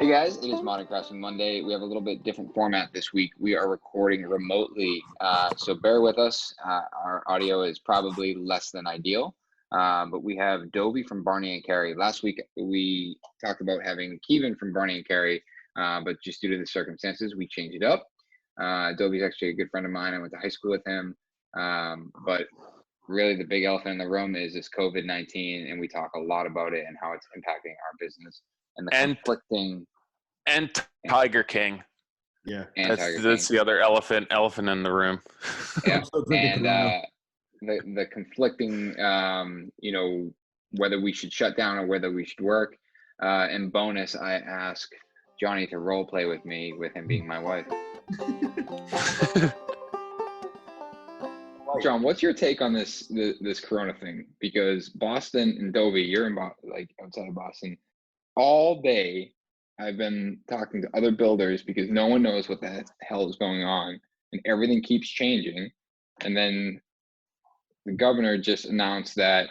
Hey guys, it is Modern Craftsman Monday. We have a little bit different format this week. We are recording remotely, so bear with us. Our audio is probably less than ideal, but we have Dovi from Barney and Carey. Last week we talked about having Kevin from Barney and Carey, but just due to the circumstances, we changed it up. Dovi's actually a good friend of mine. I went to high school with him, but really the big elephant in the room is this COVID-19, and we talk a lot about it and how it's impacting our business and the conflicting. And Tiger King. Yeah, that's the other elephant in the room. Yeah, and the conflicting, whether we should shut down or whether we should work. And bonus, I ask Johnny to role play with me, with him being my wife. John, what's your take on this Corona thing? Because Boston and Dovi, you're in outside of Boston, all day. I've been talking to other builders because no one knows what the hell is going on, and everything keeps changing. And then the governor just announced that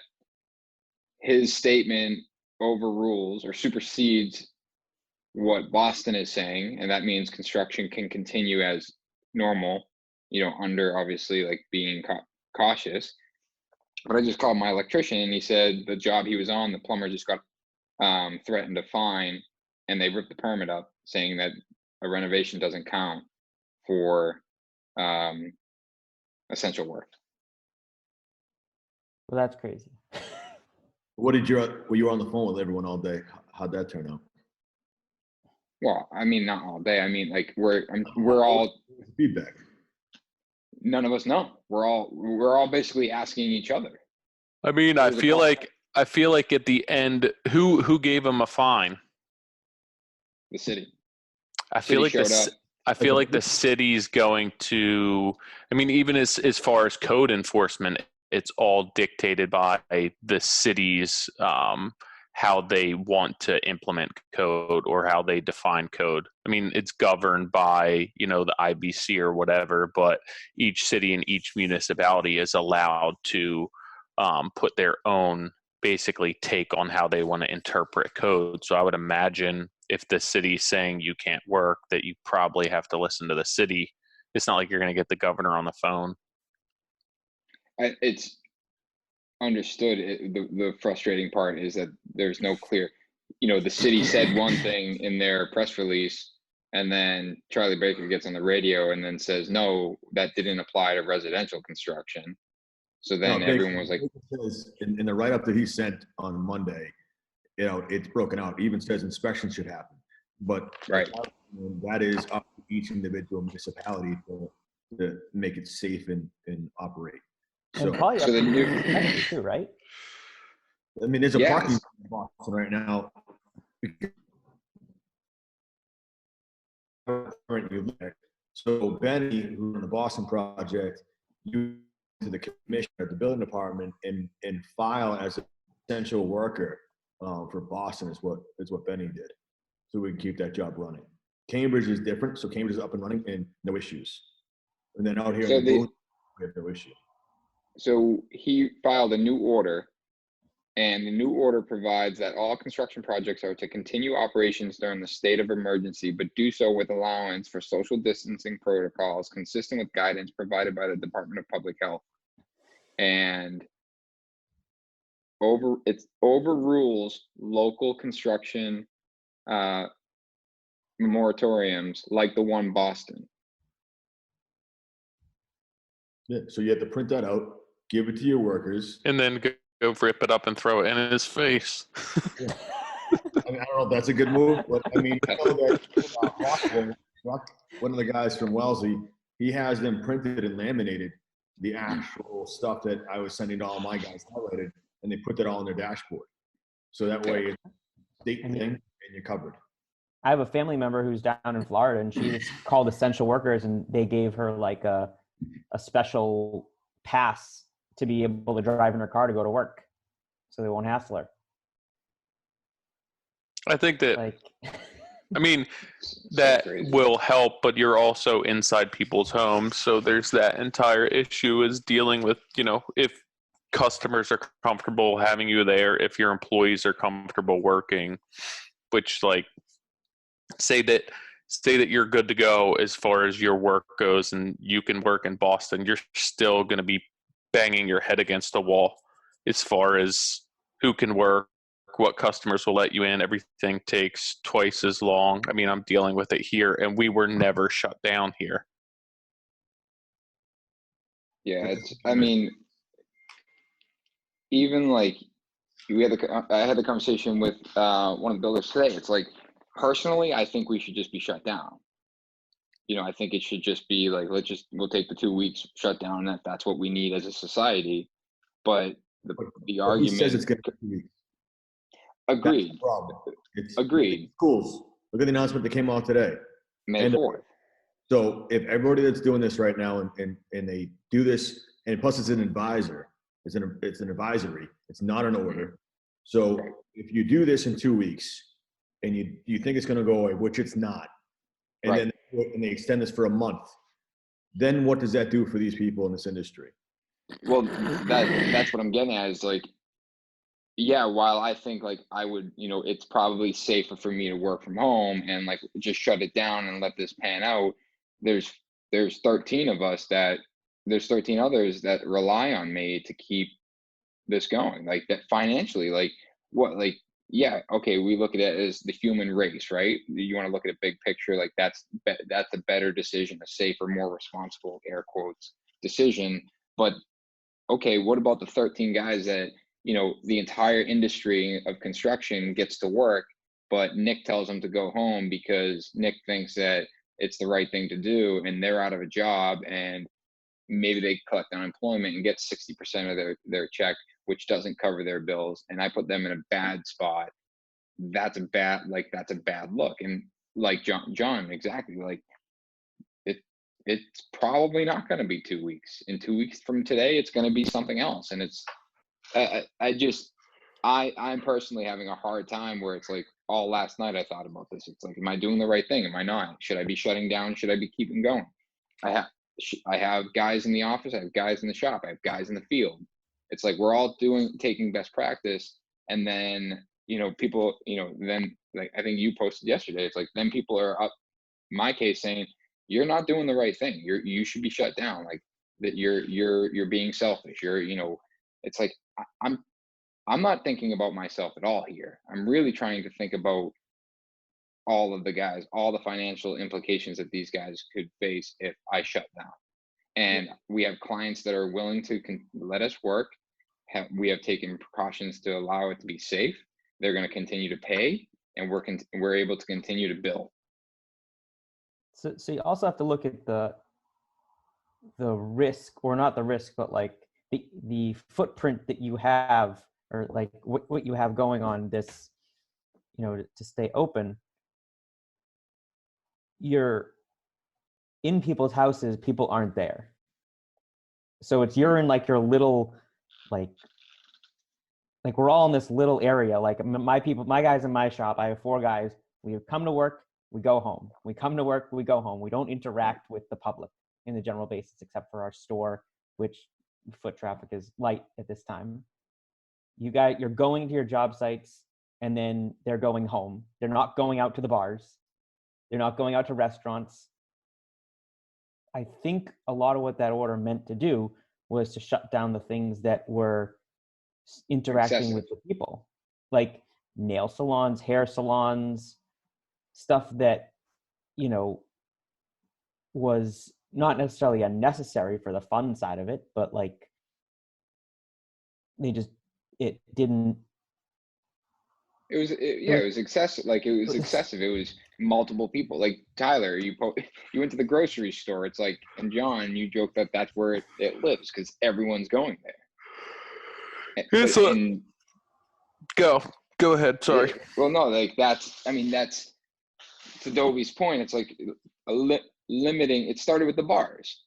his statement overrules or supersedes what Boston is saying, and that means construction can continue as normal, under obviously being cautious. But I just called my electrician, and he said the job he was on, the plumber just got threatened to fine. And they ripped the permit up, saying that a renovation doesn't count for essential work. Well, that's crazy. Were you on the phone with everyone all day? How'd that turn out? Well, I mean, not all day. I mean, we're all feedback. None of us know. We're all basically asking each other. I mean, I feel like at the end, who gave him a fine? The city. I feel like the city's going to. I mean, even as far as code enforcement, it's all dictated by the cities, how they want to implement code or how they define code. I mean, it's governed by the IBC or whatever, but each city and each municipality is allowed to put their own basically take on how they want to interpret code. So I would imagine if the city's saying you can't work, that you probably have to listen to the city. It's not like you're going to get the governor on the phone. It's understood. The frustrating part is that there's no clear, the city said one thing in their press release, and then Charlie Baker gets on the radio and then says, no, that didn't apply to residential construction. So then everyone was like, in the write-up that he sent on Monday, it's broken out. It even says inspection should happen, but right, that is up to each individual municipality to make it safe and operate. And probably up to the too, right? I mean, there's a parking in Boston right now. So Benny, who's on the Boston project, you to the commissioner at the building department and file as an essential worker for Boston is what Benny did, so we can keep that job running. Cambridge is different, so Cambridge is up and running and no issues. And then out here we have no issue. So he filed a new order, and the new order provides that all construction projects are to continue operations during the state of emergency, but do so with allowance for social distancing protocols consistent with guidance provided by the Department of Public Health. And it overrules local construction moratoriums like the one Boston. Yeah, so you have to print that out, give it to your workers, and then go rip it up and throw it in his face. I don't know if that's a good move, but I mean, one of the guys from Wellesley, he has them printed and laminated, the actual stuff that I was sending to all my guys highlighted, and they put that all on their dashboard. So that way it's a state thing and you're covered. I have a family member who's down in Florida, and she was called essential workers, and they gave her like a special pass to be able to drive in her car to go to work, so they won't hassle her. I think that, I mean, that will help, but you're also inside people's homes. So there's that entire issue is dealing with, if customers are comfortable having you there, if your employees are comfortable working, which say that you're good to go as far as your work goes and you can work in Boston, you're still going to be banging your head against a wall as far as who can work, what customers will let you in. Everything takes twice as long. I mean, I'm dealing with it here, and we were never shut down here. Yeah, I mean, even like I had the conversation with one of the builders today. It's like, personally, I think we should just be shut down. I think it should just be like, we'll take the 2 weeks shut down. That's what we need as a society. But the argument, he says it's going to be. Agreed. That's the problem. Agreed. Schools. Look at the announcement that came out today. May 4th. So if everybody that's doing this right now and they do this, and plus it's an advisor, it's an advisory, it's not an order. So if you do this in 2 weeks and you think it's going to go away, which it's not, and then they extend this for a month, then what does that do for these people in this industry? Well, that's what I'm getting at is like, yeah, while I think like I would, it's probably safer for me to work from home and like just shut it down and let this pan out. There's 13 of us there's 13 others that rely on me to keep this going, like that financially, like what, like, yeah, okay, we look at it as the human race, right? You want to look at a big picture, like that's a better decision, a safer, more responsible, air quotes, decision. But okay, what about the 13 guys that, the entire industry of construction gets to work, but Nick tells them to go home because Nick thinks that it's the right thing to do, and they're out of a job, and maybe they collect unemployment and get 60% of their check, which doesn't cover their bills, and I put them in a bad spot. That's a bad look. And like John, exactly, like it's probably not going to be 2 weeks. In 2 weeks from today, it's going to be something else. And it's, I'm personally having a hard time where it's like all last night I thought about this. It's like, am I doing the right thing? Am I not? Should I be shutting down? Should I be keeping going? I have guys in the office. I have guys in the shop. I have guys in the field. It's like, we're all taking best practice. And then, people, then like, I think you posted yesterday, it's like, then people are up, my case, saying, you're not doing the right thing. You should be shut down. Like that you're being selfish. It's like, I'm not thinking about myself at all here. I'm really trying to think about all of the guys, all the financial implications that these guys could face if I shut down. And we have clients that are willing to let us work. We have taken precautions to allow it to be safe. They're going to continue to pay, and we're able to continue to bill. So you also have to look at the risk, or not the risk, but like the footprint that you have, or like what you have going on this, to stay open. You're in people's houses, people aren't there. So you're in like your little, like we're all in this little area. Like my guys in my shop, I have 4 guys. We come to work, we go home. We come to work, we go home. We don't interact with the public in the general basis, except for our store, which foot traffic is light at this time. You're going to your job sites, and then they're going home. They're not going out to the bars. They're not going out to restaurants. I think a lot of what that order meant to do was to shut down the things that were interacting with the people, like nail salons, hair salons, stuff that, was not necessarily unnecessary for the fun side of it, but like it didn't. It was excessive. Like it was excessive. It was multiple people. Like Tyler, you went to the grocery store. It's like, and John, you joked that that's where it lives because everyone's going there. Go ahead. Sorry. Well, no, like that's to Dovi's point. It's like limiting. It started with the bars.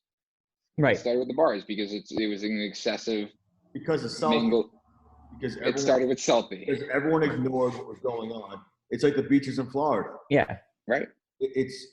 Right. It started with the bars because it was an excessive. Because of selfie. Because it started with selfie. Because everyone ignored what was going on. It's like the beaches in Florida. Yeah. Right. It's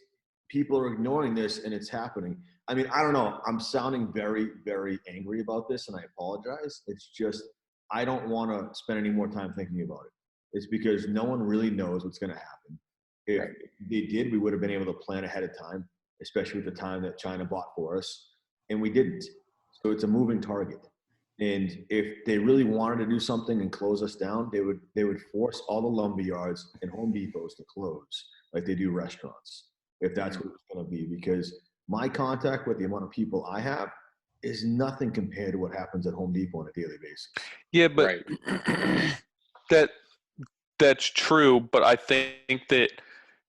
people are ignoring this, and it's happening. I mean, I don't know. I'm sounding very, very angry about this, and I apologize. It's just I don't want to spend any more time thinking about it. It's because no one really knows what's going to happen. If they did, we would have been able to plan ahead of time, especially with the time that China bought for us, and we didn't. So it's a moving target. And if they really wanted to do something and close us down, they would force all the lumber yards and Home Depots to close like they do restaurants, if that's what it's going to be. Because my contact with the amount of people I have is nothing compared to what happens at Home Depot on a daily basis. Yeah, but that's true. But I think that,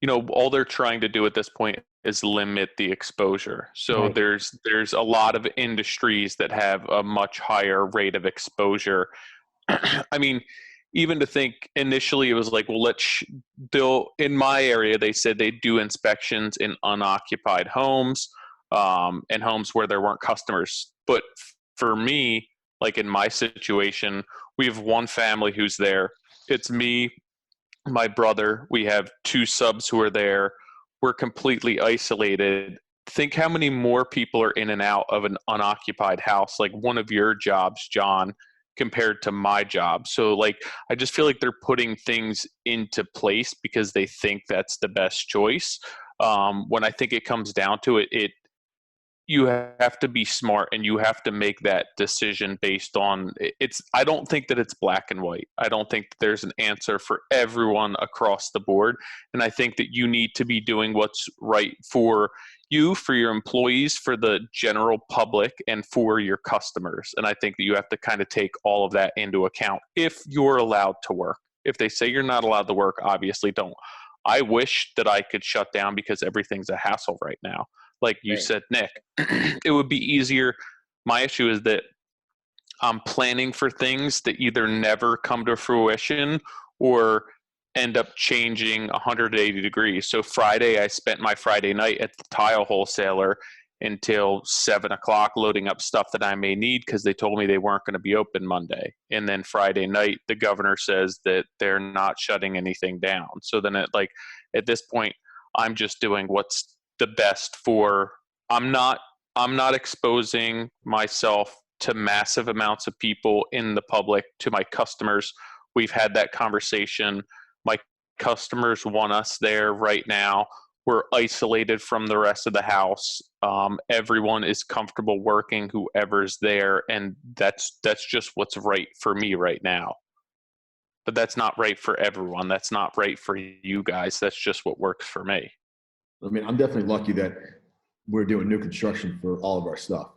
all they're trying to do at this point is limit the exposure. So Right. there's a lot of industries that have a much higher rate of exposure. I mean, even to think initially it was like, well, they'll, in my area, they said they do inspections in unoccupied homes, and homes where there weren't customers. But for me, like in my situation, we have one family who's there. It's me, my brother. We have 2 subs who are there. We're completely isolated. Think how many more people are in and out of an unoccupied house, like one of your jobs, John, compared to my job. So like, I just feel like they're putting things into place because they think that's the best choice. When I think it comes down to it, you have to be smart and you have to make that decision based on I don't think that it's black and white. I don't think that there's an answer for everyone across the board. And I think that you need to be doing what's right for you, for your employees, for the general public, and for your customers. And I think that you have to kind of take all of that into account if you're allowed to work. If they say you're not allowed to work, obviously don't. I wish that I could shut down because everything's a hassle right now. Like you said, Nick, it would be easier. My issue is that I'm planning for things that either never come to fruition or end up changing 180 degrees. So Friday, I spent my Friday night at the tile wholesaler until 7:00 loading up stuff that I may need because they told me they weren't going to be open Monday. And then Friday night, the governor says that they're not shutting anything down. So then at this point, I'm just doing what's the best for. I'm not exposing myself to massive amounts of people in the public, to my customers. We've had that conversation. My customers want us there right now. We're isolated from the rest of the house. Everyone is comfortable working, whoever's there, and that's just what's right for me right now. But that's not right for everyone. That's not right for you guys. That's just what works for me. I mean, I'm definitely lucky that we're doing new construction for all of our stuff.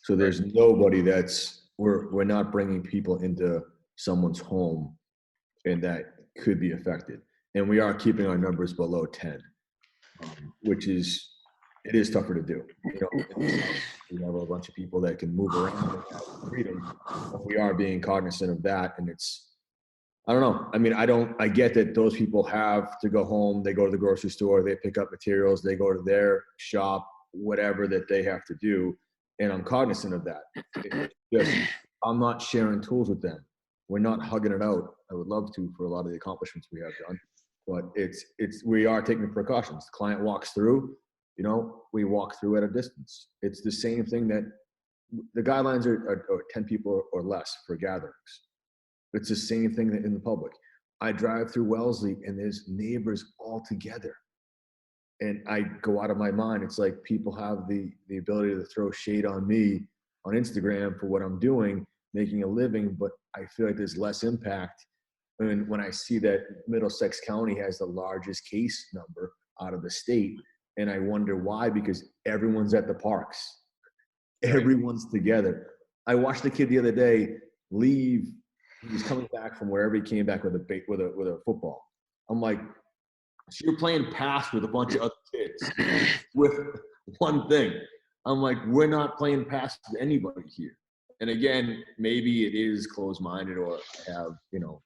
So there's nobody we're not bringing people into someone's home and that could be affected. And we are keeping our numbers below 10, which is tougher to do. We have a bunch of people that can move around and have freedom, but we are being cognizant of that. And I don't know. I mean, I get that those people have to go home. They go to the grocery store, they pick up materials, they go to their shop, whatever that they have to do. And I'm cognizant of that. I'm not sharing tools with them. We're not hugging it out. I would love to for a lot of the accomplishments we have done, but we are taking precautions. The client walks through, we walk through at a distance. It's the same thing that the guidelines are 10 people or less for gatherings. It's the same thing that in the public. I drive through Wellesley and there's neighbors all together. And I go out of my mind. It's like people have the ability to throw shade on me on Instagram for what I'm doing, making a living, but I feel like there's less impact. And when I see that Middlesex County has the largest case number out of the state, and I wonder why, because everyone's at the parks. Everyone's together. I watched the kid the other day leave. He was coming back from wherever he came back with a football. I'm like, so you're playing pass with a bunch of other kids with one thing. I'm like, we're not playing pass with anybody here. And again, maybe it is closed-minded or have,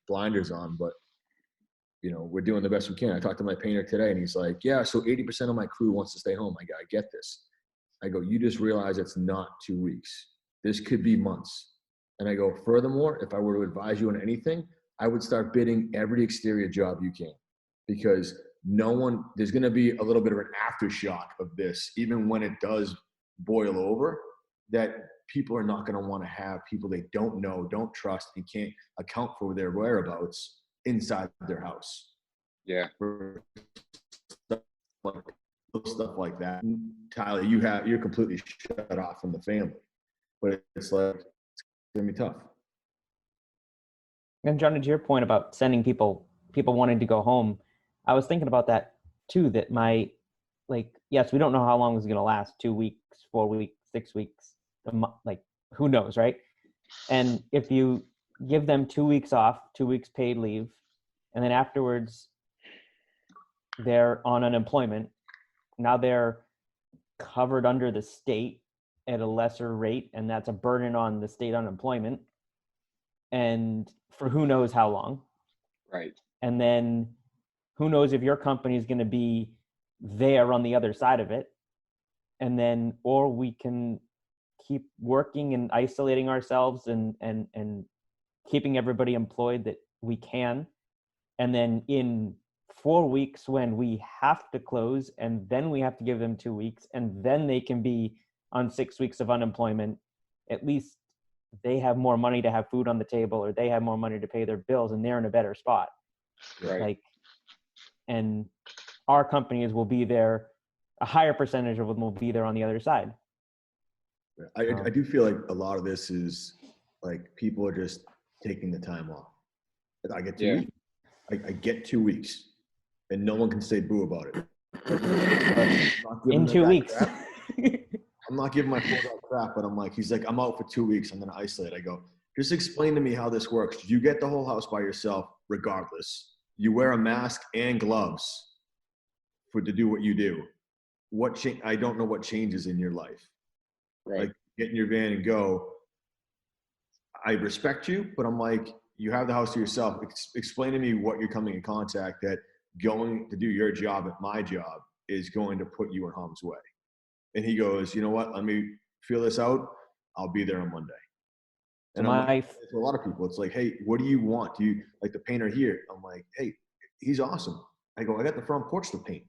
blinders on, but, we're doing the best we can. I talked to my painter today and he's like, yeah, so 80% of my crew wants to stay home. I get this. I go, you just realize it's not 2 weeks. This could be months. And I go, furthermore, if I were to advise you on anything, I would start bidding every exterior job you can, because there's going to be a little bit of an aftershock of this, even when it does boil over, that people are not going to want to have people they don't know, don't trust, and can't account for their whereabouts inside their house. Yeah. For stuff like that. Tyler, you're completely shut off from the family, but it's like, it's gonna be tough. And John, to your point about sending people wanting to go home, I was thinking about that too, that yes, we don't know how long this is going to last, 2 weeks, 4 weeks, 6 weeks, who knows, right? And if you give them 2 weeks off, 2 weeks paid leave, and then afterwards they're on unemployment, now they're covered under the state at a lesser rate, and that's a burden on the state unemployment, and for who knows how long. Right. And then who knows if your company is going to be there on the other side of it. And then, or we can keep working and isolating ourselves and keeping everybody employed that we can. And then in 4 weeks when we have to close, and then we have to give them 2 weeks, and then they can be on 6 weeks of unemployment, at least they have more money to have food on the table, or they have more money to pay their bills, and they're in a better spot. Right. And our companies will be there, a higher percentage of them will be there on the other side. I do feel like a lot of this is like people are just taking the time off. I get 2 weeks. I get 2 weeks, and no one can say boo about it. In 2 weeks. I'm not giving my full out crap, but he's like, I'm out for 2 weeks. I'm going to isolate. I go, just explain to me how this works. You get the whole house by yourself regardless. You wear a mask and gloves to do what you do. I don't know what changes in your life. Right. Like, get in your van and go. I respect you, but I'm like, you have the house to yourself. Explain to me what you're coming in contact that going to do your job at my job is going to put you in harm's way. And he goes, you know what? Let me feel this out. I'll be there on Monday. And to a lot of people, it's like, hey, what do you want? Do you like the painter here? I'm like, hey, he's awesome. I go, I got the front porch to paint.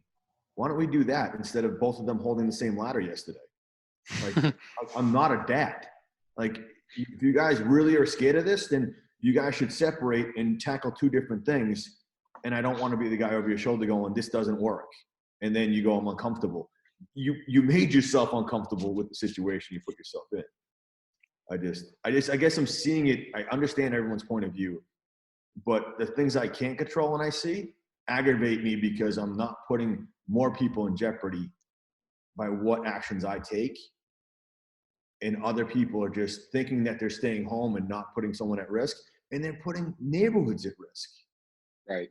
Why don't we do that instead of both of them holding the same ladder yesterday? Like, I'm not a dad. Like, if you guys really are scared of this, then you guys should separate and tackle two different things. And I don't want to be the guy over your shoulder going, this doesn't work. And then you go, I'm uncomfortable. You made yourself uncomfortable with the situation you put yourself in. I guess I'm seeing it. I understand everyone's point of view, but the things I can't control and I see aggravate me because I'm not putting more people in jeopardy by what actions I take. And other people are just thinking that they're staying home and not putting someone at risk, and they're putting neighborhoods at risk. Right.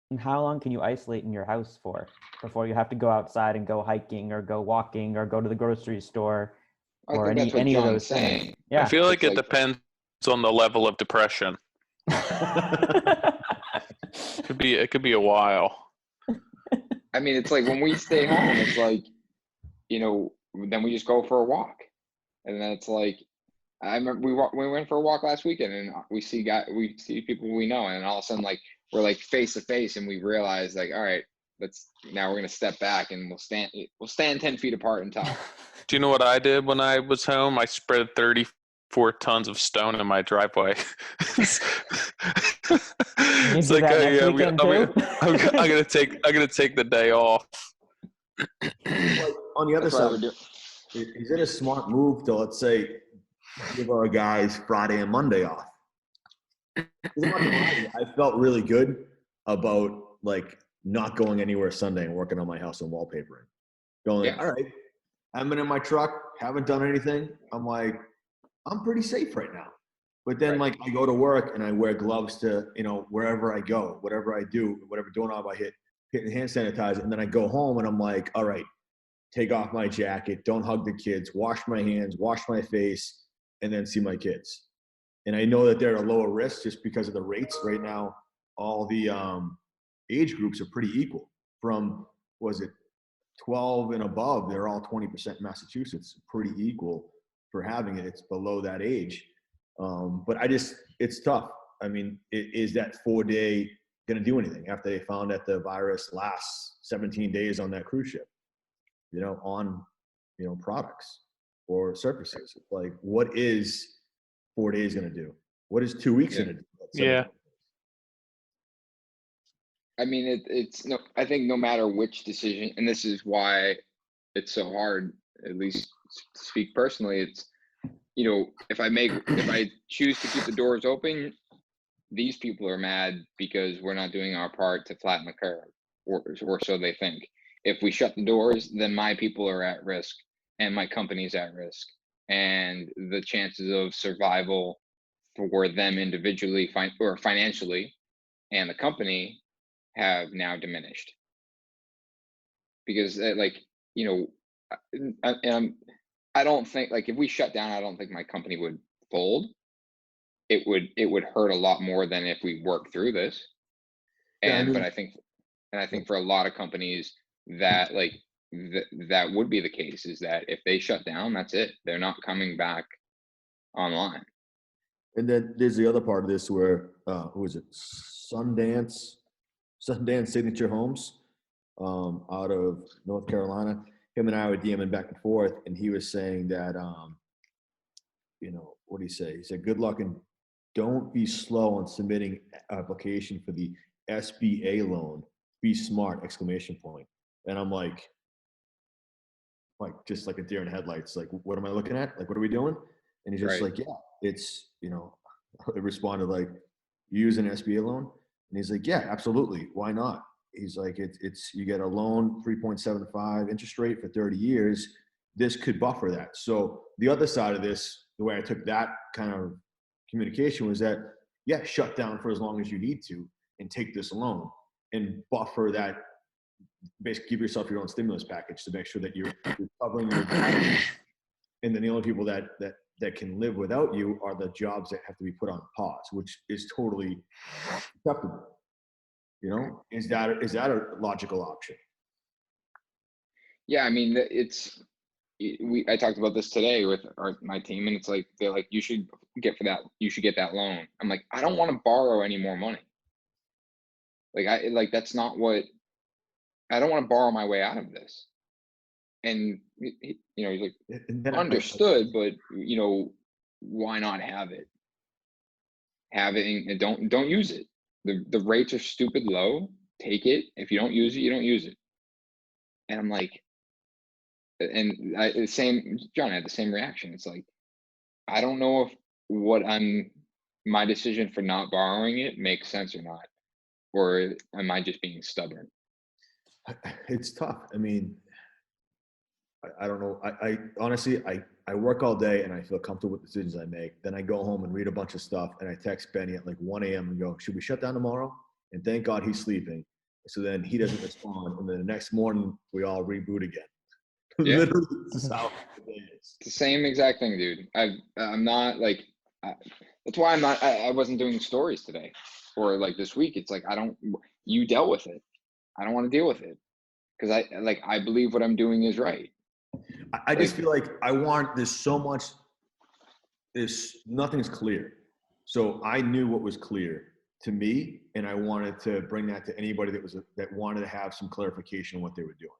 And how long can you isolate in your house for before you have to go outside and go hiking or go walking or go to the grocery store or any of those things? Yeah. I feel like it depends on the level of depression. It could be a while. I mean, it's like when we stay home, it's like, then we just go for a walk. And then it's like, I remember we went for a walk last weekend, and we see people we know, and all of a sudden, like, we're like face to face, and we realize, like, all right, now we're gonna step back and we'll stand 10 feet apart and talk. Do you know what I did when I was home? I spread 34 tons of stone in my driveway. It's like, I'm gonna take the day off. On the other side, is it a smart move to, let's say, give our guys Friday and Monday off? I felt really good about like not going anywhere Sunday and working on my house and wallpapering. Going, all right, I've been in my truck, haven't done anything. I'm like, I'm pretty safe right now. But then like I go to work and I wear gloves to, wherever I go, whatever I do, whatever doorknob I hit hand sanitizer. And then I go home and I'm like, all right, take off my jacket, don't hug the kids, wash my hands, wash my face, and then see my kids. And I know that they're at a lower risk just because of the rates right now. All the age groups are pretty equal. From, 12 and above, they're all 20% Massachusetts, pretty equal for having it. It's below that age. But it's tough. I mean, is that 4-day going to do anything after they found that the virus lasts 17 days on that cruise ship, on, products or surfaces? Like, what is 4 days going to do? What is 2 weeks going to do? Yeah. I mean, it's no, I think no matter which decision, and this is why it's so hard, at least to speak personally, it's, if I choose to keep the doors open, these people are mad because we're not doing our part to flatten the curve, or so they think. If we shut the doors, then my people are at risk and my company's at risk, and the chances of survival for them individually or financially and the company have now diminished because you know I don't think, like, if we shut down, I don't think my company would fold. It would hurt a lot more than if we work through this. Yeah, I But mean, I think for a lot of companies that that would be the case, is that if they shut down, that's it. They're not coming back online. and then there's the other part of this where, who is it? Sundance Signature Homes, out of North Carolina. Him and I were DMing back and forth, and he was saying that, what did he say? He said, good luck and don't be slow on submitting application for the SBA loan. Be smart, exclamation point. And I'm like, just like a deer in headlights. Like, what am I looking at? Like, what are we doing? And he's just Right. like, yeah, it's, I responded like, you use an SBA loan? And he's like, yeah, absolutely. Why not? He's like, it's you get a loan, 3.75 interest rate for 30 years. This could buffer that. So the other side of this, the way I took that kind of communication was that, yeah, shut down for as long as you need to and take this loan and buffer that. Basically, give yourself your own stimulus package to make sure that you're covering your, and then the only people that can live without you are the jobs that have to be put on pause, which is totally acceptable. Is that a logical option? Yeah, I mean, I talked about this today with my team, and it's like, they're like, you should get that loan. I'm like, I don't want to borrow any more money. That's not what, I don't want to borrow my way out of this. And he's like, And then understood, but why not have it? Have it and don't use it. The rates are stupid low. Take it. If you don't use it, you don't use it. And I'm like, and John had the same reaction. It's like, I don't know if my decision for not borrowing it makes sense or not, or am I just being stubborn? it's tough. I mean, I don't know. I honestly, I work all day and I feel comfortable with the decisions I make. Then I go home and read a bunch of stuff, and I text Benny at like 1 a.m. and go, should we shut down tomorrow? And thank God he's sleeping. So then he doesn't respond. And then the next morning we all reboot again. Yeah. Literally, this is how it is. It's the same exact thing, dude. I'm not like, that's why I wasn't doing stories today or like this week. It's like, you dealt with it. I don't want to deal with it because I believe what I'm doing is right. I just feel like nothing's clear. So I knew what was clear to me, and I wanted to bring that to anybody that wanted to have some clarification on what they were doing.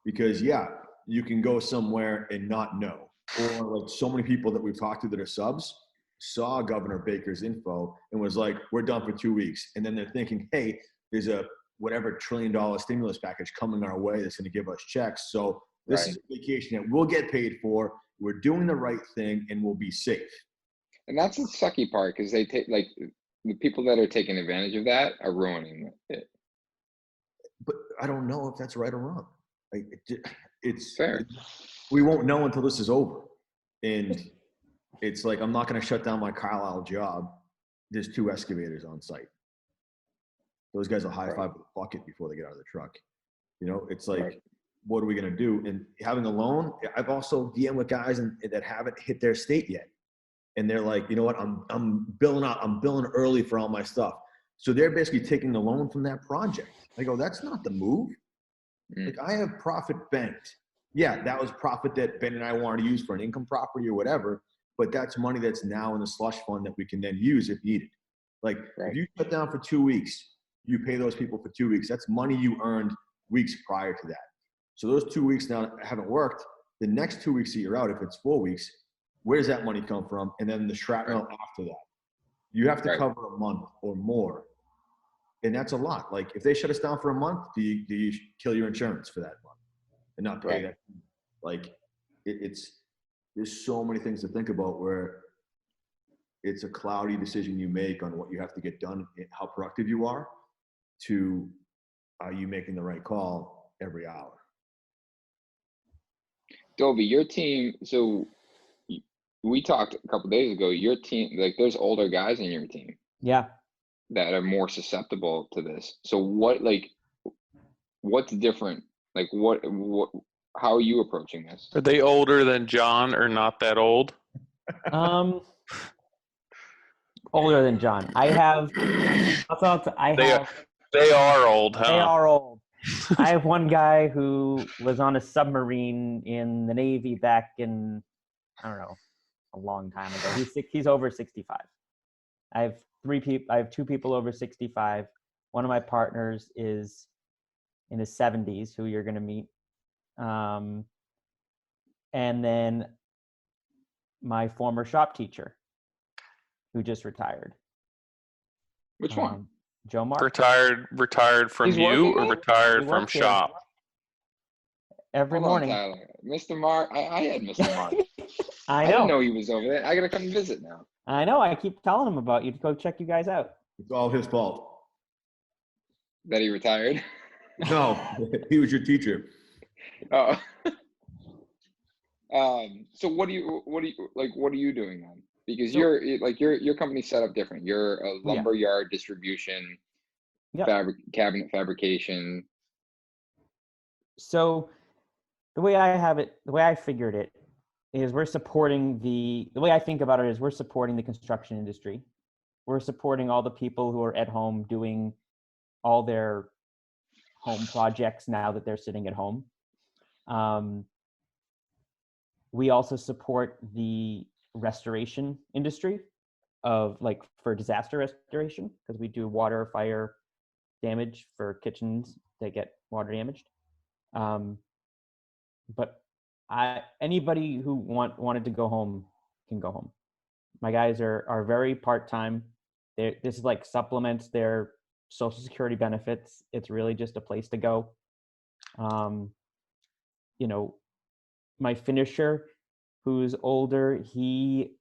Because yeah, you can go somewhere and not know. Or like so many people that we've talked to that are subs saw Governor Baker's info and was like, we're done for 2 weeks. And then they're thinking, hey, there's a whatever $1 trillion stimulus package coming our way that's going to give us checks. So this is a vacation that we'll get paid for. We're doing the right thing and we'll be safe. And that's the sucky part, because they take, like, the people that are taking advantage of that are ruining it. But I don't know if that's right or wrong. It's fair. We won't know until this is over. And it's like, I'm not going to shut down my Carlisle job. There's 2 excavators on site. Those guys will high five with a bucket before they get out of the truck. It's like, what are we going to do? And having a loan, I've also DM'd with guys that haven't hit their state yet. And they're like, you know what? I'm billing out. I'm billing early for all my stuff. So they're basically taking the loan from that project. I go, that's not the move. Like, I have profit banked. Yeah, that was profit that Ben and I wanted to use for an income property or whatever, but that's money that's now in the slush fund that we can then use if needed. Like, if you shut down for 2 weeks, you pay those people for 2 weeks. That's money you earned weeks prior to that. So those 2 weeks now haven't worked. The next 2 weeks that you're out, if it's 4 weeks, where does that money come from? And then the shrapnel after that. You have to cover a month or more And that's a lot. Like if they shut us down for a month, do you kill your insurance for that month and not pay that? Like there's so many things to think about where it's a cloudy decision you make on what you have to get done, how productive you are, to are you making the right call every hour? Dovi, your team, so we talked a couple days ago, your team, like there's older guys in your team. Yeah. That are more susceptible to this. So what's different? Like how are you approaching this? Are they older than John or not that old? Older than John. I have. They are old, huh? They are old. I have one guy who was on a submarine in the Navy back in, I don't know, a long time ago. He's over 65. I have two people over 65. One of my partners is in his 70s, who you're going to meet. And then my former shop teacher, who just retired. Which one? Joe Mark. Retired from He's you or working? retired from shop? Every Hold morning. on, Tyler. Mr. Mark, I had Mr. Mark. I I know. didn't know he was over there. I gotta come visit now. I know. I keep telling him about you to go check you guys out. It's all his fault. That he retired? No, he was your teacher. Oh. So what are you doing then? Because your company's set up different. You're a lumber yard distribution, cabinet fabrication. So the way I have it, the way I figured it is we're supporting the way I think about it is we're supporting the construction industry. We're supporting all the people who are at home doing all their home projects now that they're sitting at home. We also support the restoration industry for disaster restoration, because we do water, fire damage for kitchens that get water damaged. But anybody who wanted to go home can go home. My guys are very part-time. This is like supplements their Social Security benefits. It's really just a place to go. My finisher, who's older, he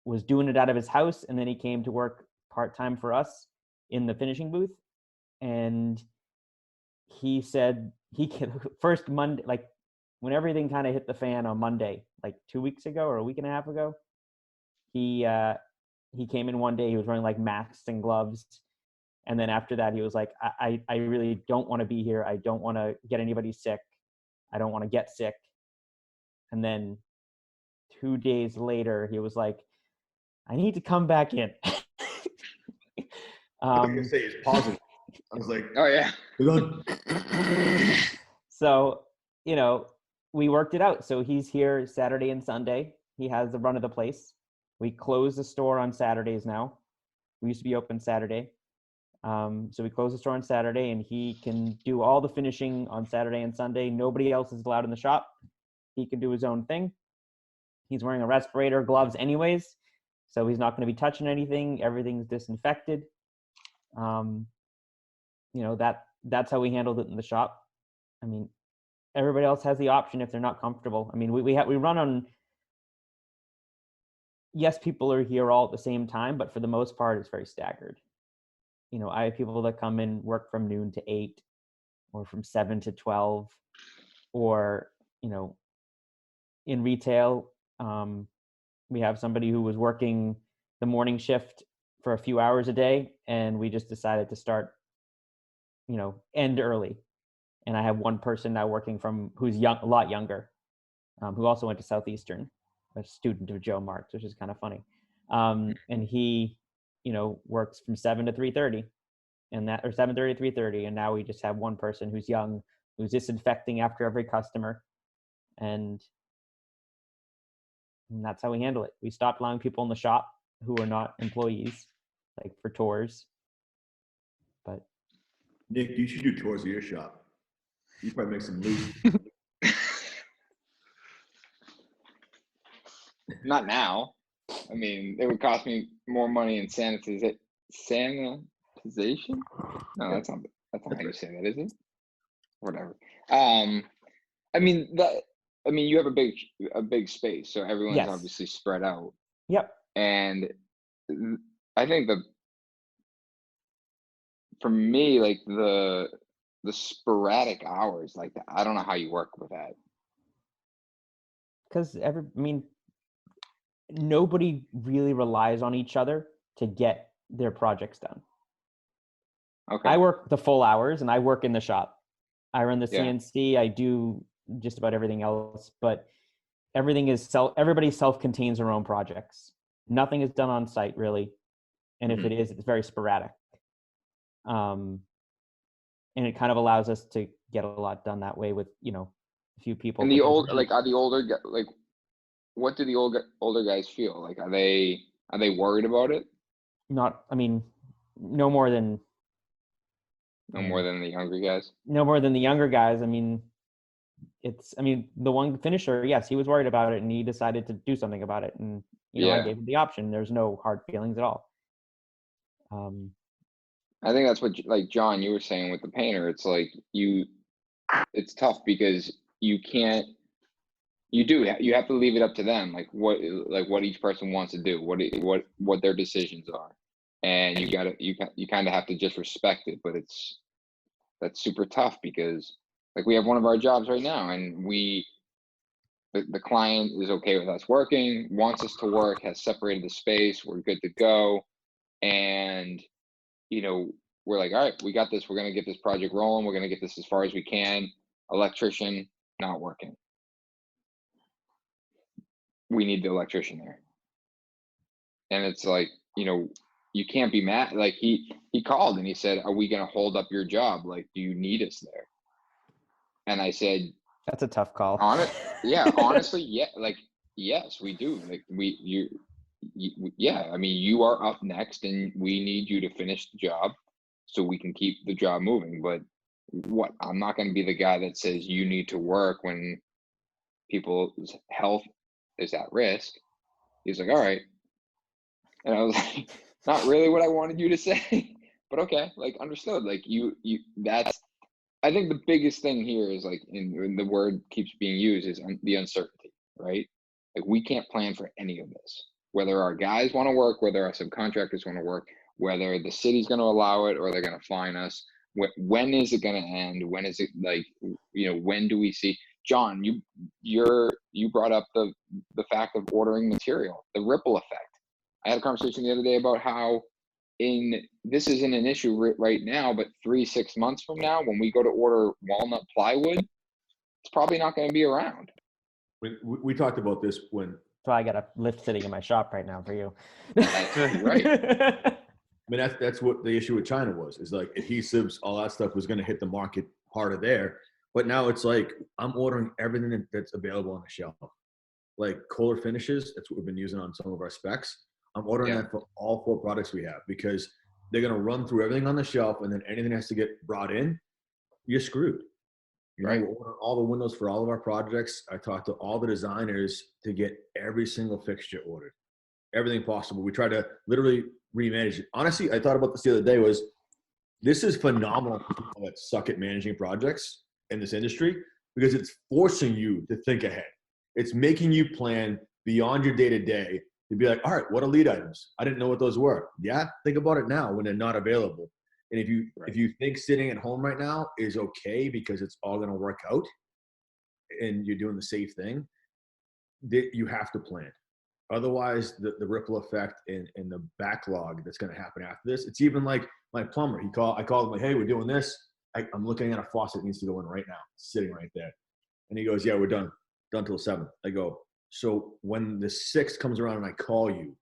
was doing it out of his house, and then he came to work part-time for us in the finishing booth. And he said first Monday, like when everything kind of hit the fan on Monday, like 2 weeks ago or a week and a half ago, he came in one day, he was wearing like masks and gloves. And then after that, he was like, I really don't want to be here. I don't want to get anybody sick. I don't want to get sick. And then 2 days later, he was like, I need to come back in. I think say it's positive. I was like, oh yeah. So, we worked it out. So he's here Saturday and Sunday. He has the run of the place. We close the store on Saturdays now. We used to be open Saturday. So we close the store on Saturday, and he can do all the finishing on Saturday and Sunday. Nobody else is allowed in the shop. He can do his own thing. He's wearing a respirator, gloves anyways, so he's not going to be touching anything. Everything's disinfected. That's how we handled it in the shop. I mean, everybody else has the option if they're not comfortable. I mean, we run on. Yes, people are here all at the same time, but for the most part, it's very staggered. I have people that come in, work from noon to 8, or from 7 to 12, or in retail, we have somebody who was working the morning shift for a few hours a day, and we just decided to start, end early. And I have one person now working who's a lot younger, who also went to Southeastern, a student of Joe Marks, which is kind of funny. And he, works from 7 to 3:30, or 7:30 to 3:30. And now we just have one person who's young, who's disinfecting after every customer. And that's how we handle it. We stopped allowing people in the shop who are not employees, like for tours. But Nick, you should do tours of your shop. You probably make some loot. Not now. I mean, it would cost me more money in sanitization Position? No, that's not how you say that, is it? Whatever. I mean you have a big space, so everyone's Yes. obviously spread out. Yep. And I think for me, like the sporadic hours, like I don't know how you work with that. Because nobody really relies on each other to get their projects done. Okay. I work the full hours and I work in the shop. I run the Yeah. CNC. I do just about everything else, but everybody self-contains their own projects. Nothing is done on site really. And if it is, it's very sporadic. And it kind of allows us to get a lot done that way with, a few people. And are the older like, what do the older guys feel like? Are they worried about it? No more than the younger guys. No more than the younger guys. The one finisher, yes, he was worried about it and he decided to do something about it. And, I gave him the option. There's no hard feelings at all. I think that's what, like John, you were saying with the painter, it's like it's tough because you have to leave it up to them, like what each person wants to do, what their decisions are. And you kind of have to just respect it, but that's super tough because like we have one of our jobs right now and the client is okay with us working, wants us to work, has separated the space, we're good to go. And, we're like, all right, we got this. We're going to get this project rolling. We're going to get this as far as we can. Electrician, not working. We need the electrician there. And it's like, you can't be mad. Like he called and he said, are we going to hold up your job? Like, do you need us there? And I said, that's a tough call. Honestly, yeah. Like, yes, we do. Like you are up next and we need you to finish the job so we can keep the job moving. But I'm not going to be the guy that says you need to work when people's health is at risk. He's like, all right. And I was like, not really what I wanted you to say, but okay, like understood. Like I think the biggest thing here is like, in the word keeps being used, is the uncertainty, right? Like we can't plan for any of this, whether our guys want to work, whether our subcontractors want to work, whether the city's going to allow it or they're going to fine us. When is it going to end? When is it like, when do we see? John, you brought up the fact of ordering material, the ripple effect. I had a conversation the other day about how this isn't an issue right now, but 3-6 months from now, when we go to order walnut plywood, it's probably not going to be around. We talked about this when. So I got a lift sitting in my shop right now for you. Right. That's what the issue with China was, is like adhesives, all that stuff was going to hit the market harder there. But now it's like, I'm ordering everything that's available on the shelf. Like Kohler finishes, that's what we've been using on some of our specs. I'm ordering that for all 4 products we have because they're going to run through everything on the shelf, and then anything has to get brought in, you're screwed. Right. We're ordering all the windows for all of our projects. I talked to all the designers to get every single fixture ordered, everything possible. We try to literally remanage it. Honestly, I thought about this the other day, this is phenomenal for people that suck at managing projects in this industry, because it's forcing you to think ahead. It's making you plan beyond your day-to-day to be like, all right, what are lead items? I didn't know what those were. Yeah, think about it now when they're not available. And if you think sitting at home right now is okay because it's all going to work out and you're doing the safe thing, you have to plan. Otherwise, the ripple effect and the backlog that's going to happen after this. It's even like my plumber. I called him like, hey, we're doing this. I'm looking at a faucet that needs to go in right now, sitting right there. And he goes, yeah, we're done till 7th. I go, so when the 6th comes around and I call you,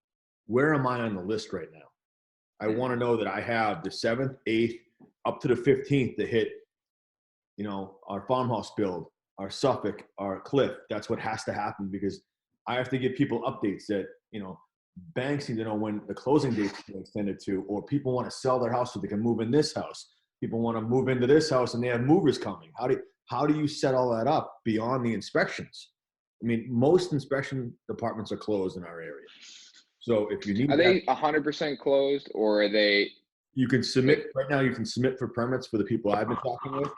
where am I on the list right now? I want to know that I have the 7th, 8th, up to the 15th to hit, our farmhouse build, our Suffolk, our Cliff. That's what has to happen, because I have to give people updates that, banks need to know when the closing date is extended to, or people want to sell their house so they can move in this house. People want to move into this house and they have movers coming. How do you set all that up beyond the inspections? I mean, most inspection departments are closed in our area. So if you need, are they 100% closed, or are they You can submit right now. You can submit for permits for the people I've been talking with,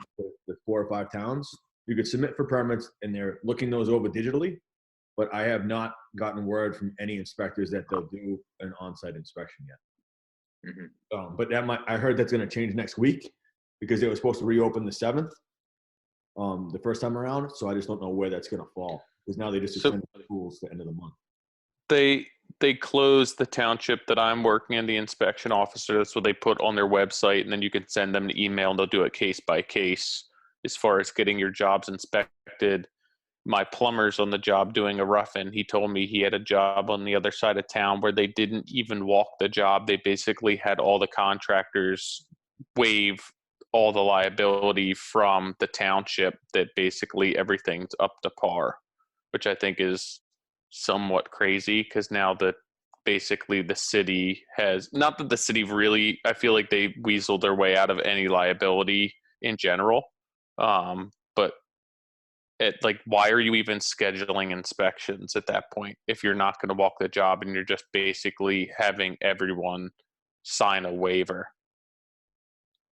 the 4 or 5 towns. You could submit for permits, and they're looking those over digitally. But I have not gotten word from any inspectors that they'll do an on-site inspection yet. Mm-hmm. But I heard that's going to change next week because they were supposed to reopen the 7th, the first time around. So I just don't know where that's going to fall because now they just extended the schools to the end of the month. They closed the township that I'm working in, the inspection officer. That's what they put on their website, and then you can send them an email, and they'll do it case by case as far as getting your jobs inspected. My plumber's on the job doing a rough-in. He told me he had a job on the other side of town where they didn't even walk the job. They basically had all the contractors waive all the liability from the township, that basically everything's up to par, which I think is somewhat crazy because now that basically the city has, not that the city really, I feel like they weaseled their way out of any liability in general. But why are you even scheduling inspections at that point if you're not going to walk the job and you're just basically having everyone sign a waiver?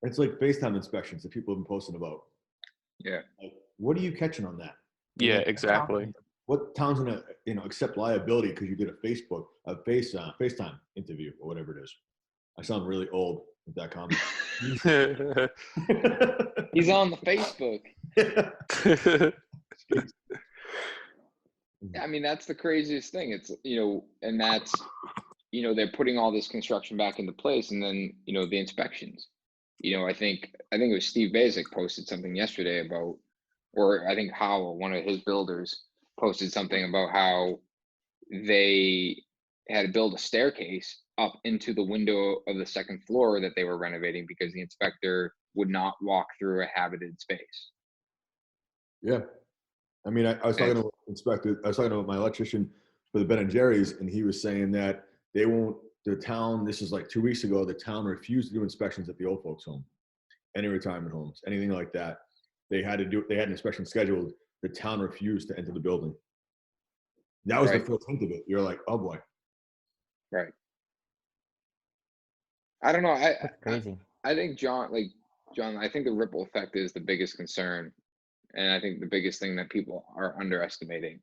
It's like FaceTime inspections that people have been posting about. Yeah. Like, what are you catching on that? Yeah, exactly. What town's gonna accept liability because you did a FaceTime interview or whatever it is? I sound really old with that comment. He's on the Facebook. I mean, that's the craziest thing. It's, and that's, they're putting all this construction back into place, and then, the inspections. I think it was Steve Basic posted something yesterday about, or I think Howell, one of his builders, posted something about how they had to build a staircase up into the window of the second floor that they were renovating because the inspector would not walk through a habited space. Yeah. I mean, I was talking to an inspector, I was talking to my electrician for the Ben and Jerry's, and he was saying that the town, this is like 2 weeks ago, the town refused to do inspections at the old folks home, any retirement homes, anything like that. They had an inspection scheduled. The town refused to enter the building. That was the first hint of it. You're like, oh boy. Right. I don't know. That's crazy. I think John, I think the ripple effect is the biggest concern. And I think the biggest thing that people are underestimating,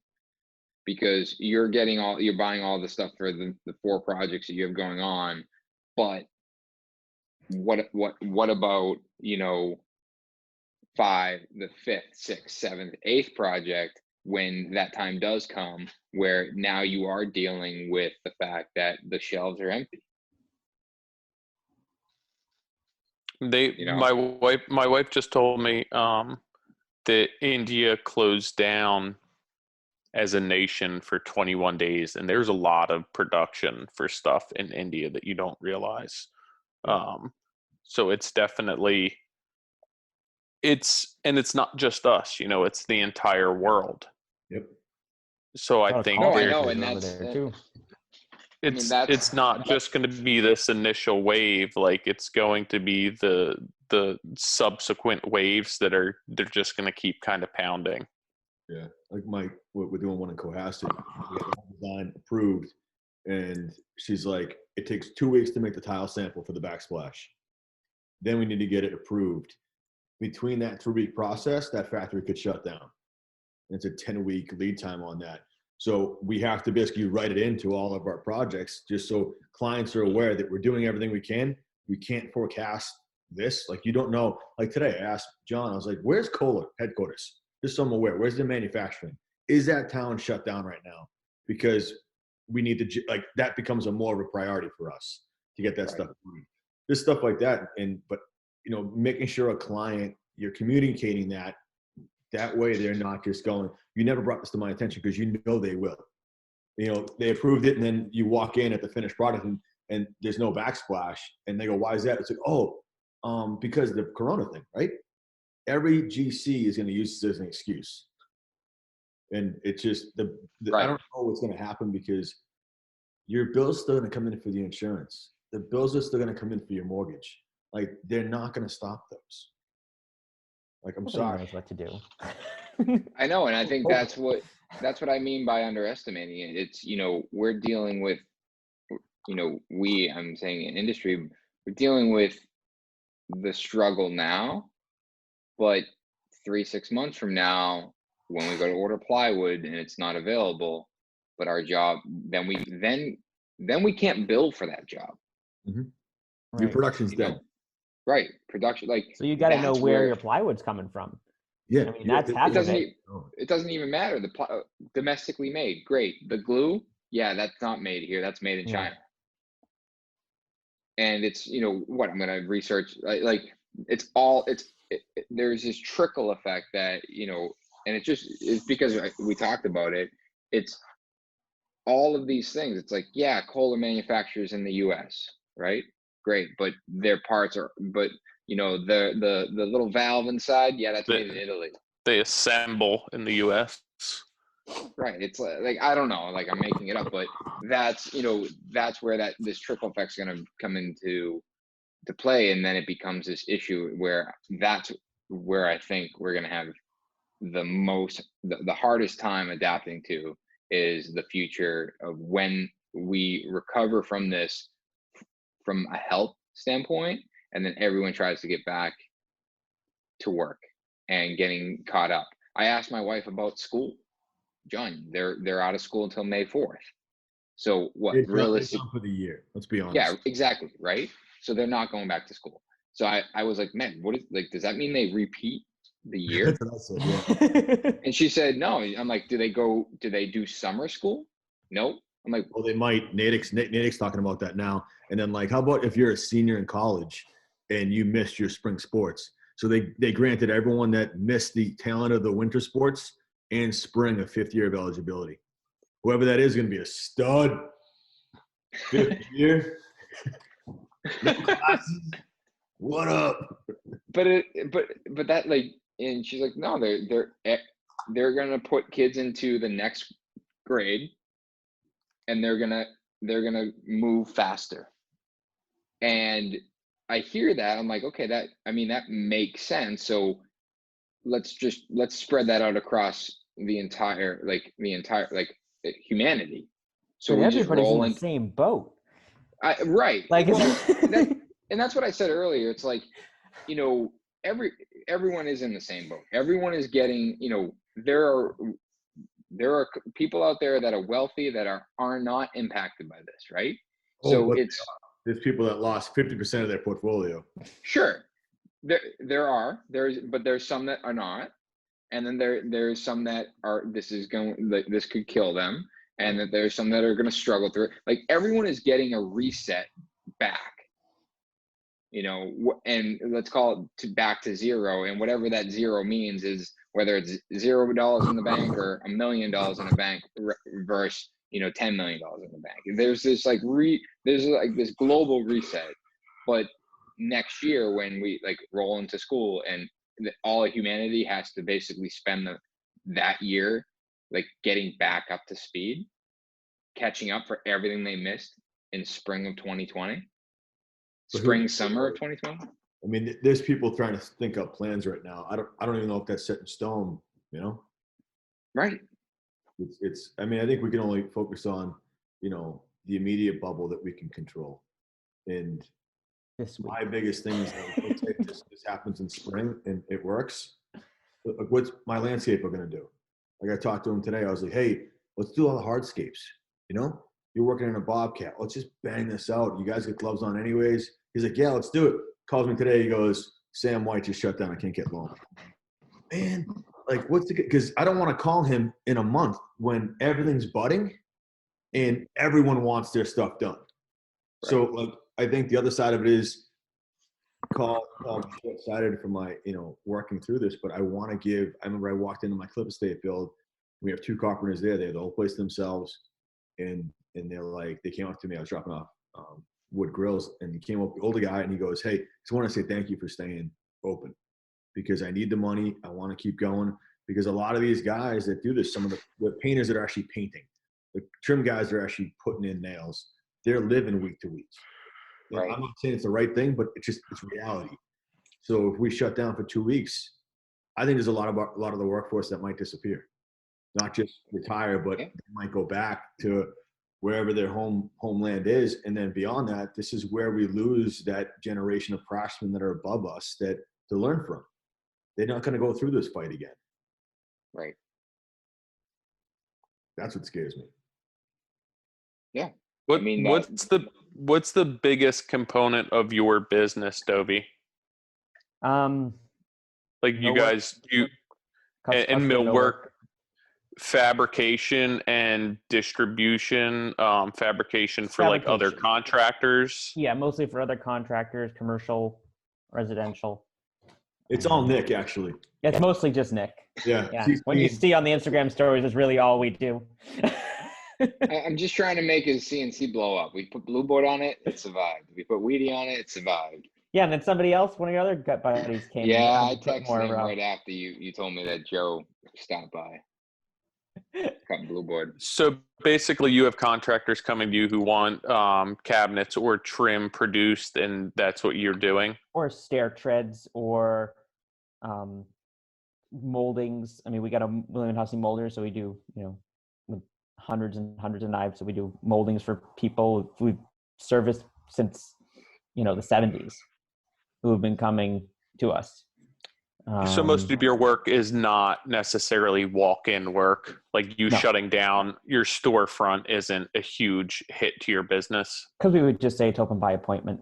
because you're buying all the stuff for the 4 projects that you have going on. But what about, 5, the 5th, 6th, 7th, 8th project, when that time does come, where now you are dealing with the fact that the shelves are empty. My wife just told me that India closed down as a nation for 21 days, and there's a lot of production for stuff in India that you don't realize. So it's definitely, it's not just us, it's the entire world. Yep. So I think it's not just going to be this initial wave. Like, it's going to be the subsequent waves they're just going to keep kind of pounding. Yeah, like we're doing one in Cohasset. We have the design approved, and she's like, it takes 2 weeks to make the tile sample for the backsplash. Then we need to get it approved. Between that 3-week process, that factory could shut down. It's a 10-week lead time on that. So we have to basically write it into all of our projects just so clients are aware that we're doing everything we can. We can't forecast this. Like, you don't know. Like today, I asked John, I was like, where's Kohler headquarters? Just so I'm aware. Where's the manufacturing? Is that town shut down right now? Because we need to, that becomes more of a priority for us to get that stuff moving. This stuff like that. But making sure a client, you're communicating that way they're not just going, you never brought this to my attention, because they will. They approved it, and then you walk in at the finished product and there's no backsplash, and they go, why is that? It's like, because of the Corona thing, right? Every GC is going to use this as an excuse. And it's just, I don't know what's going to happen, because your bill's still going to come in for the insurance. The bills are still going to come in for your mortgage. Like, they're not going to stop those. Like, I'm sorry. Knows what to do. I know, and I think that's what I mean by underestimating it. It's, we're dealing with, I'm saying in industry, we're dealing with the struggle now, but 3-6 months from now, when we go to order plywood and it's not available, but our job, then we can't bill for that job. Mm-hmm. Right. Your production's dead. Right. Production, like, So you got to know that's where your plywood's coming from. Yeah. I mean, that's half of it. It doesn't even matter. Domestically made, great. The glue, yeah, that's not made here. That's made in China. And it's, what I'm going to research, like it's all, there's this trickle effect that, and it's because we talked about it. It's all of these things. It's like, yeah, Kohler manufacturers in the US, right? Great. But their parts are, but the little valve inside, yeah, that's made in Italy. They assemble in the US. Right. It's like, I don't know, like I'm making it up, but that's where this trickle effect's going to come into play. And then it becomes this issue where that's where I think we're going to have the hardest time adapting to is the future of when we recover from this, from a health standpoint, and then everyone tries to get back to work and getting caught up. I asked my wife about school. John, they're out of school until May 4th. So what realistically for the year? Let's be honest. Yeah, exactly. Right. So they're not going back to school. So I was like, man, what is, like, does that mean they repeat the year? That's what I said, yeah. And she said, no. I'm like, do they do summer school? Nope. I'm like, well, they might. Natick's talking about that now. And then, like, how about if you're a senior in college and you missed your spring sports? So they granted everyone that missed the talent of the winter sports and spring a 5th year of eligibility. Whoever that is going to be a stud. 5th year. No classes. What up? But that, like, and she's like, no, they're gonna put kids into the next grade, and they're gonna move faster. And I hear that, I'm like, okay, that makes sense. So let's spread that out across the entire humanity. So we just roll in the same boat. Right. Like, well, and that's what I said earlier. It's like, everyone is in the same boat. Everyone is getting, there are people out there that are wealthy that are not impacted by this, right? So there's people that lost 50% of their portfolio. Sure. There's some that are not. And then there's some that are, this could kill them. And that there's some that are going to struggle through it. Like, everyone is getting a reset back, and let's call it back to zero. And whatever that zero means is whether it's $0 in the bank or $1 million in the bank versus, $10 million in the bank. There's this this global reset. But next year, when we roll into school and all of humanity has to basically spend that year getting back up to speed, catching up for everything they missed in spring of 2020, summer of 2020. I mean, there's people trying to think up plans right now. I don't even know if that's set in stone, Right. I think we can only focus on, the immediate bubble that we can control. And my biggest thing is let's say this happens in spring and it works. What's my landscaper going to do? I talked to him today. I was like, hey, let's do all the hardscapes. You're working in a Bobcat. Let's just bang this out. You guys get gloves on anyways. He's like, yeah, let's do it. Calls me today. He goes, Sam White just shut down. I can't get loan. Man, because I don't want to call him in a month when everything's budding and everyone wants their stuff done. Right. So I think the other side of it is I'm excited for my, working through this, but I remember I walked into my Clip Estate build. We have 2 carpenters there. They have the whole place themselves. And they're like, they came up to me. I was dropping off wood grills, and he came up, the older guy, and he goes, hey, just want to say thank you for staying open because I need the money. I want to keep going because a lot of these guys that do this, some of the painters that are actually painting, the trim guys that are actually putting in nails, they're living week to week. Right. I'm not saying it's the right thing, but it's reality. So if we shut down for 2 weeks, I think there's a lot of the workforce that might disappear. Not just retire, but they might go back to wherever their homeland is. And then beyond that, this is where we lose that generation of craftsmen that are above us that to learn from. They're not going to go through this fight again. Right. That's what scares me. Yeah. What's the biggest component of your business, Dovi? Like you guys, and millwork, fabrication and distribution, fabrication for like other contractors. Yeah, mostly for other contractors, commercial, residential. It's all Nick, actually. It's mostly just Nick. Yeah. What you see on the Instagram stories is really all we do. I'm just trying to make his CNC blow up. We put Blue Board on it, it survived. We put Weedy on it, it survived. Yeah, and then somebody else, one of your other gut buddies came. Yeah, I texted him right after you told me that Joe stopped by. Cut Blue Board. So basically, you have contractors coming to you who want cabinets or trim produced, and that's what you're doing? Or stair treads or moldings. I mean, we got a William Hussey molder, so we do, with hundreds and hundreds of knives. So we do moldings for people we've serviced since, the 70s who have been coming to us. So most of your work is not necessarily walk-in work. Like you shutting down your storefront isn't a huge hit to your business. Because we would just say it's open by appointment.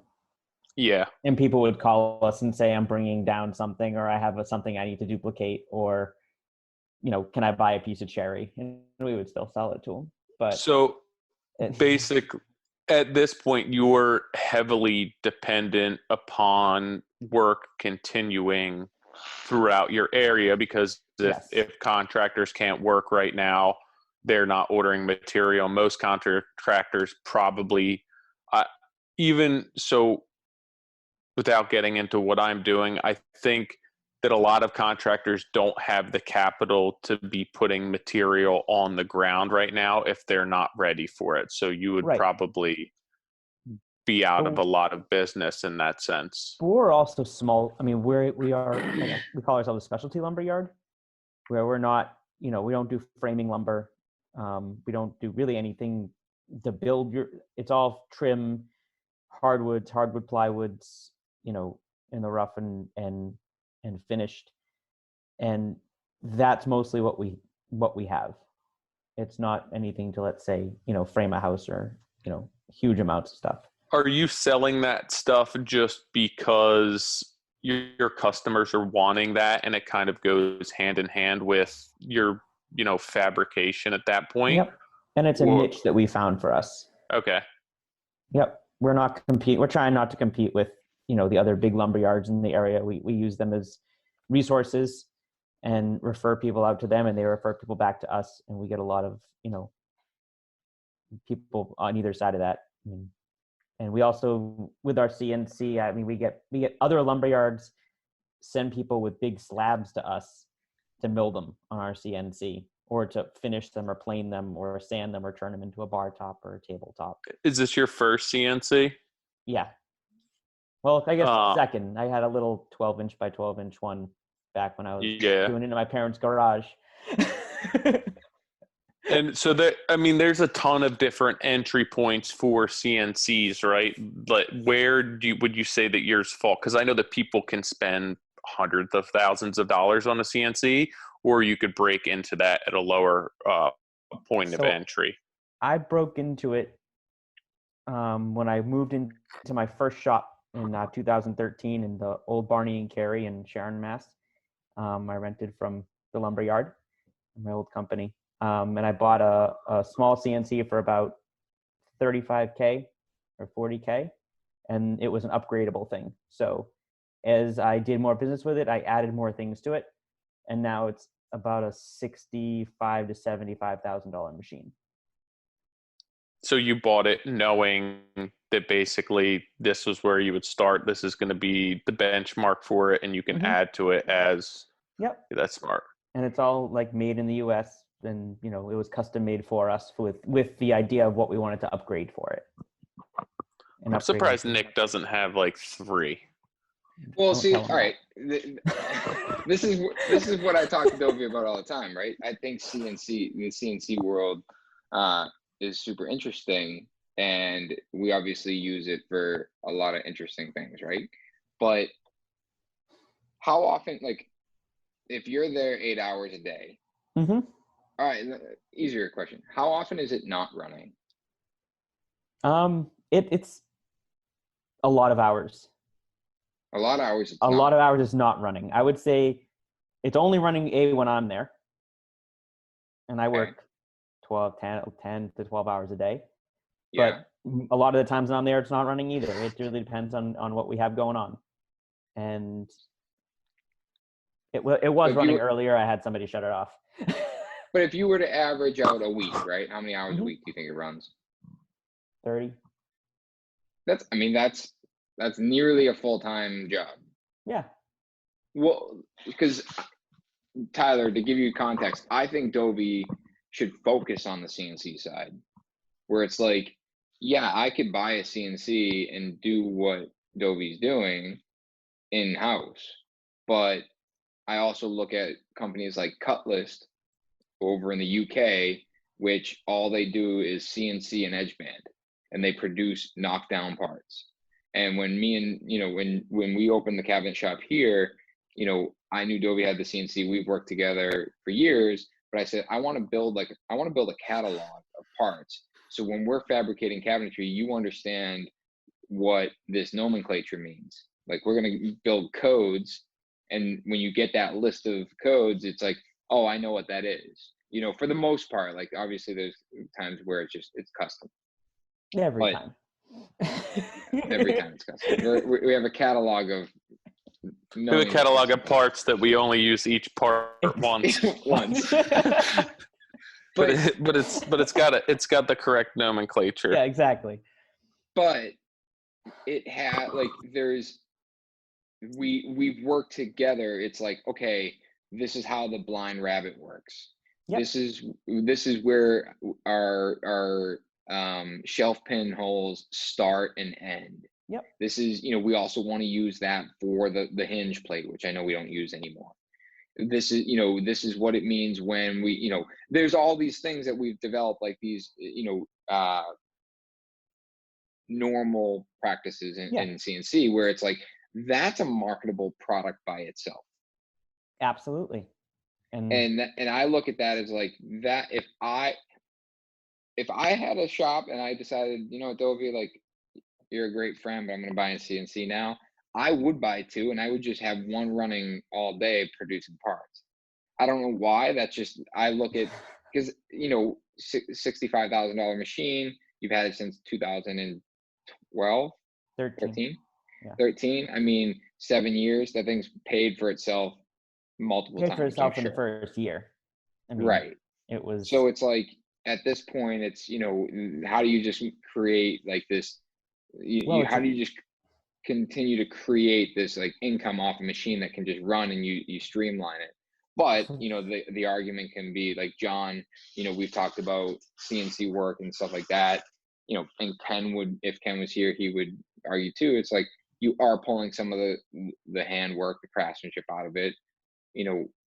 Yeah. And people would call us and say, I'm bringing down something, or I have something I need to duplicate, or, can I buy a piece of cherry? And we would still sell it to them. But so at this point, you're heavily dependent upon work continuing throughout your area, because if contractors can't work right now, they're not ordering material. Most contractors probably, even so, without getting into what I'm doing, I think that a lot of contractors don't have the capital to be putting material on the ground right now if they're not ready for it. So you would probably be out of a lot of business in that sense. We're also small. I mean, we call ourselves a specialty lumber yard, where we're not, we don't do framing lumber. We don't do really anything to build it's all trim, hardwood plywoods, in the rough and finished. And that's mostly what we have. It's not anything to, let's say, frame a house or, huge amounts of stuff. Are you selling that stuff just because your customers are wanting that, and it kind of goes hand in hand with your, fabrication at that point? Yep. And it's a niche that we found for us. Okay. Yep. We're trying not to compete with, the other big lumber yards in the area. We use them as resources and refer people out to them, and they refer people back to us. And we get a lot of, people on either side of that. And we also, with our CNC, we get other lumber yards send people with big slabs to us to mill them on our CNC, or to finish them or plane them or sand them or turn them into a bar top or a tabletop. Is this your first CNC? Yeah. Well, I guess second. I had a little 12-inch by 12-inch one back when I was doing it in my parents' garage. And so there's a ton of different entry points for CNCs, right? But where would you say that yours fall? Because I know that people can spend hundreds of thousands of dollars on a CNC, or you could break into that at a lower point of entry. I broke into it when I moved into my first shop in 2013 in the old Barney and Carey in Sharon, Mass. I rented from the lumber yard, my old company. And I bought a small CNC for about $35K or $40K, and it was an upgradable thing. So as I did more business with it, I added more things to it, and now it's about a $65,000 to $75,000 machine. So you bought it knowing that basically this was where you would start. This is going to be the benchmark for it, and you can add to it as. Yep. That's smart. And it's all like made in the U.S. And, it was custom made for us with the idea of what we wanted to upgrade for it. And I'm surprised Nick doesn't have like 3. Well, see, all right. This is what I talk to Dovi about all the time, right? I think the CNC world is super interesting, and we obviously use it for a lot of interesting things, right? But how often, like, if you're there 8 hours a day, Mm-hmm. all right, easier question. How often is it not running? It's a lot of hours. A lot of hours it's A lot not. of hours is not running. I would say it's only running when I'm there, and I Okay. work 10 to 12 hours a day. Yeah. But a lot of the times when I'm there, it's not running either. It really depends on what we have going on. And it was running earlier. I had somebody shut it off. But if you were to average out a week, right? How many hours a Mhm. week do you think it runs? 30. That's nearly a full-time job. Yeah. Well, because Tyler, to give you context, I think Dovi should focus on the CNC side, where it's like, yeah, I could buy a CNC and do what Dovi's doing in-house, but I also look at companies like Cutlass over in the UK, which all they do is CNC and edge band, and they produce knockdown parts. And when me and when we opened the cabinet shop here, I knew Dovi had the CNC. We've worked together for years, but I said I want to build a catalog of parts. So when we're fabricating cabinetry, you understand what this nomenclature means. Like, we're going to build codes, and when you get that list of codes, it's like, oh, I know what that is. For the most part, like, obviously there's times where it's custom. Every But time. every time it's custom. We have a catalog of We have a catalog of parts that we only use each part once. But it's got the correct nomenclature. Yeah, exactly. But it had we've worked together. It's like, okay, this is how the blind rabbit works. Yep. This is where our shelf pin holes start and end. Yep. This is, we also want to use that for the hinge plate, which I know we don't use anymore. This is what it means when we, there's all these things that we've developed, like these, normal practices in CNC, where it's like, that's a marketable product by itself. Absolutely. And I look at that as like that. If I had a shop and I decided, Dovi, like, you're a great friend, but I'm going to buy a CNC now, I would buy two, and I would just have one running all day producing parts. I don't know why. That's just, I look at, because, $65,000 machine, you've had it since 2012, 13. Yeah. 13. I mean, 7 years, that thing's paid for itself multiple times. Paid for itself in the first year. I mean, right. It was. So it's like, at this point, it's, how do you just create like this, how do you just continue to create this like income off a machine that can just run, and you streamline it? But, the argument can be like, John, we've talked about CNC work and stuff like that, and if Ken was here, he would argue too. It's like, you are pulling some of the handwork, the craftsmanship out of it,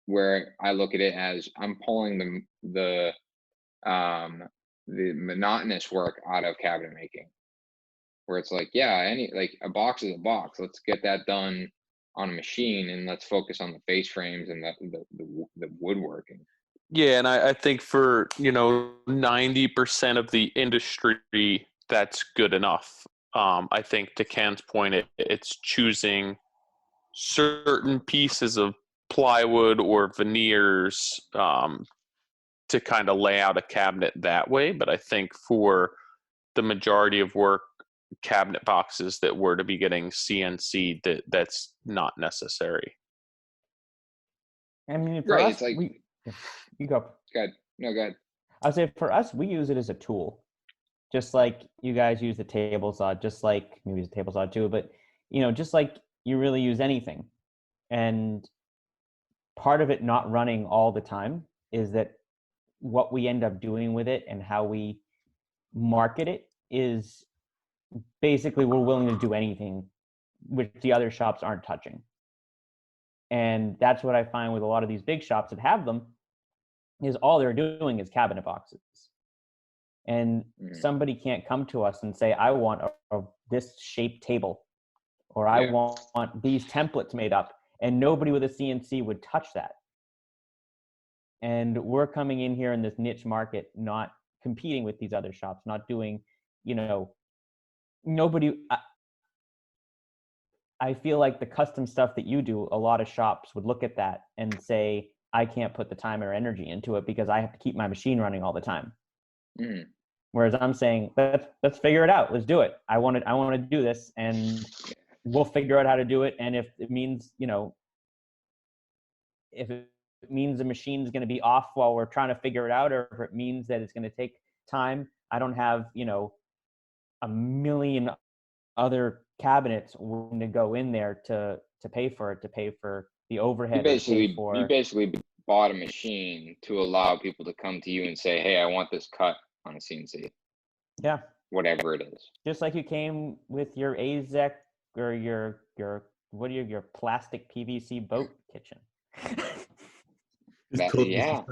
where I look at it as I'm pulling the monotonous work out of cabinet making, where it's like, yeah, like a box is a box. Let's get that done on a machine, and let's focus on the face frames and the woodworking. Yeah, and I think for 90% of the industry, that's good enough. I think to Ken's point, it's choosing certain pieces of plywood or veneers to kind of lay out a cabinet that way. But I think for the majority of work, cabinet boxes that were to be getting CNC, that's not necessary. I mean, for us, it's like, you go. Go ahead. No, go ahead. I'd say for us, we use it as a tool, just like you guys use the table saw, just like we use the table saw too, but just like you really use anything. And part of it not running all the time is that what we end up doing with it and how we market it is basically we're willing to do anything which the other shops aren't touching. And that's what I find with a lot of these big shops that have them, is all they're doing is cabinet boxes. And somebody can't come to us and say, I want this shaped table, or I want these templates made up, and nobody with a CNC would touch that. And we're coming in here in this niche market, not competing with these other shops, not doing, nobody. I feel like the custom stuff that you do, a lot of shops would look at that and say, I can't put the time or energy into it because I have to keep my machine running all the time. Whereas I'm saying, let's figure it out. Let's do it. I want to do this, and we'll figure out how to do it. And if it means, if it means the machine's going to be off while we're trying to figure it out, or if it means that it's going to take time, I don't have, a million other cabinets willing to go in there to pay for it, to pay for the overhead. You basically bought a machine to allow people to come to you and say, hey, I want this cut on a CNC. Yeah. Whatever it is. Just like you came with your AZEC or your plastic PVC boat kitchen. Yeah.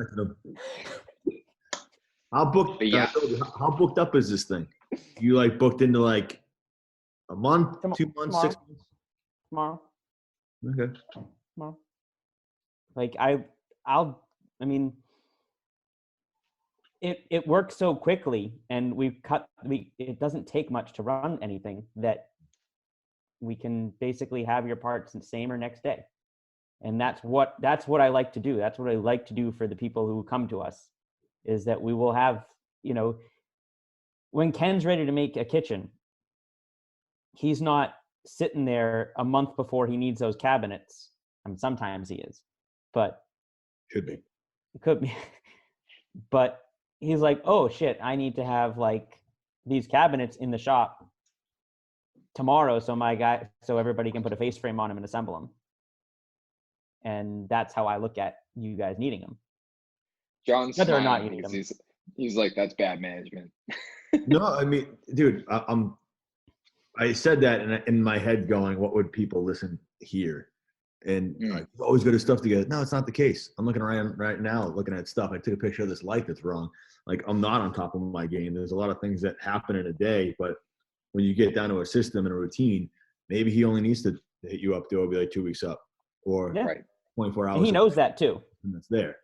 How booked up is this thing? You booked into a month, 2 months, tomorrow. 6 months? Tomorrow. Okay. Tomorrow. It works so quickly, and it doesn't take much to run anything, that we can basically have your parts the same or next day. And that's what I like to do. That's what I like to do for the people who come to us, is that we will have, when Ken's ready to make a kitchen, he's not sitting there a month before he needs those cabinets. Sometimes he is, but could be. But he's like, oh shit, I need to have these cabinets in the shop tomorrow, so everybody can put a face frame on them and assemble them. And that's how I look at you guys needing them. John's whether or not you need them. He's like, that's bad management. No, I mean, dude, I said that in my head going, what would people listen here? And always got his stuff together. No, it's not the case. I'm looking around right now, looking at stuff. I took a picture of this light that's wrong. I'm not on top of my game. There's a lot of things that happen in a day, but when you get down to a system and a routine, maybe he only needs to hit you up. They'll be 2 weeks up, or 24 hours. And he knows that too. And that's there,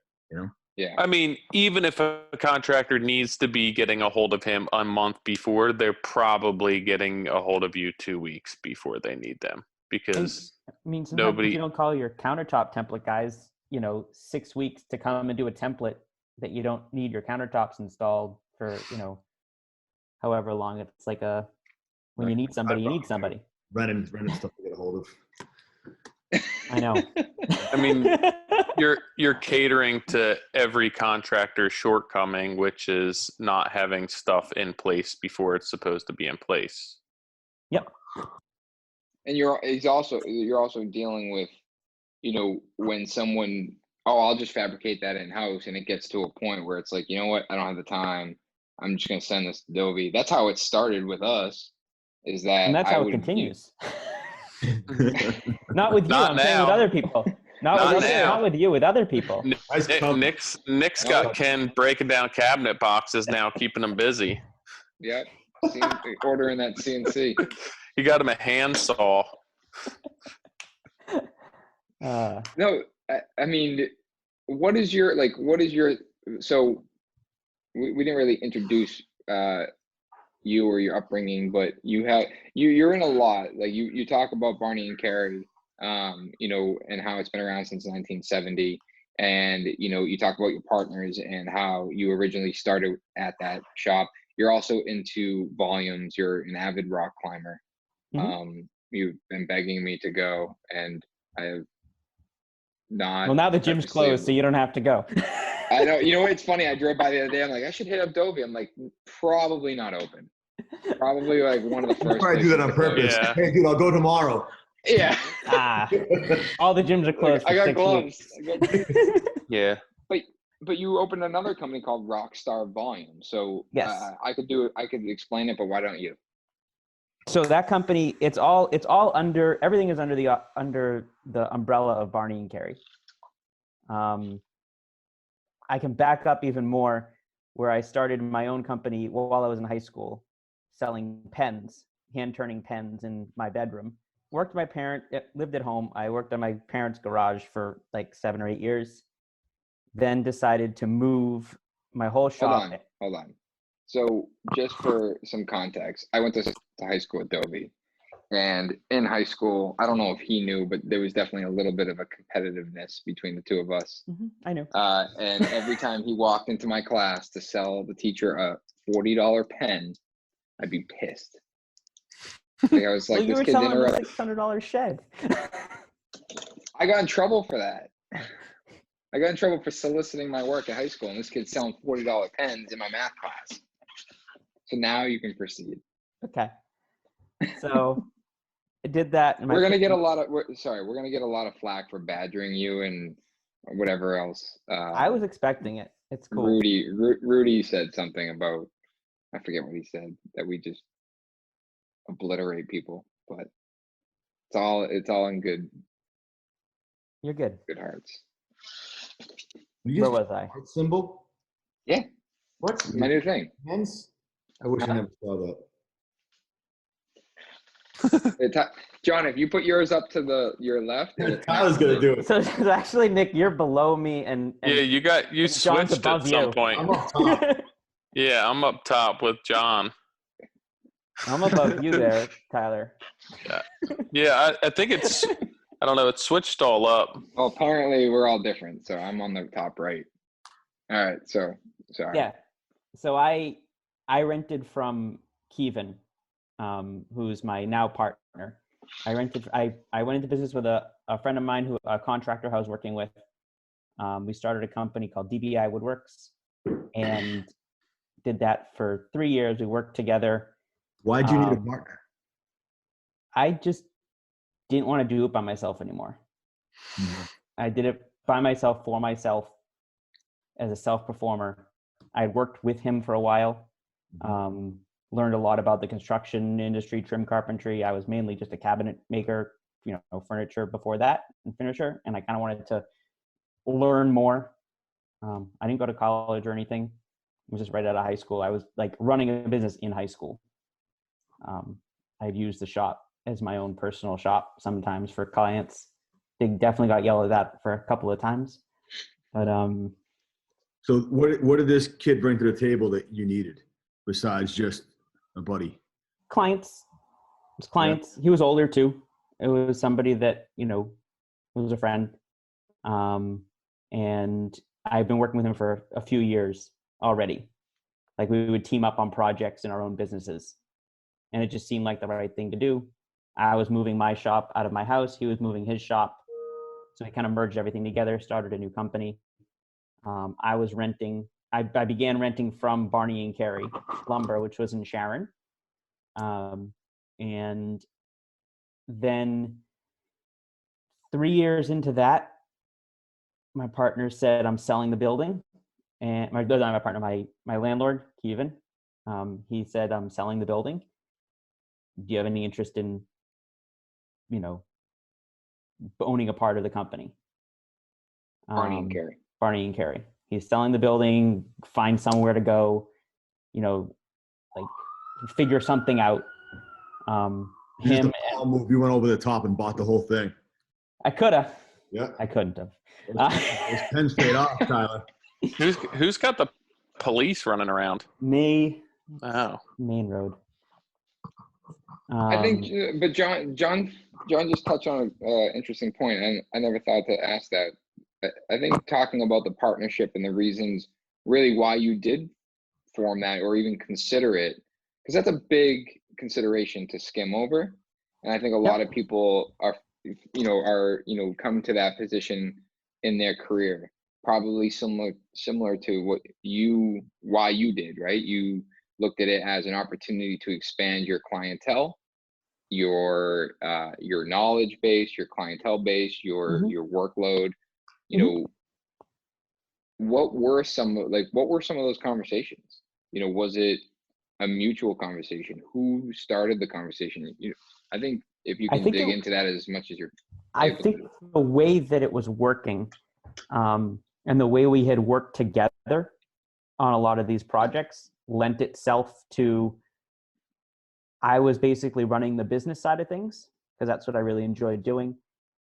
Yeah. I mean, even if a contractor needs to be getting a hold of him a month before, they're probably getting a hold of you 2 weeks before they need them, because sometimes you don't call your countertop template guys, 6 weeks to come and do a template that you don't need your countertops installed for, however long. It's when you need somebody, you need somebody. Brennan's stuff to get a hold of. I know. I mean, you're catering to every contractor's shortcoming, which is not having stuff in place before it's supposed to be in place. Yep. And you're also dealing with, when someone, I'll just fabricate that in house, and it gets to a point where it's like, you know what, I don't have the time. I'm just gonna send this to Dovi. That's how it started with us. Is that? And that's how it continues. Not with you. I'm saying with other people. Not with you. With other people. Nick's got Ken breaking down cabinet boxes now, keeping him busy. Yep. Ordering that CNC. You got him a handsaw. No, I mean, what is your, so we didn't really introduce you or your upbringing, but you're in a lot. You talk about Barney and Carey, and how it's been around since 1970. And, you talk about your partners and how you originally started at that shop. You're also into volumes. You're an avid rock climber. Mm-hmm. You've been begging me to go, and I have not. Well, now the gym's closed, so you don't have to go. I know. You know what? It's funny. I drove by the other day. I'm like, I should hit up Dovi. I'm like, probably not open. Probably one of the first. I do that on purpose. Yeah. Hey, dude, I'll go tomorrow. Yeah. All the gyms are closed. I got gloves. Yeah. But you opened another company called Rockstar Volume. So yes. I could explain it, but why don't you? So that company, it's all under, everything is under the umbrella of Barney and Carey. I can back up even more. where I started my own company while I was in high school, selling pens, hand-turning pens in my bedroom. Lived at home. I worked on my parents' garage for like 7 or 8 years. Then decided to move my whole shop. Hold on. So just for some context, I went to high school with Dovi. And in high school, I don't know if he knew, but there was definitely a little bit of a competitiveness between the two of us. Mm-hmm, I knew. And every time he walked into my class to sell the teacher a $40 pen, I'd be pissed. Like, I was like, well, you this were kid selling didn't a $600 shed. I got in trouble for that. I got in trouble for soliciting my work at high school, and this kid's selling $40 pens in my math class. So now you can proceed. Okay. So I did that. We're gonna get a lot of flack for badgering you and whatever else. I was expecting it. It's cool. Rudy said something about, I forget what he said, that we just obliterate people, but it's all in good. You're good. Good hearts. Where was I? Heart symbol? Yeah. What's my new thing? Hands? I wish I never saw that. John, if you put yours up to your left, Tyler's gonna do it. So actually, Nick, you're below me, and yeah, you switched at some point. I'm up top. Yeah, I'm up top with John. I'm above you there, Tyler. Yeah, I think it's, I don't know, it's switched all up. Well, apparently we're all different, so I'm on the top right. All right, so sorry. Yeah, so I rented from Kevin, who's my now partner. I went into business with a friend of mine, a contractor who I was working with. We started a company called DBI Woodworks and did that for 3 years. We worked together. Why'd you need a partner? I just didn't want to do it by myself anymore. Mm-hmm. I did it by myself, for myself, as a self-performer. I worked with him for a while, learned a lot about the construction industry, trim carpentry. I was mainly just a cabinet maker, furniture before that and finisher. And I kind of wanted to learn more. I didn't go to college or anything. I was just right out of high school. I was like running a business in high school. I'd used the shop as my own personal shop sometimes for clients. They definitely got yelled at for a couple of times, but So what did this kid bring to the table that you needed besides just a buddy? Clients. It was clients. Yeah. He was older too. It was somebody that was a friend, and I've been working with him for a few years already. Like, we would team up on projects in our own businesses. And it just seemed like the right thing to do. I was moving my shop out of my house. He was moving his shop. So we kind of merged everything together, started a new company. I began renting from Barney and Carey Lumber, which was in Sharon. And then 3 years into that, my partner said, I'm selling the building. And my landlord, Kevin, he said, I'm selling the building. Do you have any interest in, owning a part of the company? Barney and Carey. Barney and Carey. He's selling the building, find somewhere to go, figure something out. You went over the top and bought the whole thing. I could have. Yeah. I couldn't have. Those pens paid off, Tyler. Who's got the police running around? Me. Oh. Main road. I think, but John just touched on an interesting point, and I never thought to ask that. I think talking about the partnership and the reasons really why you did form that or even consider it, because that's a big consideration to skim over. And I think a lot of people are come to that position in their career, probably similar to why you did, right? You looked at it as an opportunity to expand your clientele, your knowledge base, your clientele base, your workload. What were some of those conversations? Was it a mutual conversation? Who started the conversation? I think if you can dig into that as much as you're I think the way that it was working, and the way we had worked together, on a lot of these projects lent itself to, I was basically running the business side of things because that's what I really enjoyed doing.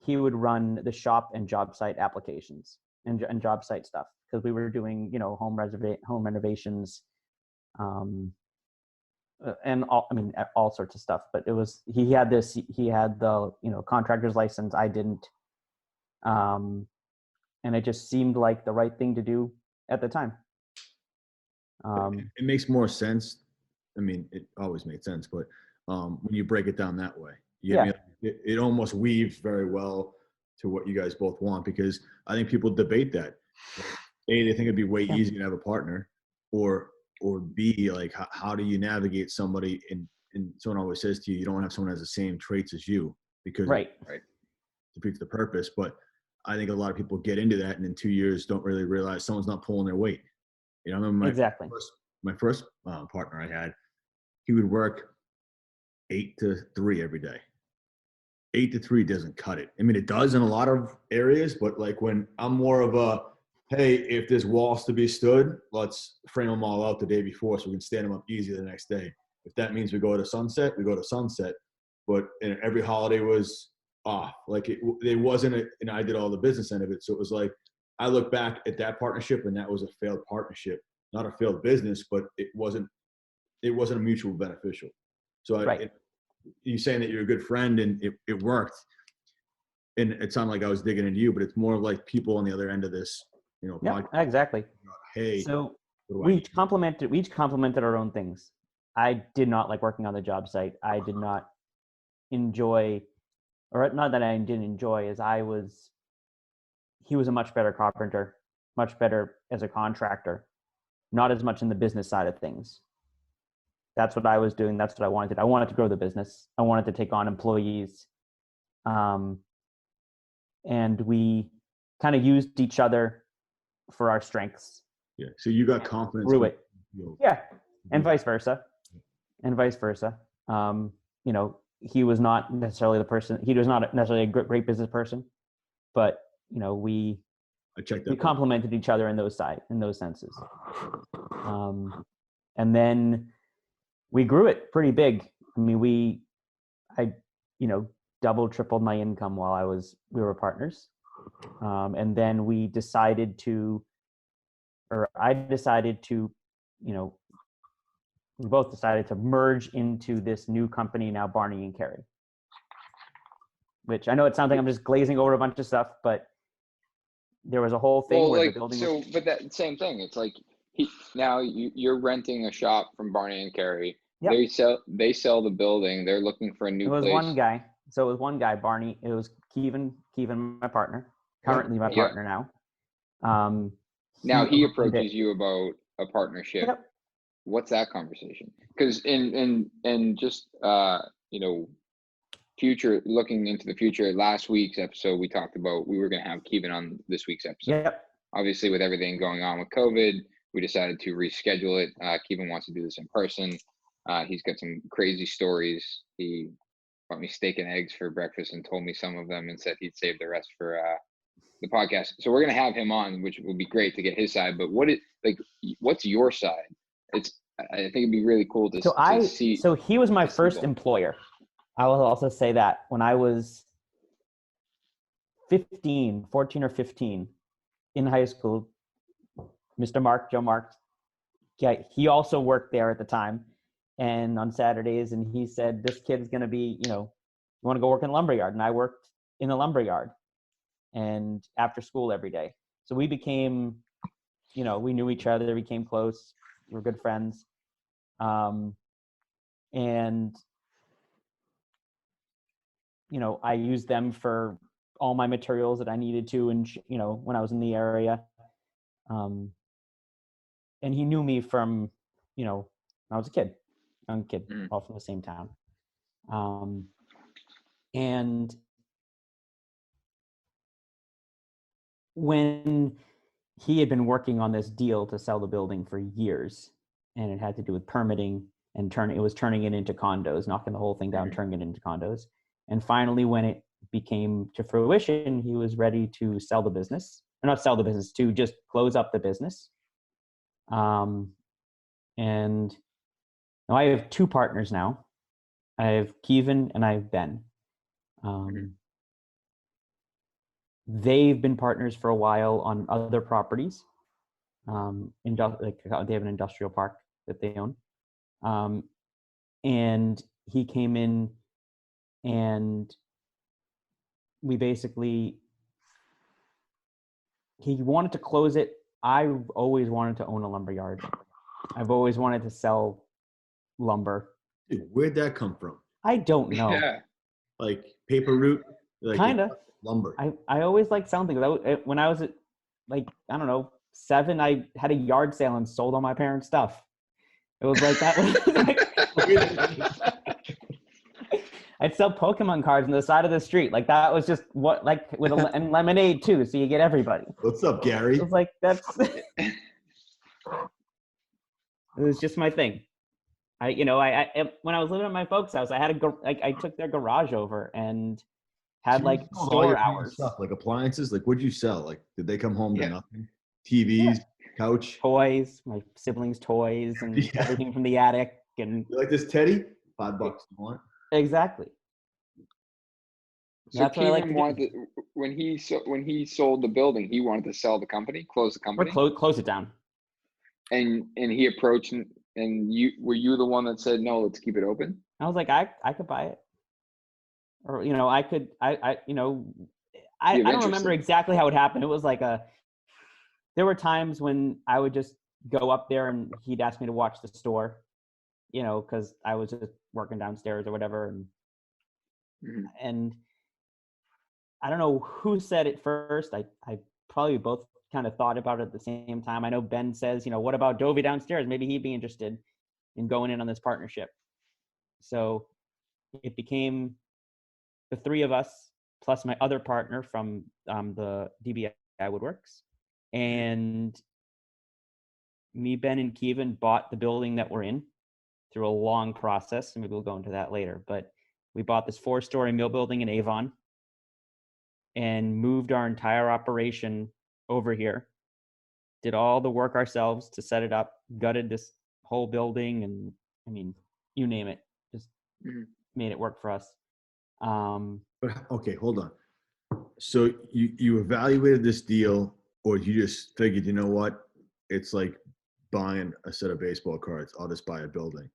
He would run the shop and job site applications and job site stuff because we were doing, home renovations, and all sorts of stuff. But he had the, contractor's license. I didn't. And it just seemed like the right thing to do at the time. It makes more sense. I mean, it always made sense, but when you break it down that way, it almost weaves very well to what you guys both want, because I think people debate that. A, they think it'd be way easier to have a partner, or B, like how do you navigate somebody, and someone always says to you, you don't want to have someone who has the same traits as you, because right. It defeats the purpose. But I think a lot of people get into that and in 2 years don't really realize someone's not pulling their weight. I remember my first partner I had, he would work 8 to 3 every day. 8 to 3 doesn't cut it. I mean, it does in a lot of areas, but like when I'm more of a, hey, if there's walls to be stood, let's frame them all out the day before so we can stand them up easy the next day. If that means we go to sunset, we go to sunset. But every holiday was off. Like it wasn't and I did all the business end of it. So it was like, I look back at that partnership and that was a failed partnership, not a failed business, but it wasn't a mutual beneficial. So you saying that you're a good friend and it worked, and it sounded like I was digging into you, but it's more like people on the other end of this, podcast. Exactly. Hey, so we each complimented our own things. I did not like working on the job site. I did not enjoy, or not that I didn't enjoy, he was a much better carpenter, much better as a contractor, not as much in the business side of things. That's what I was doing. That's what I wanted. I wanted to grow the business. I wanted to take on employees. And we kind of used each other for our strengths. Yeah. So you got confidence. Through it. Yeah. And vice versa. He was not necessarily the person, he was not necessarily a great business person, but we complemented each other in those senses. And then we grew it pretty big. I mean, I doubled, tripled my income while we were partners. And then we decided to, we both decided to merge into this new company now, Barney and Carey. Which I know it sounds like I'm just glazing over a bunch of stuff, but there was a whole thing where the building but that same thing. It's like now you're renting a shop from Barney and Carey. Yep. They sell the building. They're looking for a new place. It was one guy. So it was one guy, Barney. It was Kevin, my partner, currently my partner now. Now he approaches you about a partnership. Yep. What's that conversation? Because in just looking into the future, last week's episode we talked about we were going to have Kevin on this week's episode. Yep. Obviously, with everything going on with COVID, we decided to reschedule it. Kevin wants to do this in person. He's got some crazy stories. He bought me steak and eggs for breakfast and told me some of them and said he'd save the rest for the podcast. So we're going to have him on, which will be great to get his side. But what's your side? I think it'd be really cool to see. So he was my first employer. I will also say that when I was 14 or 15 in high school, Mr. Joe Mark, he also worked there at the time and on Saturdays. And he said, this kid's going to be, you want to go work in the lumberyard. And I worked in the lumberyard and after school every day. So we became, we knew each other, became close. We were good friends. And I used them for all my materials that I needed to, and when I was in the area. And he knew me from, when I was a kid, young kid, all from the same town. And when he had been working on this deal to sell the building for years, and it had to do with permitting and turning it into condos, knocking the whole thing down, turning it into condos. And finally, when it became to fruition, he was ready to sell the business, or not sell the business, to just close up the business. And now I have two partners now. I have Kevin and I have Ben. They've been partners for a while on other properties. They have an industrial park that they own. And he came in and we basically, he wanted to close it. I've always wanted to own a lumber yard. I've always wanted to sell lumber. Dude, where'd that come from? I don't know. Yeah. Like paper route? Like Kinda. Lumber. I always liked selling things. When I was at, like, I don't know, 7, I had a yard sale and sold all my parents' stuff. It was like that. I'd sell Pokemon cards on the side of the street. Like that was just what, like with and lemonade too. So you get everybody. What's up, Gary? It was like, it was just my thing. I when I was living at my folks' house, I had I took their garage over and had So like you sold all store your hours. stuff, like appliances. Like, what'd you sell? Like, did they come home to nothing? TVs, couch, Toys, my siblings' toys, and everything from the attic. And you like this teddy? $5. You want? Exactly. So That's what I like to Keenan do. wanted to, when he sold the building, he wanted to sell the company, close the Or company, close it down. and he approached and were you the one that said no, let's keep it open? I was like, I could buy it, or I could I don't remember exactly how it happened. It was like there were times when I would just go up there and he'd ask me to watch the store, because I was just working downstairs or whatever, and I don't know who said it first. I probably both kind of thought about it at the same time. I know Ben says, what about Dovi downstairs? Maybe he'd be interested in going in on this partnership. So it became the three of us plus my other partner from the DBI Woodworks. And me, Ben, and Kevin bought the building that we're in through a long process. And maybe we'll go into that later. But we bought this 4-story mill building in Avon and moved our entire operation over here. Did all the work ourselves to set it up, gutted this whole building, and I mean, you name it, just made it work for us. But okay, hold on. So you evaluated this deal, or you just figured, you know what? It's like buying a set of baseball cards. I'll just buy a building.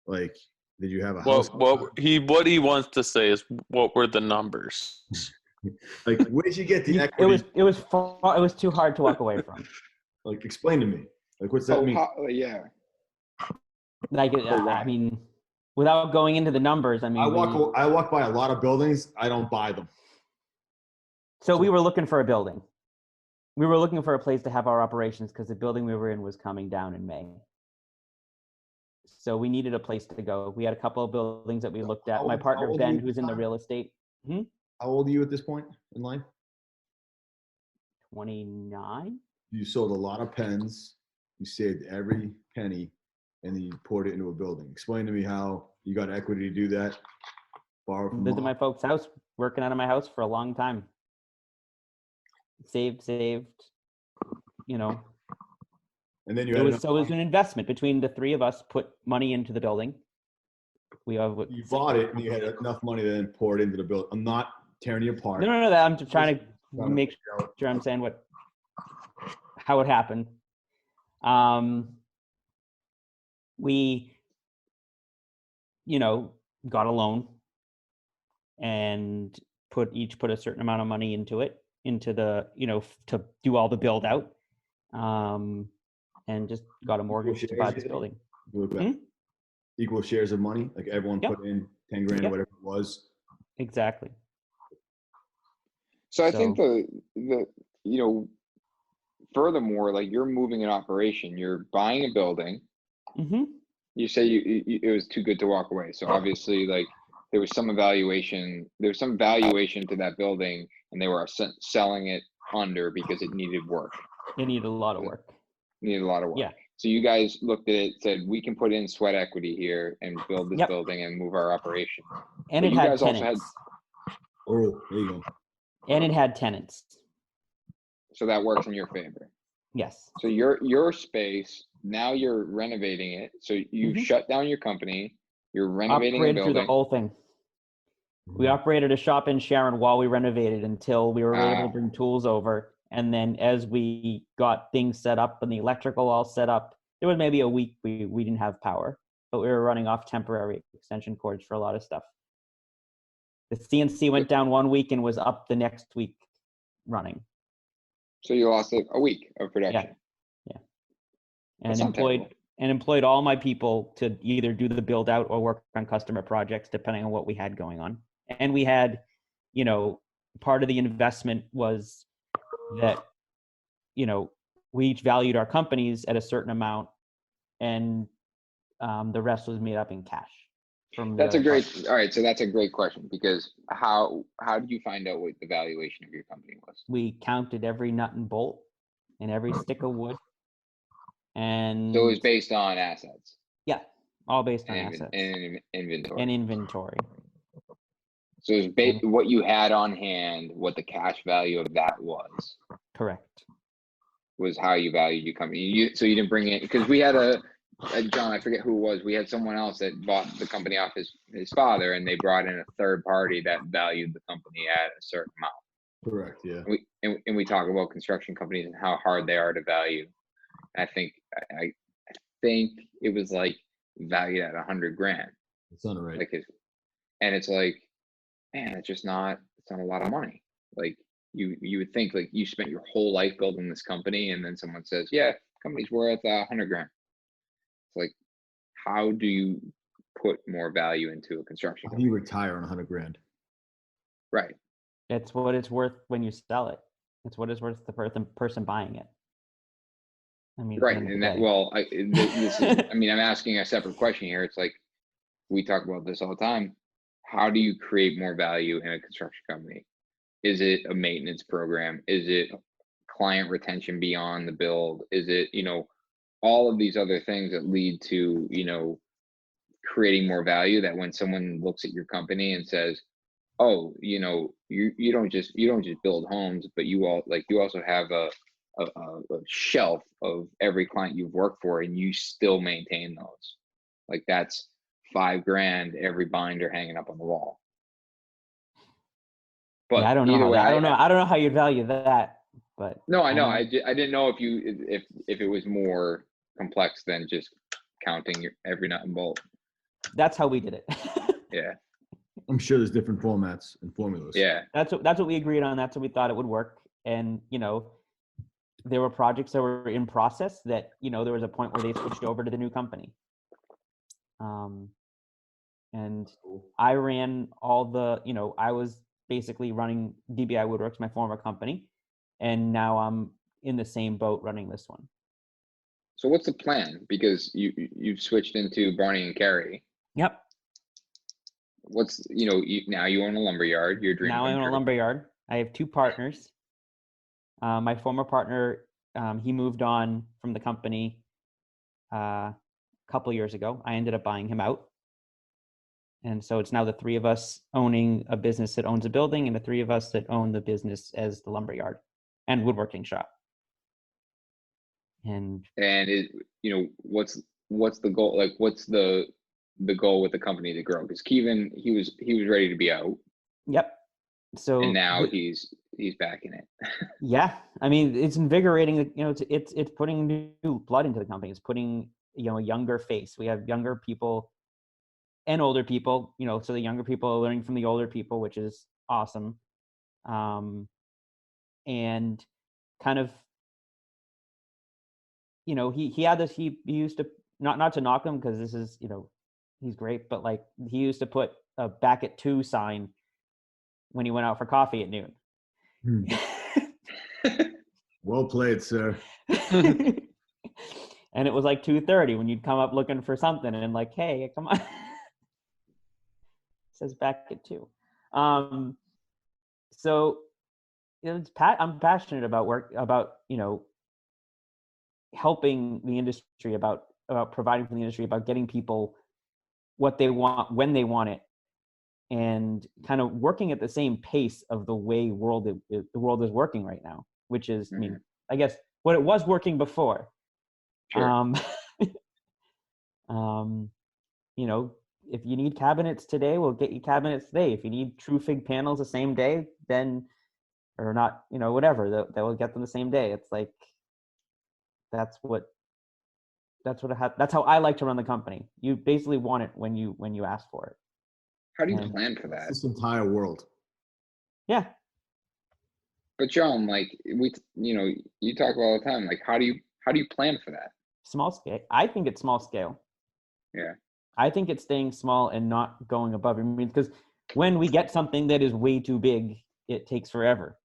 Like, did you have a house? What he wants to say is, what were the numbers? Like, where did you get the equity? It was too hard to walk away from. Like, explain to me. Like, what's that mean? Yeah. Like, I mean, without going into the numbers, I mean, I walk by a lot of buildings. I don't buy them. So we were looking for a building. We were looking for a place to have our operations because the building we were in was coming down in May. So we needed a place to go. We had a couple of buildings that we looked at. My partner, Ben, who's in the real estate. How old are you at this point in life? 29. You sold a lot of pens. You saved every penny, and then you poured it into a building. Explain to me how you got equity to do that. Lived at my folks' house, working out of my house for a long time. Saved, And then it was an investment between the three of us. Put money into the building. You bought it, and you had enough money to then pour it into the building. I'm not tearing you apart. No. I'm just trying to make sure I'm saying how it happened. We, got a loan and put a certain amount of money into the, to do all the build out, and just got a mortgage to buy this building. Equal shares of money, like everyone put in 10 grand or whatever it was. Exactly. So I think furthermore, like, you're moving an operation, you're buying a building. You say it was too good to walk away. So obviously, like, there was some valuation to that building, and they were selling it under because it needed work. It needed a lot of work. Yeah. So you guys looked at it, said, we can put in sweat equity here and build this building and move our operation. And it had tenants. Oh, there you go. And it had tenants. So that works in your favor. Yes. So your space now you're renovating it. So you've shut down your company. You're renovating a Operated through the building. whole thing. We operated a shop in Sharon while we renovated until we were able to bring tools over. And then as we got things set up and the electrical all set up, there was maybe a week we didn't have power, but we were running off temporary extension cords for a lot of stuff. The CNC went down 1 week and was up the next week running. So you lost a week of production. Yeah. And employed all my people to either do the build out or work on customer projects, depending on what we had going on. And we had, part of the investment was that, we each valued our companies at a certain amount, and the rest was made up in cash. All right. So that's a great question, because how did you find out what the valuation of your company was? We counted every nut and bolt and every stick of wood. And so it was based on assets. Yeah, all based on assets and inventory. And inventory. So it was what you had on hand, what the cash value of that was. Correct. Was how you valued your company. So you didn't bring it, because we had a John, I forget who it was. We had someone else that bought the company off his father, and they brought in a third party that valued the company at a certain amount. Correct. Yeah. We talk about construction companies and how hard they are to value. I think it was like valued at $100,000. It's not right. And it's like, man, it's not a lot of money. Like you would think, like, you spent your whole life building this company, and then someone says, yeah, company's worth $100,000. It's like, how do you put more value into a construction company? How do you retire on $100,000? Right. It's what it's worth when you sell it. It's what it's worth to the person buying it. I mean, right. And that, this is, I'm asking a separate question here. It's like, we talk about this all the time. How do you create more value in a construction company? Is it a maintenance program? Is it client retention beyond the build? Is it, all of these other things that lead to, creating more value, that when someone looks at your company and says, oh, you don't just build homes, but you also have a shelf of every client you've worked for, and you still maintain those. Like, that's $5,000 every binder hanging up on the wall. But yeah, I don't know. I don't know how you value that. But no, I know. I didn't know if it was more complex than just counting every nut and bolt. That's how we did it. Yeah. I'm sure there's different formats and formulas. Yeah. That's what we agreed on. That's what we thought it would work. And, there were projects that were in process that, there was a point where they switched over to the new company. And I ran all the, I was basically running DBI Woodworks, my former company. And now I'm in the same boat running this one. So what's the plan? Because you've switched into Barney and Carey. Yep. What's, now you own a lumber yard. You're dreaming. Now I own a lumber yard. I have two partners. My former partner, he moved on from the company a couple years ago. I ended up buying him out. And so it's now the three of us owning a business that owns a building, and the three of us that own the business as the lumber yard and woodworking shop. And what's the goal? Like, what's the goal with the company to grow? Because Kevin, he was ready to be out. Yep. So and now he's back in it. Yeah, it's invigorating. It's putting new blood into the company. It's putting a younger face. We have younger people and older people. So the younger people are learning from the older people, which is awesome. And kind of, he had this. He used to not to knock him, because this is he's great, but like, he used to put a back at 2 sign when he went out for coffee at noon. Well played, sir. And it was like 2:30 when you'd come up looking for something, and like, hey, come on. It says back at 2. So I'm passionate about work, about helping the industry, about providing for the industry, about getting people what they want when they want it, and kind of working at the same pace of the way the world is working right now, which is, I guess, what it was working before. Sure. You know, if you need cabinets today, we'll get you cabinets today. If you need true fig panels the same day, then, or not, you know, whatever, they will get them the same day. It's like, that's how I like to run the company. You basically want it when you ask for it. How do you And plan for That's that? this entire world. yeah, But John, like you talk about all the time. Like, how do you plan for that? small scale. I think it's small scale. Yeah. I think it's staying small and not going above. I mean, because when we get something that is way too big, it takes forever.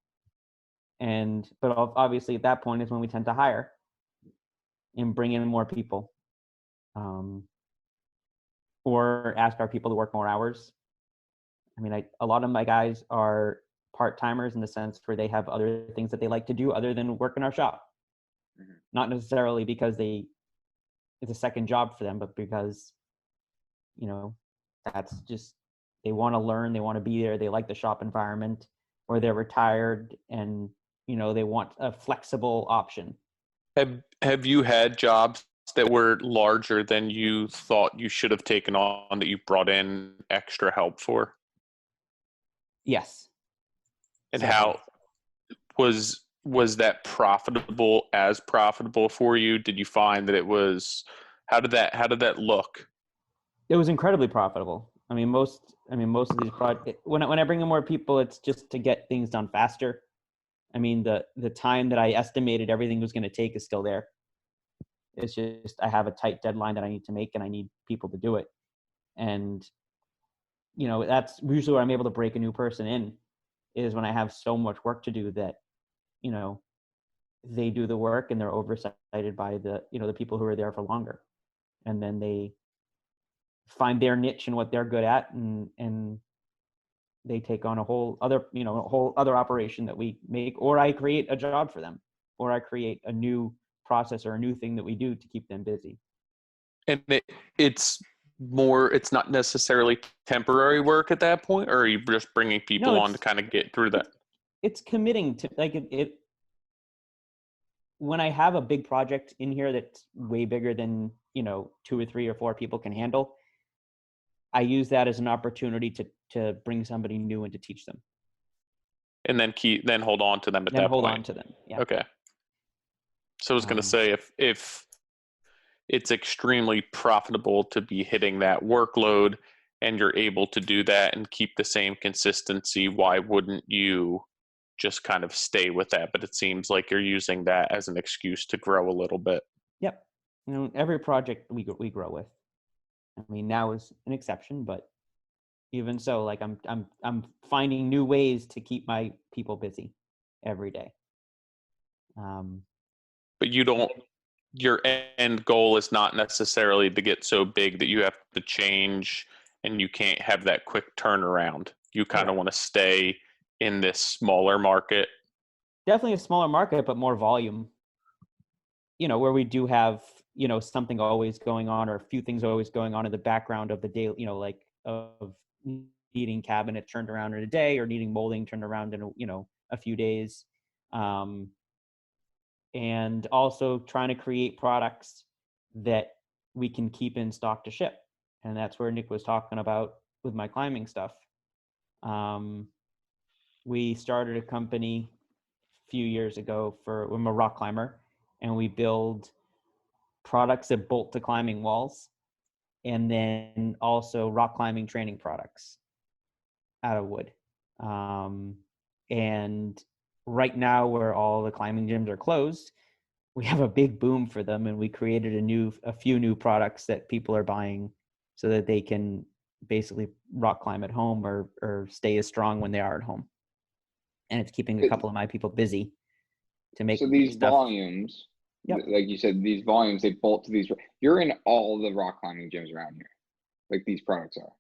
But obviously at that point is when we tend to hire and bring in more people, or ask our people to work more hours. I mean, a lot of my guys are part-timers in the sense where they have other things that they like to do other than work in our shop. Mm-hmm. Not necessarily because it's a second job for them, but because, you know, that's just, they want to learn, they want to be there, they like the shop environment, or they're retired and, you know, they want a flexible option. Have you had jobs that were larger than you thought you should have taken on that you brought in extra help for? Yes. And So, how was that as profitable for you? Did you find that it was, how did that look? it was incredibly profitable. I mean, most of these projects, when I bring in more people, it's just to get things done faster. I mean, the time that I estimated everything was going to take is still there. It's just, I have a tight deadline that I need to make and I need people to do it. And, you know, that's usually where I'm able to break a new person in, is when I have so much work to do that, you know, they do the work and they're oversighted by the people who are there for longer. And then they find their niche and what they're good at, and they take on a whole other operation that we make, or I create a job for them, or I create a new process or a new thing that we do to keep them busy. And it's not necessarily temporary work at that point, or are you just bringing people on to kind of get through that? It's committing to, like, it when I have a big project in here that's way bigger than, 2 or 3 or 4 people can handle, I use that as an opportunity to bring somebody new and to teach them. And then hold on to them at that point. Then hold on to them. Yeah. Okay. So I was going to say, if it's extremely profitable to be hitting that workload and you're able to do that and keep the same consistency, why wouldn't you just kind of stay with that? But it seems like you're using that as an excuse to grow a little bit. Yep. Every project we grow with. I mean, now is an exception, but even so, like, I'm finding new ways to keep my people busy every day. But your end goal is not necessarily to get so big that you have to change and you can't have that quick turnaround. You kind of want to stay in this smaller market. Definitely a smaller market, but more volume. Where we do have, something always going on, or a few things always going on in the background of the day, like of needing cabinet turned around in a day, or needing molding turned around in a few days. And also trying to create products that we can keep in stock to ship. And that's where Nick was talking about with my climbing stuff. We started a company a few years ago I'm a rock climber, and we build products that bolt to climbing walls, and then also rock climbing training products out of wood. And right now, where all the climbing gyms are closed, we have a big boom for them, and we created a few new products that people are buying so that they can basically rock climb at home, or stay as strong when they are at home. And it's keeping a couple of my people busy to make. So these stuff. volumes, like you said, these volumes, they bolt to these. You're in all the rock climbing gyms around here, like these products are.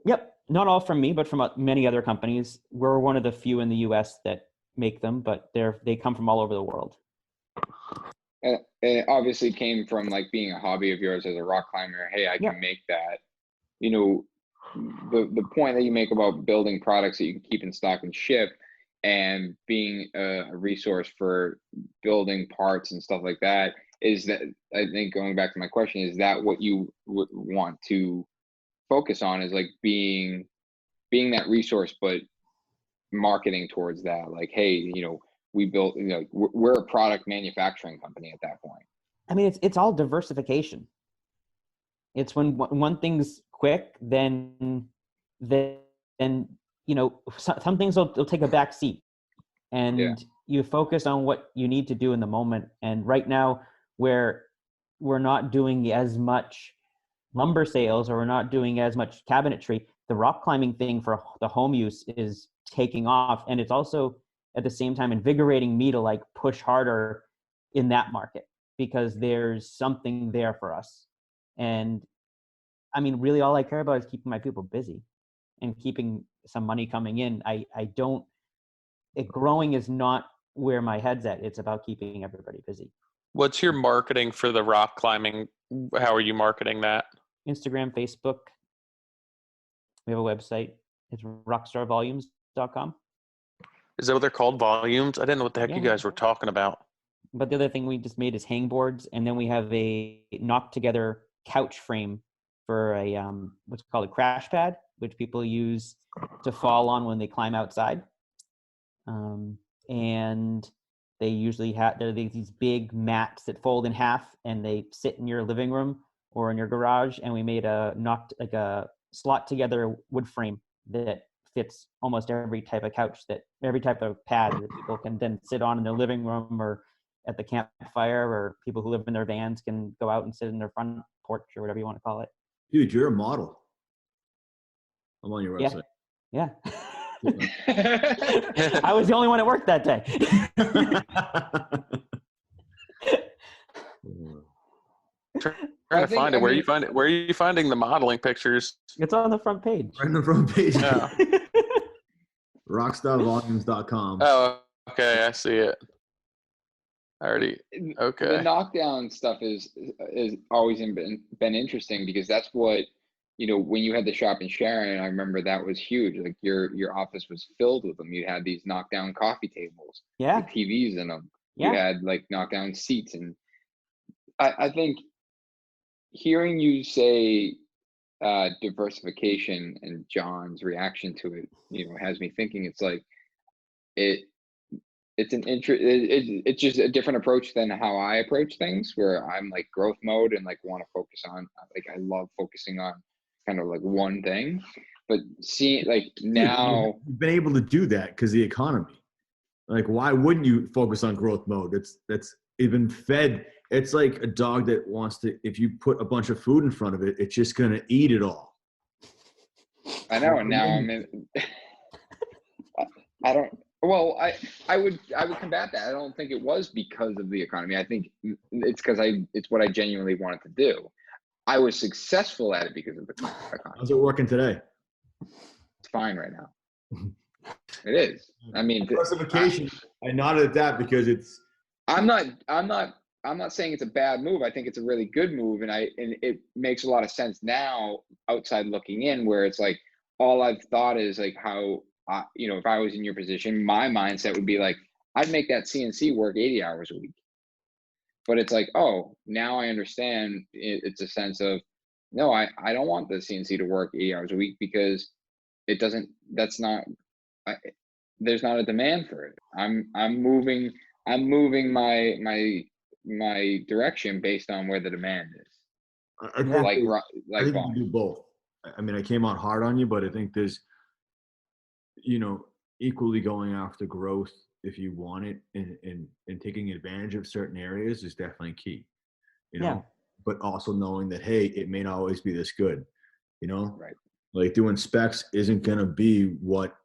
Yep. Not all from me, but from many other companies. We're one of the few in the US that make them, but they come from all over the world. And it obviously came from, like, being a hobby of yours as a rock climber. Hey, I can make that. The point that you make about building products that you can keep in stock and ship, and being a resource for building parts and stuff like that, is that, I think going back to my question, is that what you would want to focus on, is like being that resource, but marketing towards that, like, hey, you know, we built, you know, we're a product manufacturing company at that point. I mean, it's all diversification. It's when one thing's quick, then you know, some things will take a back seat, and you focus on what you need to do in the moment. And right now, where we're not doing as much lumber sales, or we're not doing as much cabinetry, the rock climbing thing for the home use is taking off, and it's also at the same time invigorating me to like push harder in that market, because there's something there for us. And I mean, really all I care about is keeping my people busy and keeping some money coming in. Growing is not where my head's at. It's about keeping everybody busy. What's your marketing for the rock climbing? How are you marketing that? Instagram, Facebook. We have a website. It's rockstarvolumes.com. Is that what they're called? Volumes? I didn't know what the heck you guys were talking about. But the other thing we just made is hangboards, and then we have a knocked together couch frame for a what's called a crash pad, which people use to fall on when they climb outside. And they usually they're these big mats that fold in half, and they sit in your living room or in your garage. And we made a slot together wood frame that fits almost every type of couch, every type of pad that people can then sit on in their living room or at the campfire, or people who live in their vans can go out and sit in their front porch or whatever you want to call it. Dude, you're a model. I'm on your website. Yeah. I was the only one at work that day. Trying to find it. Where are you finding the modeling pictures? It's on the front page. Right on the front page. Yeah. Rockstarvolumes.com. Oh, okay. I see it. Okay. The knockdown stuff is always been interesting, because that's what, you know, when you had the shop in Sharon, I remember that was huge. Like your office was filled with them. You had these knockdown coffee tables with TVs in them. You had like knockdown seats. And I think hearing you say diversification and John's reaction to it, you know, has me thinking, it's like it's just a different approach than how I approach things, where I'm like growth mode and like want to focus on, like, I love focusing on kind of like one thing. But seeing like now you've been able to do that because the economy. Like, why wouldn't you focus on growth mode? That's even fed. It's like a dog that wants to, if you put a bunch of food in front of it, it's just going to eat it all. I know. And now I would combat that. I don't think it was because of the economy. I think it's because it's what I genuinely wanted to do. I was successful at it because of the economy. How's it working today? It's fine right now. It is. I mean, diversification. I nodded at that because it's. I'm not saying it's a bad move. I think it's a really good move, and it makes a lot of sense now outside looking in, where it's like all I've thought is like how, you know, if I was in your position, my mindset would be like, I'd make that CNC work 80 hours a week. But it's like, oh, now I understand. It's a sense of, no, I don't want the CNC to work 80 hours a week, because it doesn't. That's not. There's not a demand for it. I'm moving my direction based on where the demand is. I think you can do both. I mean, I came out hard on you, but I think there's, you know, equally going after growth if you want it, and taking advantage of certain areas is definitely key, you know, but also knowing that, hey, it may not always be this good, you know, right? Like doing specs isn't going to be what,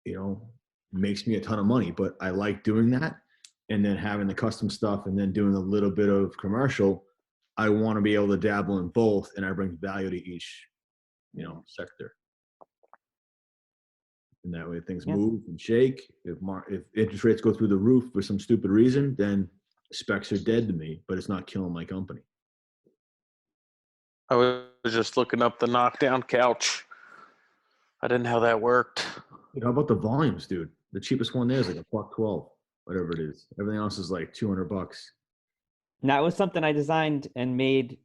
you know, makes me a ton of money, but I like doing that. And then having the custom stuff and then doing a little bit of commercial, I want to be able to dabble in both, and I bring value to each, you know, sector. And that way things move and shake. If interest rates go through the roof for some stupid reason, then specs are dead to me, but it's not killing my company. I was just looking up the knockdown couch. I didn't know how that worked. How about the volumes, dude? The cheapest one there is like $112, whatever it is. Everything else is like $200. And that was something I designed and made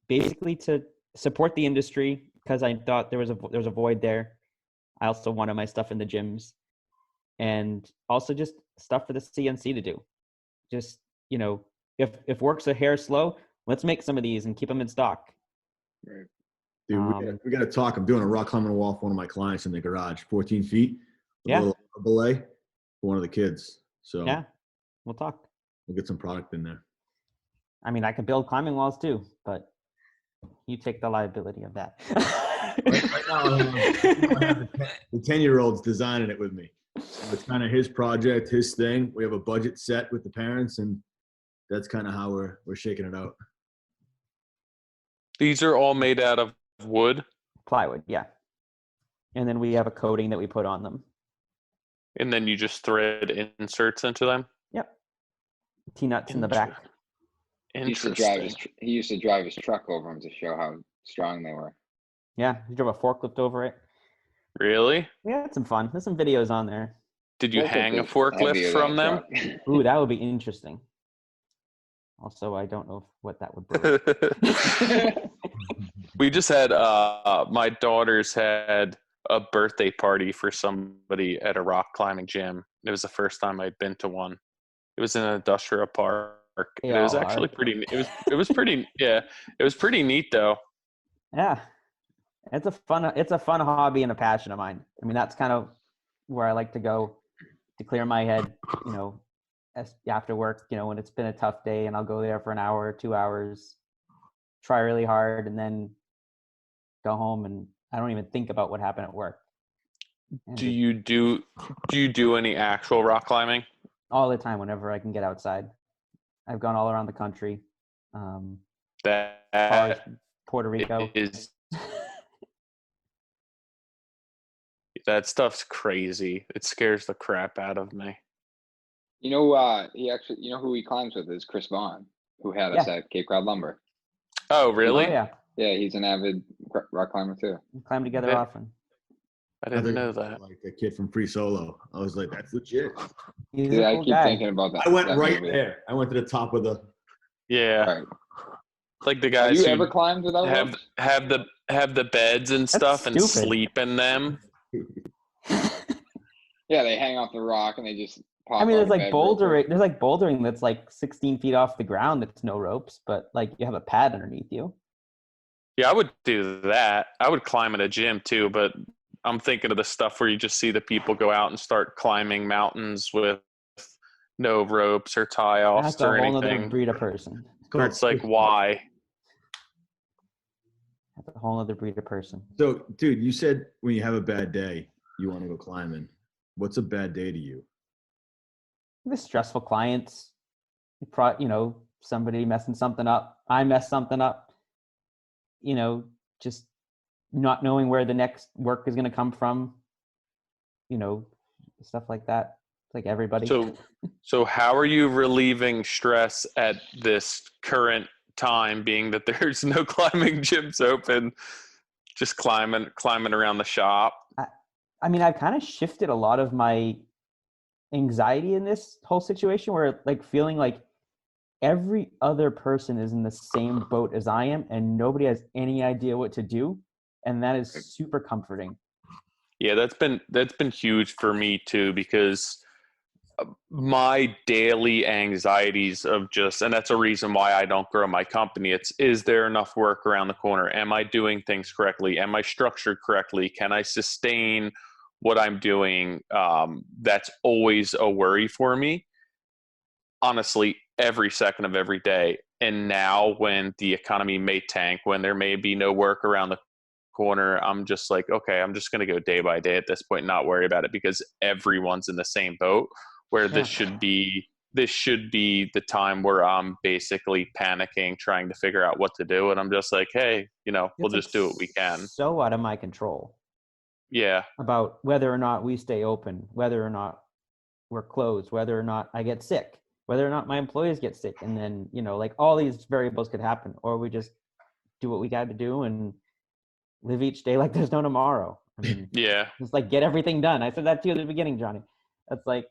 basically to support the industry because I thought there was a void there. I also wanted my stuff in the gyms, and also just stuff for the CNC to do. Just, you know, if work's a hair slow, let's make some of these and keep them in stock. Right. Dude, we got to talk. I'm doing a rock climbing wall for one of my clients in the garage, 14 feet. A little belay for one of the kids. So yeah, we'll talk. We'll get some product in there. I mean, I could build climbing walls too, but you take the liability of that. Right now, I have the 10-year-old's designing it with me. So it's kind of his project, his thing. We have a budget set with the parents, and that's kind of how we're shaking it out. These are all made out of wood? Plywood, yeah. And then we have a coating that we put on them. And then you just thread inserts into them? Yep. T-nuts in the back. He used to drive his truck over them to show how strong they were. Yeah, he drove a forklift over it. Really? We had some fun. There's some videos on there. Did you hang a forklift from them? Ooh, that would be interesting. Also, I don't know what that would be. We just had my daughters had a birthday party for somebody at a rock climbing gym. It was the first time I'd been to one. It was in an industrial park. It was actually pretty. It was pretty. Yeah, it was pretty neat though. Yeah, it's a fun hobby and a passion of mine. I mean, that's kind of where I like to go to clear my head. You know, after work. You know, when it's been a tough day, and I'll go there for an hour, 2 hours, try really hard, and then go home, and I don't even think about what happened at work. Do you do any actual rock climbing? All the time, whenever I can get outside. I've gone all around the country. Puerto Rico. That stuff's crazy. It scares the crap out of me. You know, who he climbs with is Chris Vaughn, who had us at Cape Cod Lumber. Oh, really? Oh, yeah. Yeah, he's an avid rock climber too. We climb together often. I didn't know that. Like the kid from Free Solo. I was like, that's legit. Dude, I keep thinking about that. I went right there. I went to the top of the. Yeah. Right. Like the guys who ever climbed without have the beds and stuff and sleep in them. Yeah, they hang off the rock and they just pop. I mean, there's like bouldering. There's like bouldering that's like 16 feet off the ground. That's no ropes, but like you have a pad underneath you. Yeah, I would do that. I would climb at a gym too, but I'm thinking of the stuff where you just see the people go out and start climbing mountains with no ropes or tie-offs or anything. That's a whole other breed of person. It's like, why? That's a whole other breed of person. So, dude, you said when you have a bad day, you want to go climbing. What's a bad day to you? The stressful clients, somebody messing something up. I mess something up. Just not knowing where the next work is going to come from. Stuff like that. Like everybody. So how are you relieving stress at this current time, being that there's no climbing gyms open, just climbing around the shop? I mean, I've kind of shifted a lot of my anxiety in this whole situation where like feeling like every other person is in the same boat as I am and nobody has any idea what to do. And that is super comforting. Yeah, that's been huge for me too, because my daily anxieties of and that's a reason why I don't grow my company. Is there enough work around the corner? Am I doing things correctly? Am I structured correctly? Can I sustain what I'm doing? That's always a worry for me. Honestly, every second of every day. And now when the economy may tank, when there may be no work around the corner, I'm just like, okay, I'm just going to go day by day at this point and not worry about it, because everyone's in the same boat where this should be the time where I'm basically panicking, trying to figure out what to do. And I'm just like, hey, we'll just do what we can. So out of my control. Yeah. About whether or not we stay open, whether or not we're closed, whether or not I get sick, whether or not my employees get sick. And then, like all these variables could happen, or we just do what we got to do and live each day like there's no tomorrow. I mean, yeah. Just like get everything done. I said that to you at the beginning, Johnny. That's like,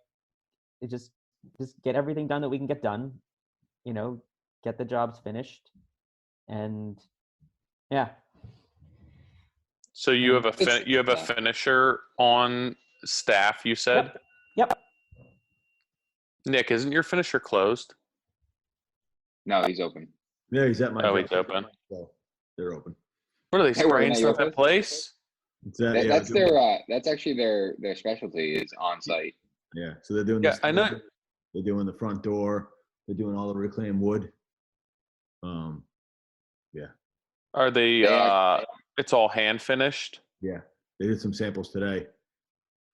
it just get everything done that we can get done, get the jobs finished, and yeah. So you have a finisher on staff, you said? Yep. Nick, isn't your finisher closed? No, he's open. Yeah, he's at my. Oh, he's open. So they're open. What are they Hey, spraying at stuff your in place? That's their. That's actually their specialty is on site. Yeah, so they're doing. Yeah, I know. They're doing the front door. They're doing all the reclaimed wood. Yeah. Are they? It's all hand finished. Yeah, they did some samples today.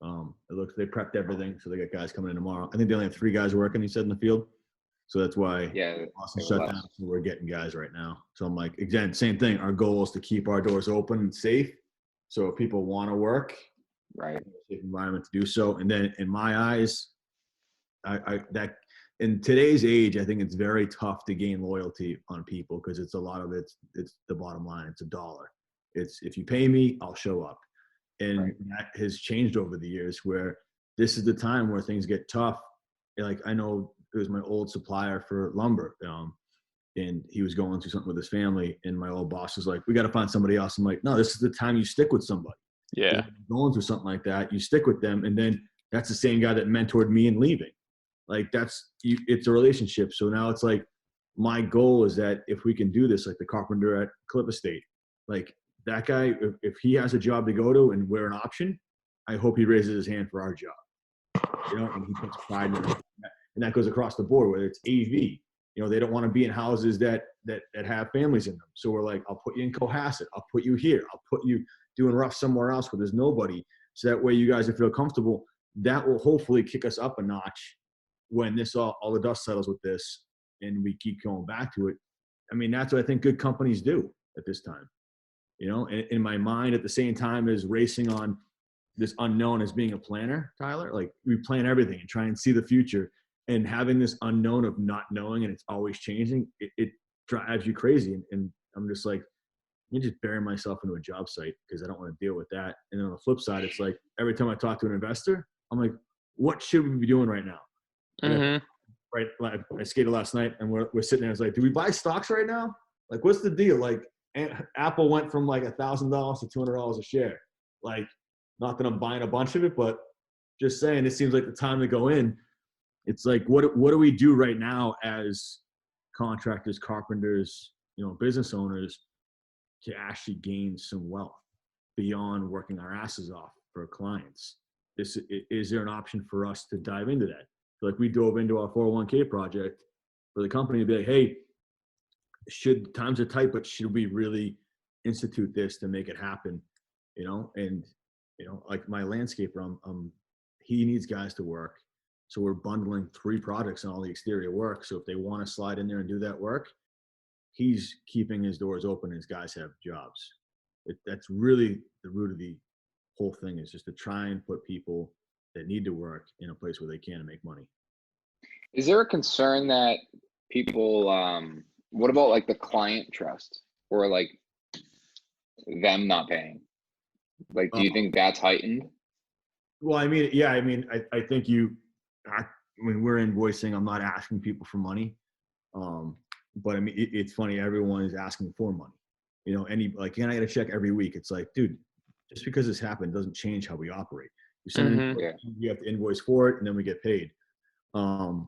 It looks they prepped everything, so they got guys coming in tomorrow. I think they only have 3 guys working. He said in the field, so that's why Austin shut down. So we're getting guys right now. So I'm like, again, same thing. Our goal is to keep our doors open and safe, so if people want to work, right, safe environment to do so. And then in my eyes, that in today's age, I think it's very tough to gain loyalty on people because it's a lot of it's the bottom line. It's $1. It's if you pay me, I'll show up. And that has changed over the years where this is the time where things get tough. Like I know it was my old supplier for lumber. And he was going through something with his family. And my old boss was like, we got to find somebody else. I'm like, no, this is the time you stick with somebody. Yeah. Going through something like that, you stick with them. And then that's the same guy that mentored me in leaving. Like it's a relationship. So now it's like, my goal is that if we can do this, like the carpenter at Cliff Estate, like that guy, if he has a job to go to and we're an option, I hope he raises his hand for our job. And he takes pride in it. And that goes across the board, whether it's AV. They don't want to be in houses that have families in them. So we're like, I'll put you in Cohasset. I'll put you here. I'll put you doing rough somewhere else where there's nobody. So that way you guys will feel comfortable. That will hopefully kick us up a notch when this all the dust settles with this and we keep going back to it. I mean, that's what I think good companies do at this time. In my mind at the same time as racing on this unknown as being a planner, Tyler, like we plan everything and try and see the future, and having this unknown of not knowing and it's always changing, it drives you crazy. And I'm just like, you just bury myself into a job site because I don't want to deal with that. And then on the flip side, it's like every time I talk to an investor, I'm like, what should we be doing right now? Mm-hmm. Right. Like I skated last night and we're sitting there. It's like, do we buy stocks right now? Like, what's the deal? Like Apple went from like $1,000 to $200 a share. Like, not that I'm buying a bunch of it, but just saying, it seems like the time to go in. It's like, what do we do right now as contractors, carpenters, business owners to actually gain some wealth beyond working our asses off for clients? Is there an option for us to dive into that? So like we dove into our 401k project for the company to be like, hey, times are tight, but should we really institute this to make it happen? And like my landscaper, he needs guys to work. So we're bundling 3 projects and all the exterior work. So if they want to slide in there and do that work, he's keeping his doors open and his guys have jobs. That's really the root of the whole thing, is just to try and put people that need to work in a place where they can make money. Is there a concern that people, what about like the client trust or like them not paying? Like, do you think that's heightened? Well, I mean, yeah, I mean, I think when we're invoicing, I'm not asking people for money. But I mean, it's funny. Everyone is asking for money, can I get a check every week? It's like, dude, just because this happened doesn't change how we operate. You send you have to invoice for it and then we get paid. And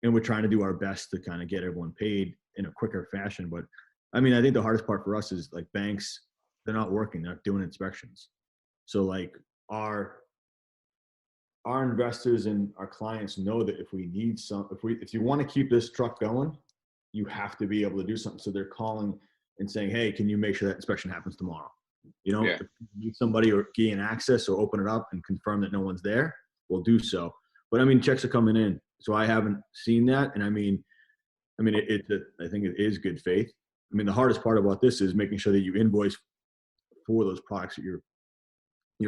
we're trying to do our best to kind of get everyone paid in a quicker fashion. But I mean, I think the hardest part for us is like banks, they're not working, they're not doing inspections. So like our investors and our clients know that if you want to keep this truck going, you have to be able to do something. So they're calling and saying, hey, can you make sure that inspection happens tomorrow? If you need somebody or gain access or open it up and confirm that no one's there, we'll do so. But I mean, checks are coming in. So I haven't seen that. And I think it is good faith. I mean, the hardest part about this is making sure that you invoice for those products that you're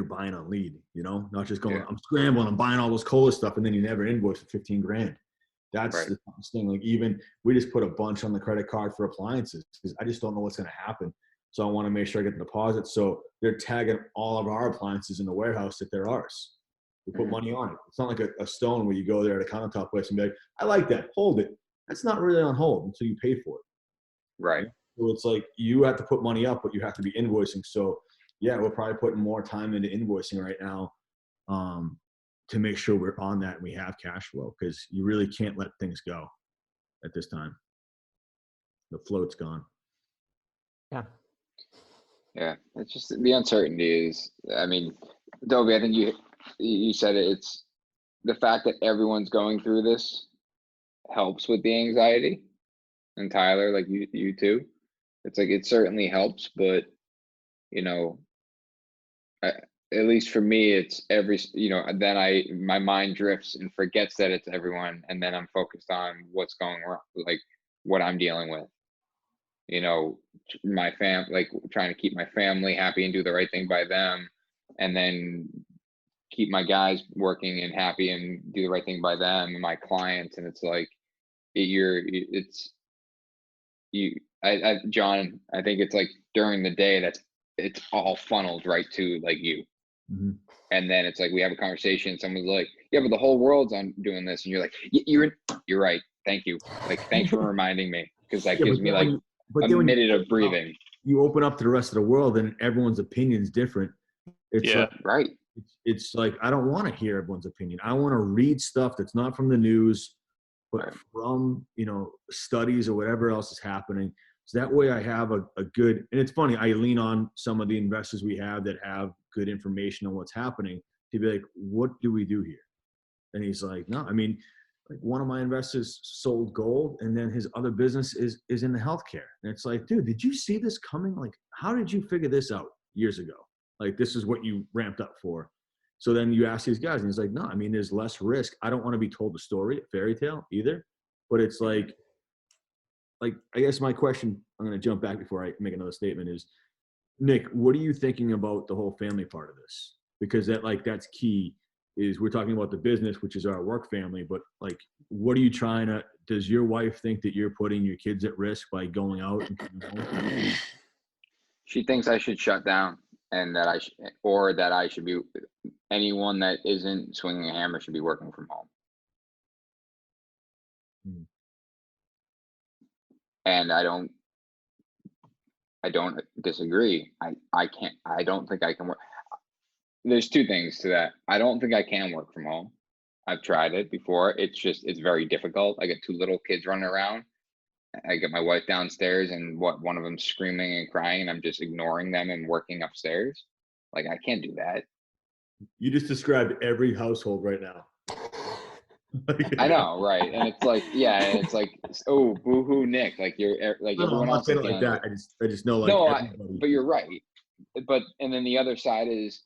buying on lead, not just going, I'm scrambling, I'm buying all those cola stuff. And then you never invoice for $15,000. That's the thing. Like even we just put a bunch on the credit card for appliances because I just don't know what's going to happen. So I want to make sure I get the deposit. So they're tagging all of our appliances in the warehouse that they're ours. We put money on it. It's not like a stone where you go there at a countertop place and be like, I like that, hold it. that's not really on hold until you pay for it. Right. So it's like you have to put money up, but you have to be invoicing. So yeah, we're probably putting more time into invoicing right now to make sure we're on that and we have cash flow, because you really can't let things go at this time. The float's gone. Yeah. Yeah. It's just the uncertainty is, I mean, Dovi, I think you said it. It's the fact that everyone's going through this helps with the anxiety. And Tyler, like you too. It's like, it certainly helps, but you know, at least for me, it's then my mind drifts and forgets that it's everyone. And then I'm focused on what's going wrong, like what I'm dealing with, my like trying to keep my family happy and do the right thing by them. And then keep my guys working and happy and do the right thing by them and my clients. And it's like, John, I think it's like during the day it's all funneled right to like you. Mm-hmm. And then it's like we have a conversation. Someone's like, "Yeah, but the whole world's on doing this," and you're like, "You're right. Thank you. Like, thanks for reminding me, because that gives me like a minute of breathing." You open up to the rest of the world, and everyone's opinion is different. It's Yeah. Right. It's like I don't want to hear everyone's opinion. I want to read stuff that's not from the news, but from studies or whatever else is happening. So that way I have a good, and it's funny, I lean on some of the investors we have that have good information on what's happening to be like, what do we do here? And he's like, no, I mean, like one of my investors sold gold and then his other business is in the healthcare. And it's like, dude, did you see this coming? Like, how did you figure this out years ago? Like, this is what you ramped up for. So then you ask these guys and he's like, no, I mean, there's less risk. I don't want to be told a story, a fairy tale either, but it's like, I guess my question, I'm going to jump back before I make another statement, is, Nick, what are you thinking about the whole family part of this? Because that's key, is we're talking about the business, which is our work family, but like, what are you does your wife think that you're putting your kids at risk by going out? She thinks I should shut down and that I should be, anyone that isn't swinging a hammer should be working from home. And I don't disagree. I don't think I can work. There's two things to that. I don't think I can work from home. I've tried it before. It's very difficult. I got two little kids running around. I get my wife downstairs and one of them screaming and crying, and I'm just ignoring them and working upstairs. Like, I can't do that. You just described every household right now. I know, right? And it's like, yeah, and it's like, oh, boo-hoo, Nick. Like, you're like, everyone else is like that. I just know, like, no, but you're right. And then the other side is,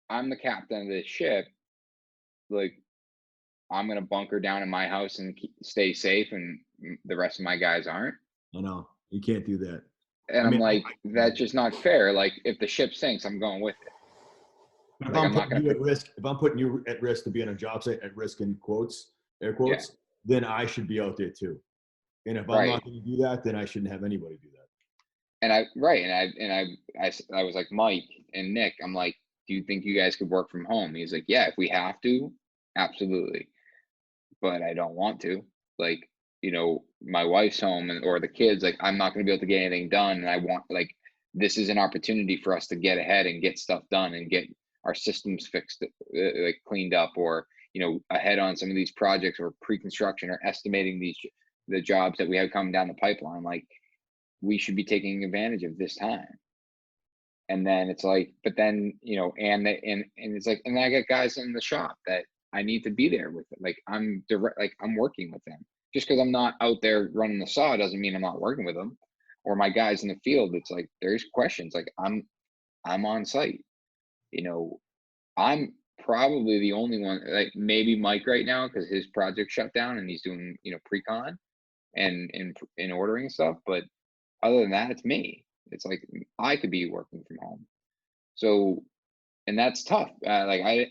I'm the captain of this ship. Like, I'm gonna bunker down in my house and stay safe, and the rest of my guys aren't. I know you can't do that. And I'm like, that's just not fair. Like, if the ship sinks, I'm going with it. If I'm putting you at risk to be on a job site, at risk in quotes, air quotes, then I should be out there too. And if I'm not going to do that, then I shouldn't have anybody do that. And I was like, Mike and Nick, I'm like, do you think you guys could work from home? He's like, yeah, if we have to, absolutely. But I don't want to. Like, my wife's home or the kids, like, I'm not going to be able to get anything done. And I want, like, this is an opportunity for us to get ahead and get stuff done and get our systems fixed, like cleaned up, or, ahead on some of these projects, or pre-construction, or estimating the jobs that we have coming down the pipeline. Like, we should be taking advantage of this time. And then it's like, but then, and it's like, and I got guys in the shop that I need to be there with it. Like, I'm working with them. Just because I'm not out there running the saw doesn't mean I'm not working with them. Or my guys in the field, it's like, there's questions. Like, I'm on site. I'm probably the only one, like maybe Mike right now, because his project shut down and he's doing, pre-con and in ordering stuff. But other than that, it's me. It's like, I could be working from home. So, and that's tough. To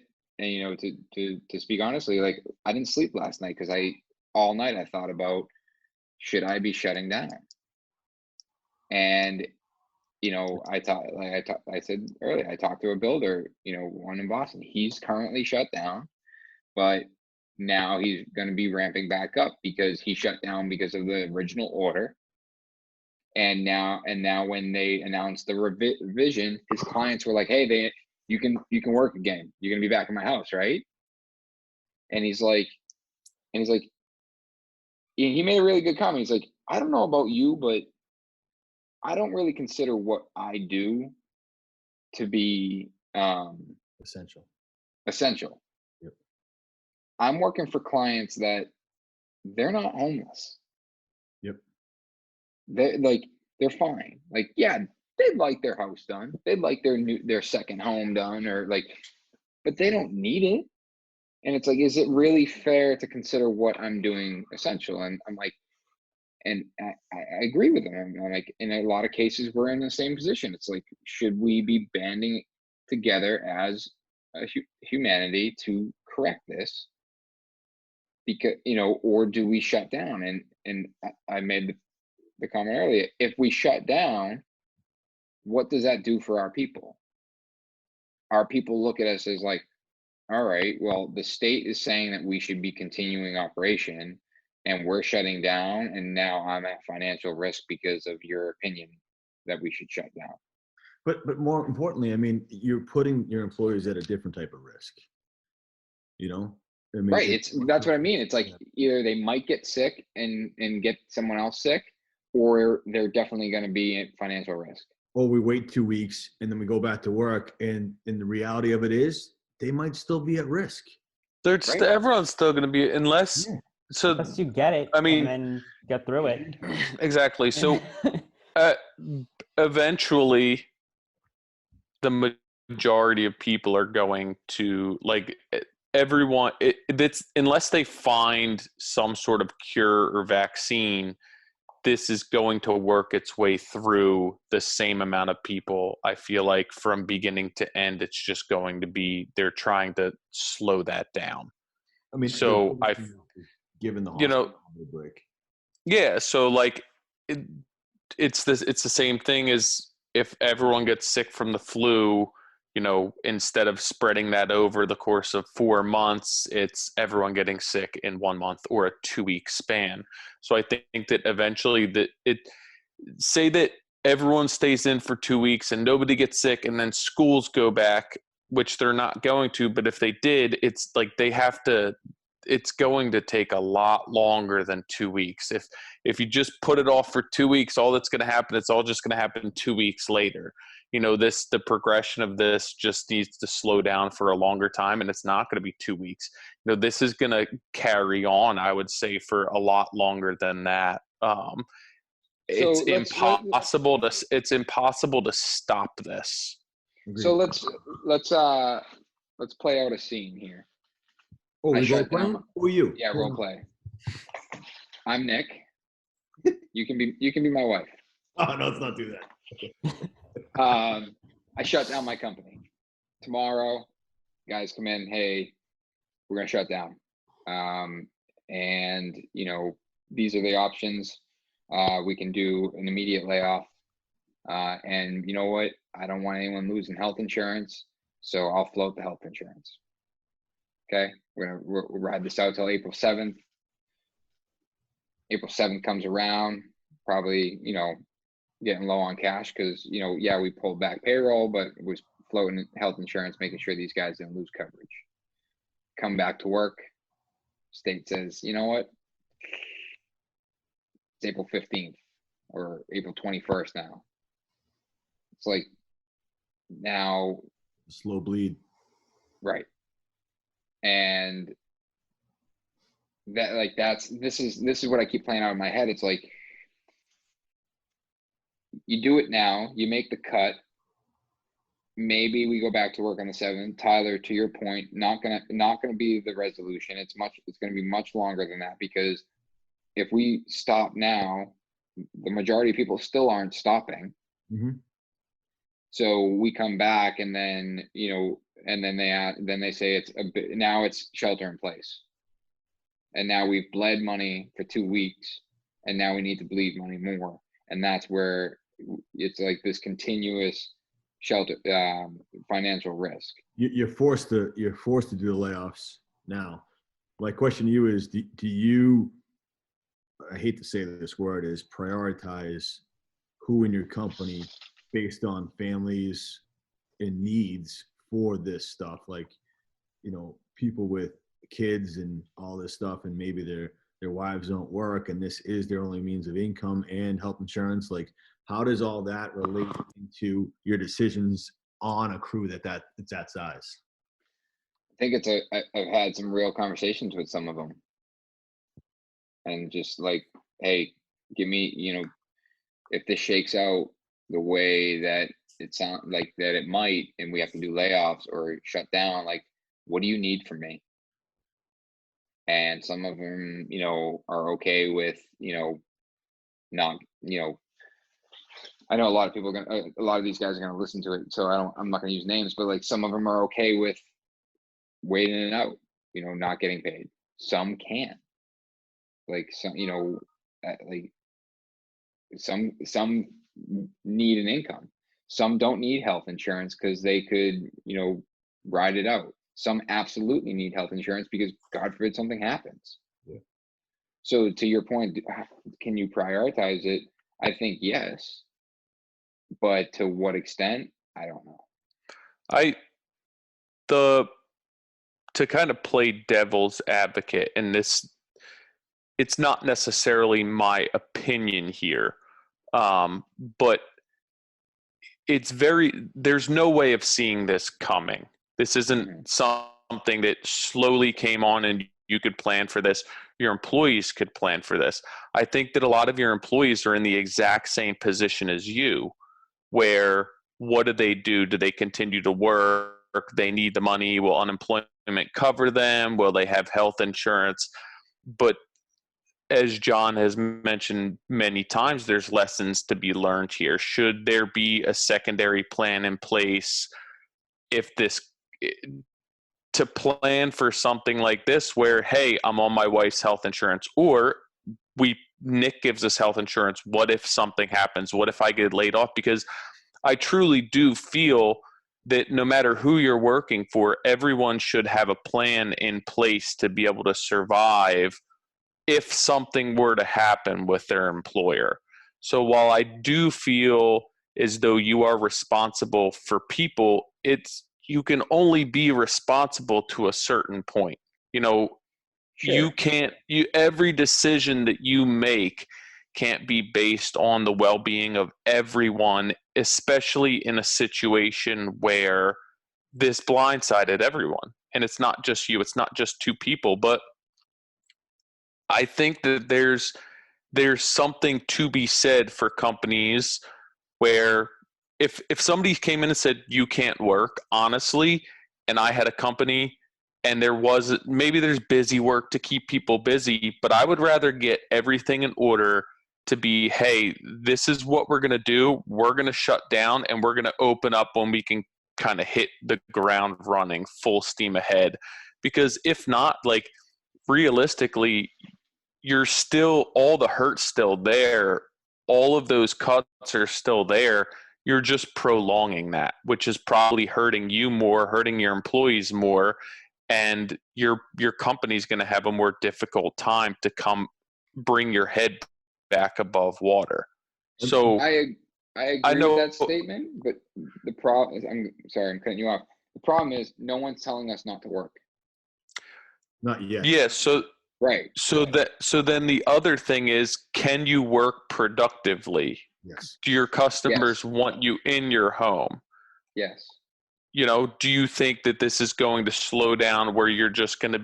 speak honestly, like, I didn't sleep last night because all night I thought about, should I be shutting down? And, I said earlier, I talked to a builder, one in Boston. He's currently shut down, but now he's going to be ramping back up because he shut down because of the original order. And now when they announced the revision, his clients were like, hey, you can work again. You're going to be back in my house, right? And he's like, he made a really good comment. He's like, I don't know about you, but I don't really consider what I do to be essential. Yep. I'm working for clients that they're not homeless. Yep. They're fine. Like, yeah, they'd like their house done. They'd like their second home done, or like, but they don't need it. And it's like, is it really fair to consider what I'm doing essential? And I'm like, and I agree with them. I'm like, in a lot of cases, we're in the same position. It's like, should we be banding together as a humanity to correct this? Because, or do we shut down? And I made the comment earlier, if we shut down, what does that do for our people? Our people look at us as like, all right, well, the state is saying that we should be continuing operation and we're shutting down, and now I'm at financial risk because of your opinion that we should shut down. But more importantly, I mean, you're putting your employees at a different type of risk. I mean, right. That's what I mean. It's like either they might get sick and get someone else sick, or they're definitely going to be at financial risk. Or we wait 2 weeks and then we go back to work, and the reality of it is they might still be at risk. Right? Everyone's still going to be, unless you get it, I mean, and then get through it. Exactly. So eventually the majority of people are going to, like, everyone, it's unless they find some sort of cure or vaccine, this is going to work its way through the same amount of people. I feel like from beginning to end, it's just going to be, they're trying to slow that down. I mean, so given the hospital break. Yeah. So like it's the same thing as if everyone gets sick from the flu, instead of spreading that over the course of 4 months, it's everyone getting sick in 1 month or a 2-week span. So I think that eventually say that everyone stays in for 2 weeks and nobody gets sick, and then schools go back, which they're not going to, but if they did, it's like it's going to take a lot longer than 2 weeks. If you just put it off for 2 weeks, all that's going to happen, it's all just going to happen 2 weeks later. The progression of this just needs to slow down for a longer time, and it's not going to be 2 weeks. This is going to carry on, I would say, for a lot longer than that. It's impossible to stop this. So let's play out a scene here. Oh, we role playing? Who are you? Yeah, role play. I'm Nick. You can be my wife. Oh no, let's not do that. Okay. I shut down my company. Tomorrow, guys come in, hey, we're gonna shut down. And these are the options. We can do an immediate layoff. And you know what? I don't want anyone losing health insurance, so I'll float the health insurance. Okay, we're gonna ride this out till April 7th. April 7th comes around, probably, getting low on cash because, we pulled back payroll, but it was floating health insurance, making sure these guys didn't lose coverage. Come back to work. State says, you know what? It's April 15th or April 21st now. It's like now. Slow bleed. Right. And this is what I keep playing out in my head. It's like, you do it now, you make the cut. Maybe we go back to work on the 7th. Tyler, to your point, not gonna be the resolution. It's gonna be much longer than that, because if we stop now, the majority of people still aren't stopping. Mm-hmm. So we come back, and then then they say now it's shelter in place, and now we've bled money for 2 weeks, and now we need to bleed money more, and that's where it's like this continuous shelter financial risk. You're forced to do the layoffs now, My question to you is, do you, I hate to say this word, is prioritize who in your company based on families and needs for this stuff? Like, you know, people with kids and all this stuff, and maybe their wives don't work and this is their only means of income and health insurance. Like, how does all that relate into your decisions on a crew that's that size? I think I've had some real conversations with some of them, and just like, hey, give me, if this shakes out the way that it sounds like that it might, and we have to do layoffs or shut down, like, what do you need from me? And some of them, are okay with, not, I know a lot of people are gonna, a lot of these guys are gonna listen to it, so I'm not gonna use names, but like some of them are okay with waiting it out, not getting paid. Some can't. Like some, like some need an income. Some don't need health insurance because they could, ride it out. Some absolutely need health insurance because God forbid something happens. Yeah. So to your point, can you prioritize it? I think yes, but to what extent, I don't know. To kind of play devil's advocate in this, it's not necessarily my opinion here, but there's no way of seeing this coming. This isn't something that slowly came on and you could plan for this. Your employees could plan for this. I think that a lot of your employees are in the exact same position as you, where what do they do? Do they continue to work? They need the money. Will unemployment cover them? Will they have health insurance? But as John has mentioned many times, there's lessons to be learned here. Should there be a secondary plan in place to plan for something like this where, hey, I'm on my wife's health insurance, or Nick gives us health insurance. What if something happens? What if I get laid off? Because I truly do feel that no matter who you're working for, everyone should have a plan in place to be able to survive if something were to happen with their employer. So while I do feel as though you are responsible for people, you can only be responsible to a certain point. Sure. Every decision that you make can't be based on the well-being of everyone, especially in a situation where this blindsided everyone. And it's not just you, it's not just two people, but I think that there's something to be said for companies where if somebody came in and said you can't work, honestly, and I had a company and there's busy work to keep people busy, but I would rather get everything in order to be, hey, this is what we're going to do. We're going to shut down and we're going to open up when we can kind of hit the ground running full steam ahead. Because if not, like, realistically, all the hurt's still there. All of those cuts are still there. You're just prolonging that, which is probably hurting you more, hurting your employees more, and your company's going to have a more difficult time to bring your head back above water. So I agree with that statement, but the problem is, I'm sorry, I'm cutting you off. The problem is no one's telling us not to work. Not yet. Yeah. So right. So then the other thing is, can you work productively? Yes. Do your customers want you in your home? Yes. Do you think that this is going to slow down where it's going to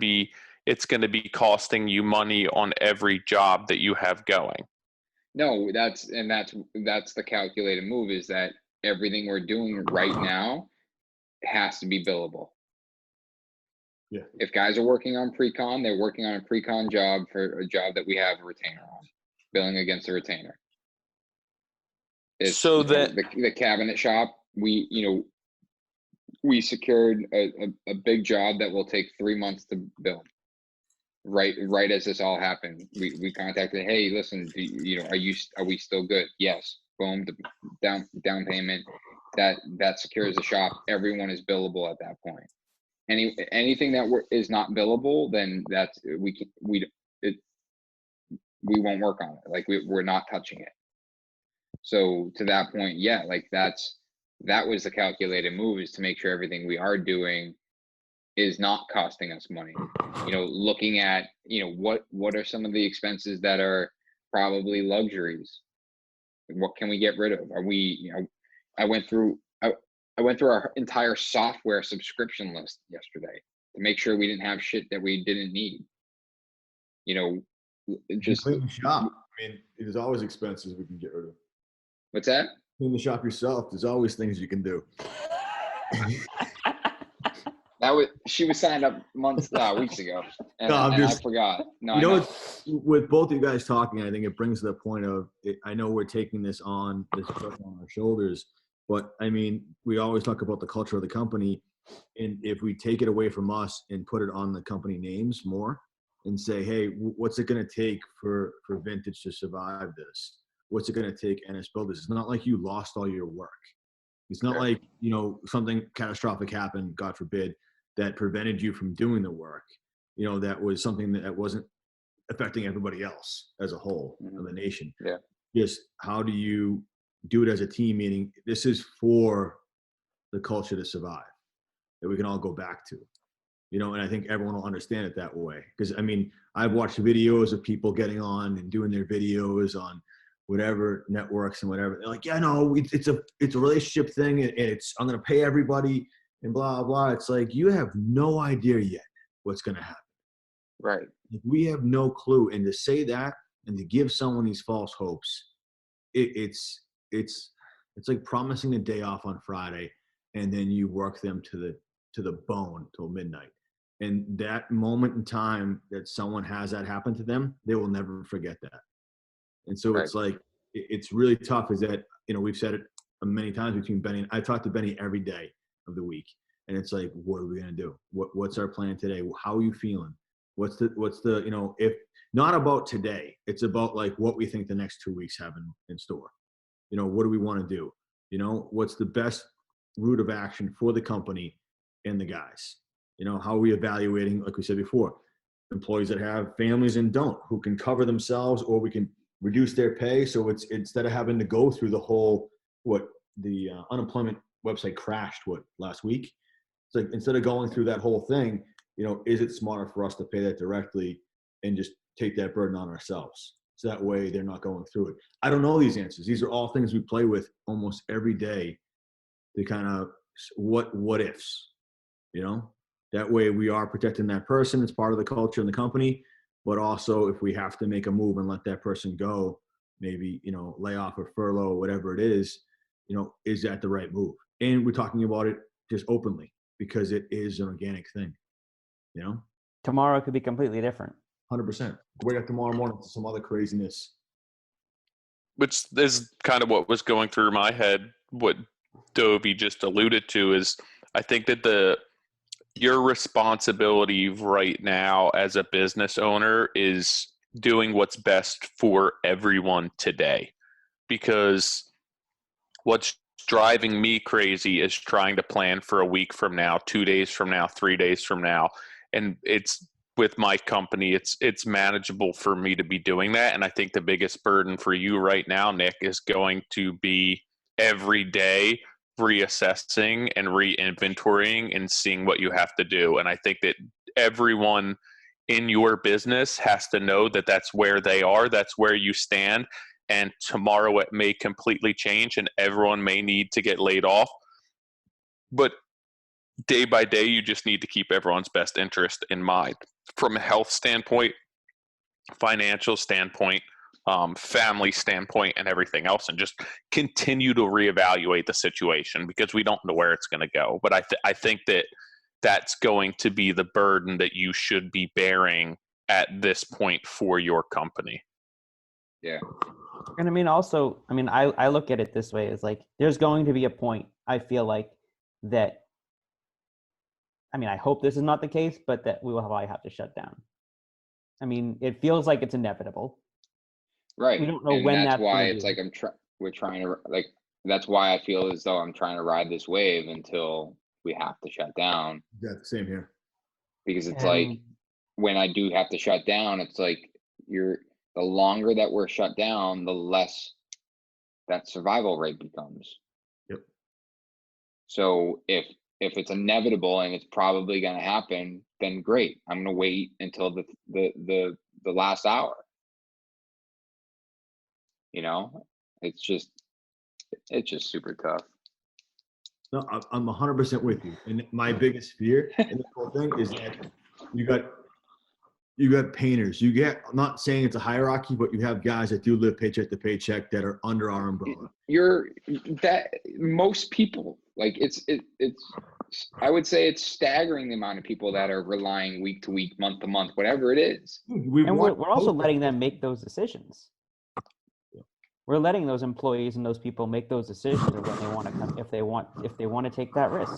be costing you money on every job that you have going? No, that's the calculated move, is that everything we're doing right now has to be billable. Yeah. If guys are working on pre-con, they're working on a pre-con job for a job that we have a retainer on, billing against a retainer. It's so that the cabinet shop, we secured a big job that will take 3 months to build. Right as this all happened, we contacted, hey, listen, are we still good? Yes. Boom, the down payment, that secures the shop. Everyone is billable at that point. anything that is not billable, then we won't work on it. Like we're not touching it. So to that point, yeah, like that was the calculated move, is to make sure everything we are doing is not costing us money. Looking at, what are some of the expenses that are probably luxuries? What can we get rid of? Are we, I went through our entire software subscription list yesterday to make sure we didn't have shit that we didn't need. Just clean the shop. I mean, there's always expenses we can get rid of. What's that? Clean the shop yourself. There's always things you can do. She was signed up weeks ago, and I forgot. No, with both of you guys talking, I think it brings to the point of, I know we're taking this on our shoulders, but I mean, we always talk about the culture of the company, and if we take it away from us and put it on the company names more, and say, hey, what's it going to take for Vintage to survive this? What's it going to take NS Builders? It's not like you lost all your work. It's not like, something catastrophic happened, God forbid, that prevented you from doing the work. That was something that wasn't affecting everybody else as a whole of the nation. Yeah. Just how do you do it as a team, meaning this is for the culture to survive, that we can all go back to. And I think everyone will understand it that way. Because, I mean, I've watched videos of people getting on and doing their videos on whatever networks and whatever. They're like, yeah, no, it's a relationship thing, and I'm going to pay everybody and blah, blah. It's like, you have no idea yet what's going to happen. Right. We have no clue. And to say that and to give someone these false hopes, it's like promising a day off on Friday, and then you work them to the bone till midnight. And that moment in time that someone has that happen to them, they will never forget that. And so It's like, it's really tough, is that, we've said it many times between Benny and I talk to Benny every day of the week. And it's like, what are we going to do? What's our plan today? How are you feeling? What's the, if not about today, it's about like what we think the next 2 weeks have in store. What do we want to do? What's the best route of action for the company and the guys? How are we evaluating, like we said before, employees that have families and don't, who can cover themselves, or we can reduce their pay. So it's, instead of having to go through the whole, the unemployment website crashed last week. It's like, instead of going through that whole thing, is it smarter for us to pay that directly and just take that burden on ourselves? So that way they're not going through it. I don't know these answers. These are all things we play with almost every day to kind of what ifs, that way we are protecting that person. It's part of the culture in the company, but also if we have to make a move and let that person go, maybe, lay off or furlough, whatever it is that the right move? And we're talking about it just openly because it is an organic thing, Tomorrow could be completely different. 100%. Wake up tomorrow morning to some other craziness. Which is kind of what was going through my head. What Dovi just alluded to is, I think that your responsibility right now as a business owner is doing what's best for everyone today. Because what's driving me crazy is trying to plan for a week from now, 2 days from now, 3 days from now. And it's, with my company, it's manageable for me to be doing that. And I think the biggest burden for you right now, Nick, is going to be every day reassessing and re-inventorying and seeing what you have to do. And I think that everyone in your business has to know that that's where they are, that's where you stand. And tomorrow it may completely change and everyone may need to get laid off. But day by day, you just need to keep everyone's best interest in mind from a health standpoint, financial standpoint, family standpoint, and everything else, and just continue to reevaluate the situation because we don't know where it's going to go. But I think that that's going to be the burden that you should be bearing at this point for your company. Yeah. And I look at it this way, is like, there's going to be a point, I feel like, that, I hope this is not the case, but that we will probably have to shut down. It feels like it's inevitable. Right. We don't know and when that's why it's like we're trying to, like, that's why I feel as though I'm trying to ride this wave until we have to shut down. Yeah, same here. Because it's like, when I do have to shut down, it's like the longer that we're shut down, the less that survival rate becomes. Yep. So if it's inevitable and it's probably going to happen, then great. I'm going to wait until the last hour. You know, it's just super tough. No, I'm 100% with you. And my biggest fear in this whole thing is that you got painters. I'm not saying it's a hierarchy, but you have guys that do live paycheck to paycheck that are under our umbrella. Most people, like it's I would say it's staggering the amount of people that are relying week to week, month to month, whatever it is. We're also letting them make those decisions. We're letting those employees and those people make those decisions of when they want to come, if they want to take that risk.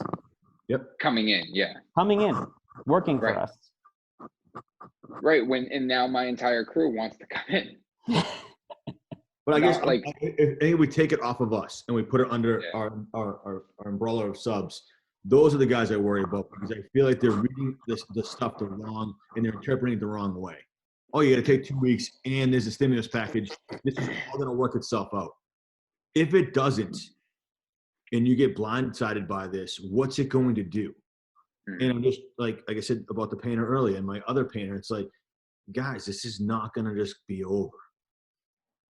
Yep. Coming in, working for us. Right. And now my entire crew wants to come in. But I guess if we take it off of us and we put it under our umbrella of subs, those are the guys I worry about, because I feel like they're reading the stuff the wrong and they're interpreting it the wrong way. Oh, you got to take 2 weeks and there's a stimulus package. This is all going to work itself out. If it doesn't, and you get blindsided by this, what's it going to do? And I'm just like I said about the painter earlier and my other painter, it's like, guys, this is not going to just be over.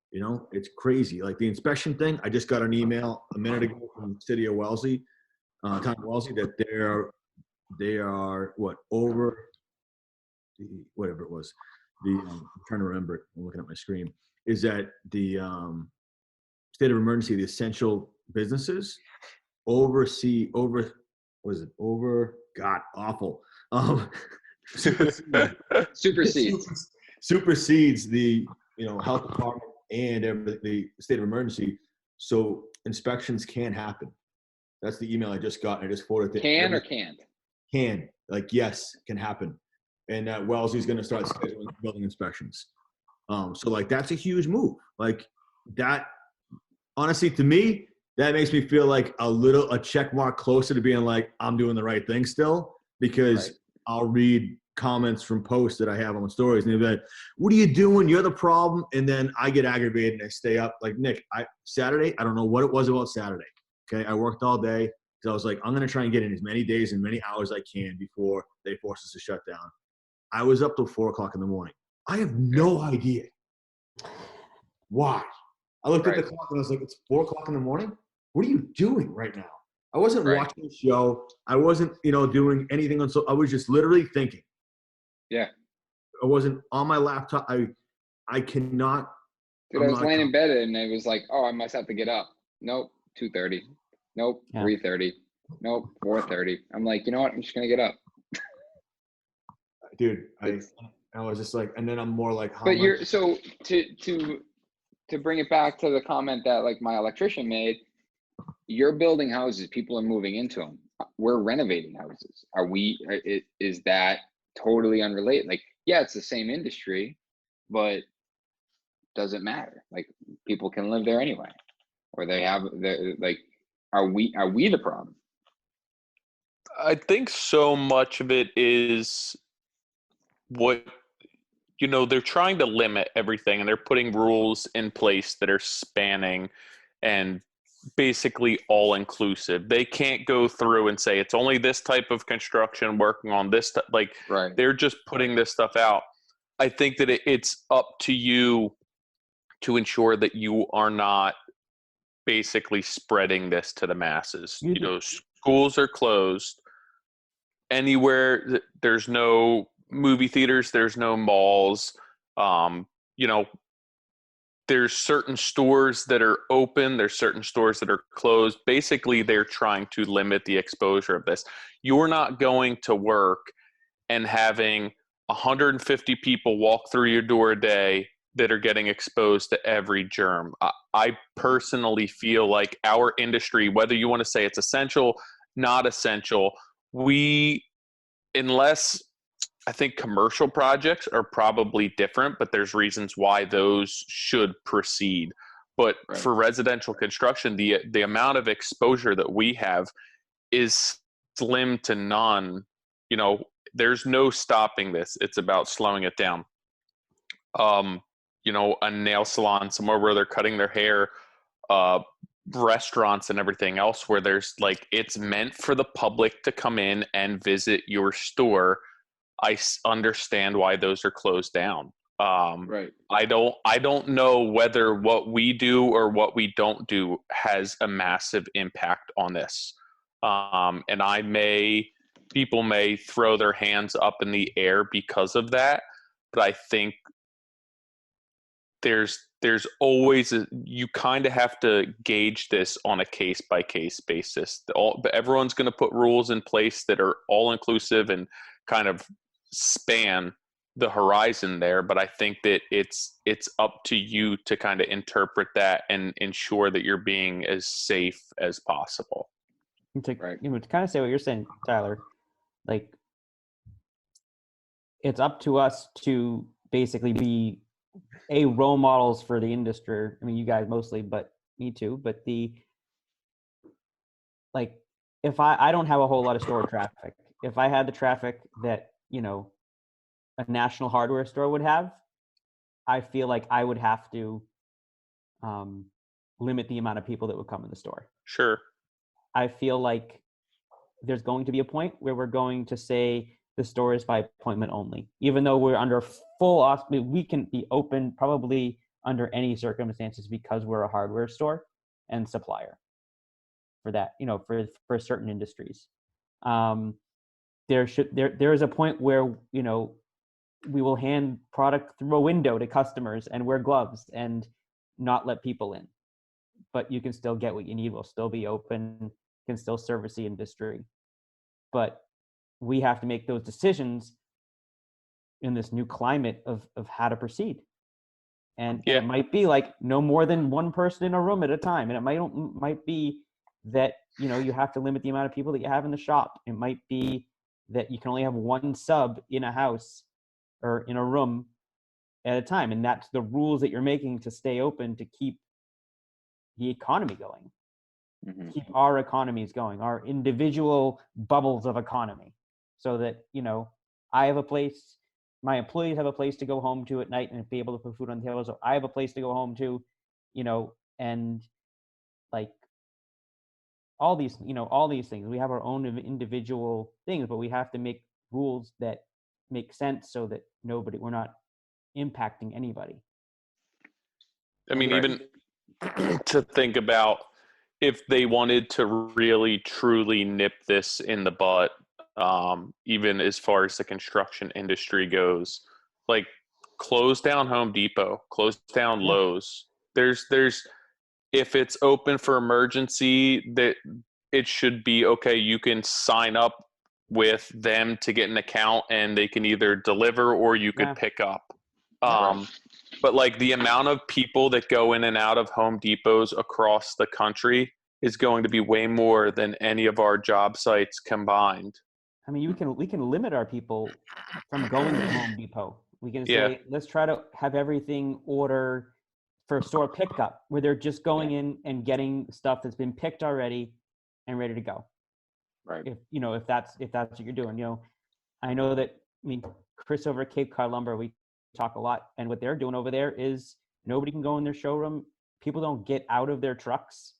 You know, it's crazy. Like the inspection thing, I just got an email a minute ago from the city of Wellesley, town of Wellesley, that they are over whatever it was. I'm trying to remember it. I'm looking at my screen. Is that the state of emergency, the essential businesses supersedes the health department and the state of emergency, so inspections can happen. That's the email I just got. I just forwarded it. Can or can't? Can, like, yes, can happen. And that Wellesley's going to start scheduling building inspections. So like, that's a huge move. Like that, honestly, to me, that makes me feel like a check mark closer to being like, I'm doing the right thing still, because I'll read comments from posts that I have on stories and they'll be like, what are you doing? You're the problem. And then I get aggravated and I stay up. Like, Nick, Saturday, I don't know what it was about Saturday. Okay. I worked all day. So I was like, I'm going to try and get in as many days and many hours I can before they force us to shut down. I was up till 4:00 in the morning. I have no idea why. I looked at the clock and I was like, it's 4:00 in the morning? What are you doing right now? I wasn't watching the show. I wasn't, doing anything on. So I was just literally thinking. Yeah. I wasn't on my laptop. I cannot. Dude, I was laying in bed and it was like, oh, I must have to get up. Nope, 2:30. Nope, 3:30. Nope, 4:30. I'm like, you know what? I'm just gonna get up. Dude, I was just like, and then I'm more like, but you're so to bring it back to the comment that like my electrician made, you're building houses, people are moving into them. We're renovating houses. Is that totally unrelated? Like, yeah, it's the same industry, but doesn't matter. Like, people can live there anyway, or are we the problem? I think so much of it is what, they're trying to limit everything and they're putting rules in place that are spanning and basically all inclusive. They can't go through and say it's only this type of construction working on this. They're just putting this stuff out. I think that it's up to you to ensure that you are not basically spreading this to the masses. Schools are closed. Anywhere there's no movie theaters, there's no malls. There's certain stores that are open, there's certain stores that are closed. Basically, they're trying to limit the exposure of this. You're not going to work and having 150 people walk through your door a day that are getting exposed to every germ. I personally feel like our industry, whether you want to say it's essential, not essential, unless I think commercial projects are probably different, but there's reasons why those should proceed. But for residential construction, the amount of exposure that we have is slim to none. You know, there's no stopping this. It's about slowing it down. You know, a nail salon somewhere where they're cutting their hair, restaurants and everything else where there's like, it's meant for the public to come in and visit your store. I understand why those are closed down. Right. I don't know whether what we do or what we don't do has a massive impact on this. And people may throw their hands up in the air because of that, but I think there's always you kind of have to gauge this on a case by case basis. Everyone's going to put rules in place that are all inclusive and kind of span the horizon there, but I think that it's up to you to kind of interpret that and ensure that you're being as safe as possible. Right. You know, to kind of say what you're saying, Tyler, like, it's up to us to basically be role models for the industry. I mean, you guys mostly, but me too. But if I don't have a whole lot of store traffic, if I had the traffic that, you know, a national hardware store would have, I feel like I would have to limit the amount of people that would come in the store. Sure. I feel like there's going to be a point where we're going to say the store is by appointment only, even though we're under full, we can be open probably under any circumstances because we're a hardware store and supplier for that, you know, for certain industries. There is a point where, you know, we will hand product through a window to customers and wear gloves and not let people in, but you can still get what you need. We'll still be open, can still service the industry, but we have to make those decisions in this new climate of how to proceed. And it might be like no more than one person in a room at a time. And it might be that, you know, you have to limit the amount of people that you have in the shop. It might be that you can only have one sub in a house or in a room at a time. And that's the rules that you're making to stay open, to keep the economy going, keep our economies going, our individual bubbles of economy, so that, you know, I have a place, my employees have a place to go home to at night and be able to put food on the table. So I have a place to go home to, you know, and like all these things. We have our own individual things, but we have to make rules that make sense so that we're not impacting anybody. I mean, even to think about if they wanted to really truly nip this in the butt, even as far as the construction industry goes, like close down Home Depot, close down Lowe's. There's if it's open for emergency, that it should be okay. You can sign up with them to get an account and they can either deliver or you could pick up. But like the amount of people that go in and out of Home Depots across the country is going to be way more than any of our job sites combined. I mean, we can limit our people from going to Home Depot. We can say, let's try to have everything order for store pickup, where they're just going in and getting stuff that's been picked already and ready to go. Right. If that's what you're doing, you know, I know that, I mean, Chris over at Cape Cod Lumber, we talk a lot, and what they're doing over there is nobody can go in their showroom. People don't get out of their trucks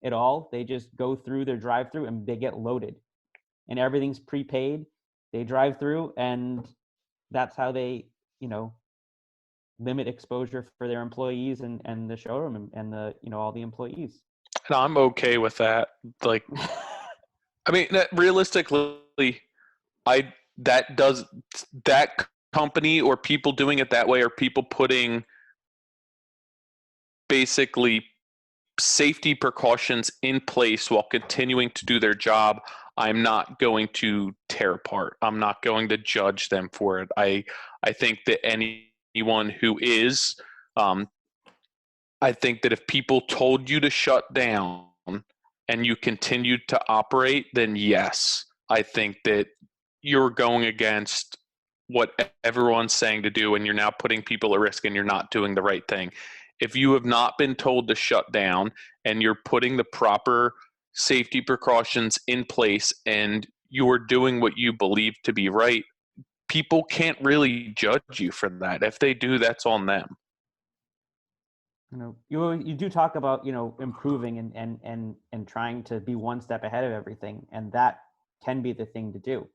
at all. They just go through their drive-through and they get loaded, and everything's prepaid. They drive through, and that's how they, you know, limit exposure for their employees and the showroom and the, you know, all the employees. And I'm okay with that. Like, I mean, realistically, that company or people doing it that way are people putting basically safety precautions in place while continuing to do their job. I'm not going to tear apart. I'm not going to judge them for it. I think that anyone who is, I think that if people told you to shut down and you continued to operate, then yes, I think that you're going against what everyone's saying to do, and you're now putting people at risk and you're not doing the right thing. If you have not been told to shut down and you're putting the proper safety precautions in place and you're doing what you believe to be right, people can't really judge you for that. If they do, that's on them. You do talk about, improving and trying to be one step ahead of everything. And that can be the thing to do,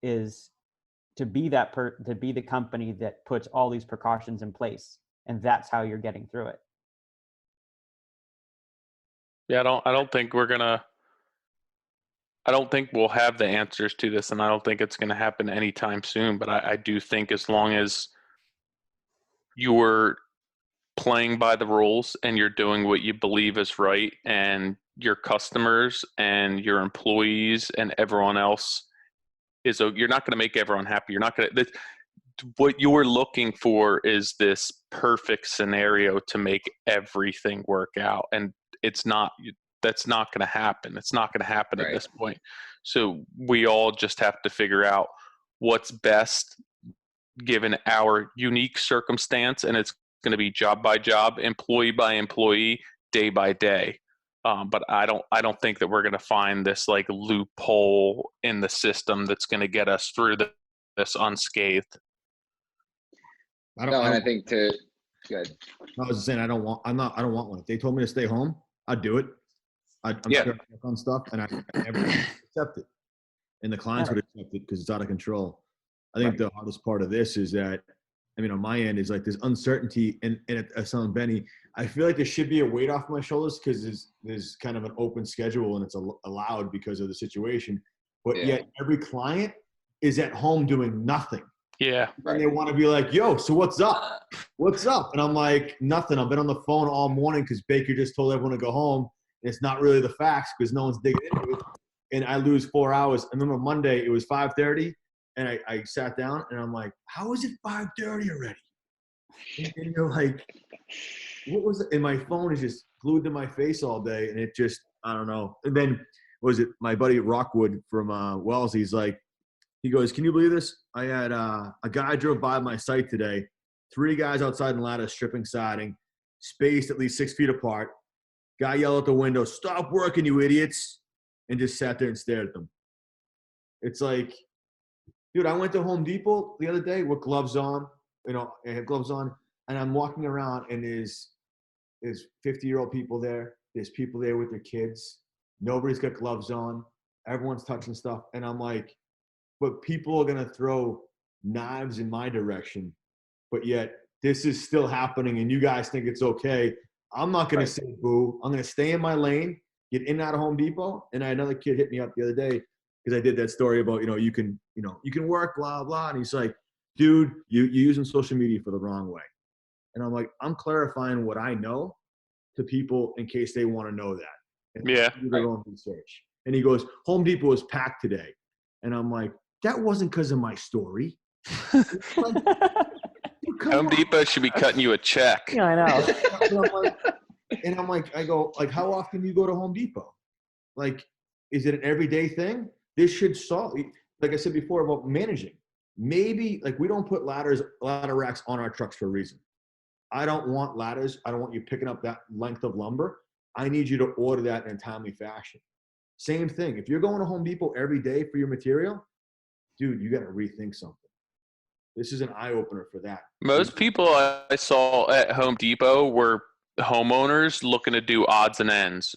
is to be to be the company that puts all these precautions in place. And that's how you're getting through it. Yeah, I don't think we'll have the answers to this, and I don't think it's going to happen anytime soon. But I do think as long as you're playing by the rules and you're doing what you believe is right, and your customers and your employees and everyone else you're not going to make everyone happy. You're not going to. What you're looking for is this perfect scenario to make everything work out, and it's not. That's not going to happen. It's not going to happen at this point. So we all just have to figure out what's best given our unique circumstance, and it's going to be job by job, employee by employee, day by day. But I don't think that we're going to find this like loophole in the system that's going to get us through this unscathed. I think to good. I was just saying I don't want one. If they told me to stay home, I'd do it. I'm sure on stuff, and I never accept it. And the clients would accept it because it's out of control. I think the hardest part of this is that, on my end is like this uncertainty, and as telling Benny, I feel like there should be a weight off my shoulders because there's kind of an open schedule and it's allowed because of the situation. But yet every client is at home doing nothing. Yeah. And they want to be like, yo, so what's up? What's up? And I'm like, nothing. I've been on the phone all morning because Baker just told everyone to go home. And it's not really the facts because no one's digging into it. And I lose 4 hours. I remember Monday, it was 5:30. And I sat down and I'm like, how is it 5:30 already? And you're like, what was it? And my phone is just glued to my face all day. And it just, I don't know. And then, my buddy Rockwood from Wells, he's like, he goes, can you believe this? I had a guy drove by my site today, 3 guys outside in ladder stripping siding, spaced at least 6 feet apart. Guy yelled out the window, stop working, you idiots, and just sat there and stared at them. It's like, dude, I went to Home Depot the other day with gloves on, I have gloves on, and I'm walking around, and there's 50-year-old people there. There's people there with their kids. Nobody's got gloves on. Everyone's touching stuff. And I'm like, but people are going to throw knives in my direction. But yet this is still happening, and you guys think it's okay. I'm not going to say boo. I'm going to stay in my lane, get in and out of Home Depot. And I had another kid hit me up the other day because I did that story about, you can work, blah, blah. And he's like, dude, you're using social media for the wrong way. And I'm like, I'm clarifying what I know to people in case they want to know that. And do their own research. And he goes, Home Depot was packed today. And I'm like, that wasn't because of my story. Home Depot should be cutting you a check. Yeah, I know. I go, how often do you go to Home Depot? Like, is it an everyday thing? This should solve, like I said before about managing. Maybe, we don't put ladder racks on our trucks for a reason. I don't want ladders. I don't want you picking up that length of lumber. I need you to order that in a timely fashion. Same thing. If you're going to Home Depot every day for your material, dude, you got to rethink something. This is an eye-opener for that. Most people I saw at Home Depot were homeowners looking to do odds and ends,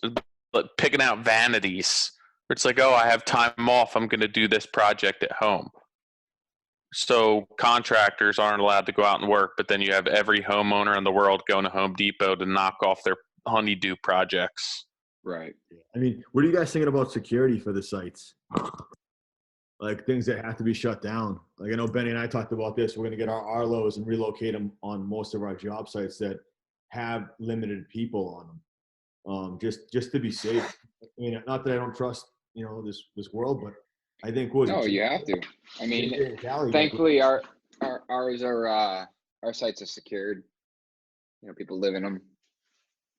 picking out vanities. It's like, oh, I have time off. I'm going to do this project at home. So contractors aren't allowed to go out and work, but then you have every homeowner in the world going to Home Depot to knock off their honeydew projects. Right. What are you guys thinking about security for the sites? Like things that have to be shut down. Like I know Benny and I talked about this. We're going to get our Arlos and relocate them on most of our job sites that have limited people on them, just to be safe. Not that I don't trust this world, but I think you have to. Thankfully our sites are secured. People live in them.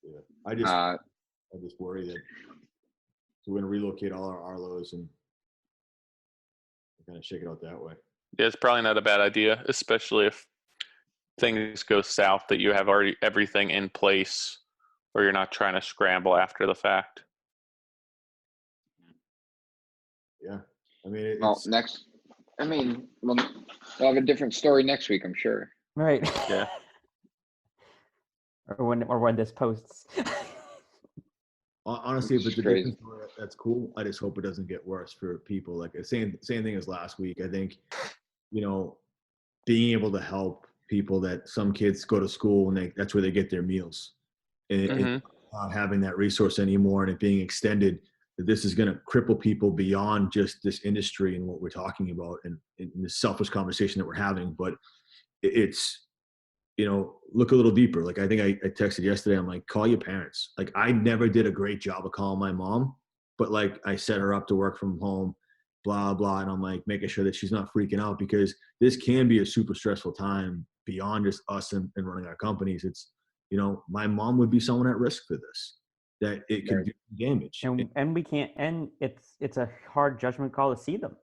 Yeah, I just worry that we're going to relocate all our Arlos and kind of shake it out that way. Yeah, it's probably not a bad idea, especially if things go south, that you have already everything in place, or you're not trying to scramble after the fact. I mean, Well, we'll have a different story next week, I'm sure. Right. Yeah. or when this posts. Honestly, if it's a Crazy. different story, that's cool. I just hope it doesn't get worse for people. Like same thing as last week. I think, being able to help people that some kids go to school and that's where they get their meals, and not having that resource anymore, and it being extended, that this is going to cripple people beyond just this industry and what we're talking about and this selfish conversation that we're having. But it's, look a little deeper. Like I think I texted yesterday, I'm like, call your parents. Like I never did a great job of calling my mom, but like I set her up to work from home, blah, blah. And I'm like making sure that she's not freaking out, because this can be a super stressful time beyond just us and running our companies. It's, my mom would be someone at risk for this, that it could do damage. And we can't, and it's a hard judgment call to see them.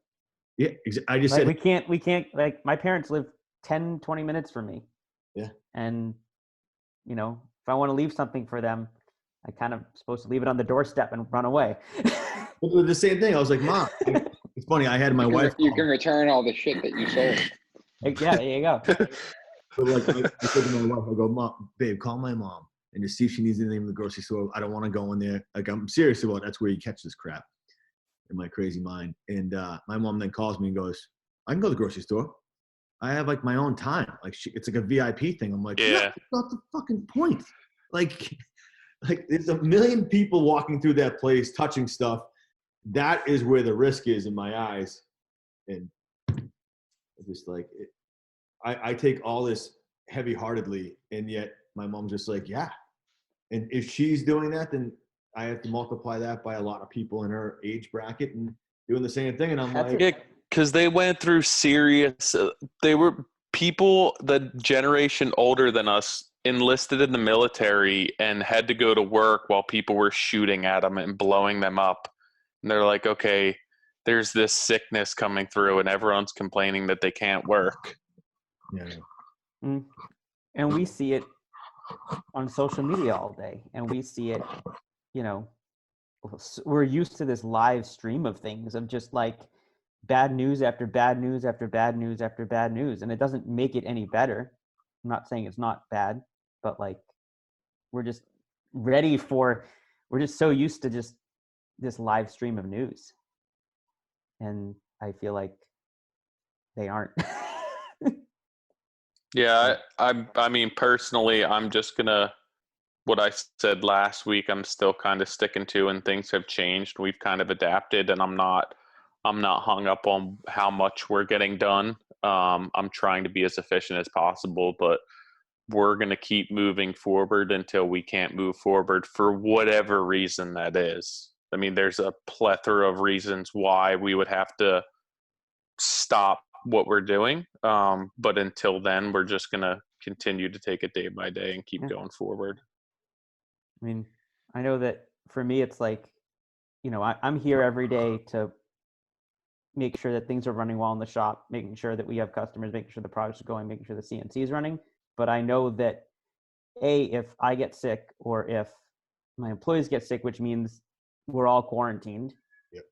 Yeah. I just like, said, we can't, like my parents live 10, 20 minutes from me. Yeah. And, if I want to leave something for them, I kind of supposed to leave it on the doorstep and run away. But the same thing. I was like, Mom, it's funny. I had my wife. You can return all the shit that you sold. Yeah, there you go. But like, I said to my wife, I go, Mom, babe, call my mom and just see if she needs anything in the grocery store. I don't want to go in there. Like, I'm serious about it. That's where you catch this crap in my crazy mind. And my mom then calls me and goes, I can go to the grocery store. I have like my own time. Like it's like a VIP thing. I'm like, yeah, that's not the fucking point. Like there's a million people walking through that place, touching stuff. That is where the risk is in my eyes. And just like, I take all this heavy heartedly. And yet my mom's just like, yeah. And if she's doing that, then I have to multiply that by a lot of people in her age bracket and doing the same thing. And I'm like, yeah, because they went through serious, they were people, the generation older than us, enlisted in the military and had to go to work while people were shooting at them and blowing them up. And they're like, okay, there's this sickness coming through and everyone's complaining that they can't work. Yeah. And we see it on social media all day. And we see it, we're used to this live stream of things, of just like bad news after bad news after bad news after bad news. And it doesn't make it any better. I'm not saying it's not bad, but like, we're just we're just so used to just this live stream of news. And I feel like they aren't. Yeah, I mean, personally, I'm just gonna, what I said last week, I'm still kind of sticking to, and things have changed. We've kind of adapted, and I'm not hung up on how much we're getting done. I'm trying to be as efficient as possible, but we're going to keep moving forward until we can't move forward for whatever reason that is. I mean, there's a plethora of reasons why we would have to stop what we're doing. But until then, we're just going to continue to take it day by day and keep going forward. I mean, I know that for me, it's like, I'm here every day to make sure that things are running well in the shop, making sure that we have customers, making sure the products are going, making sure the CNC is running. But I know that if I get sick or if my employees get sick, which means we're all quarantined, yep.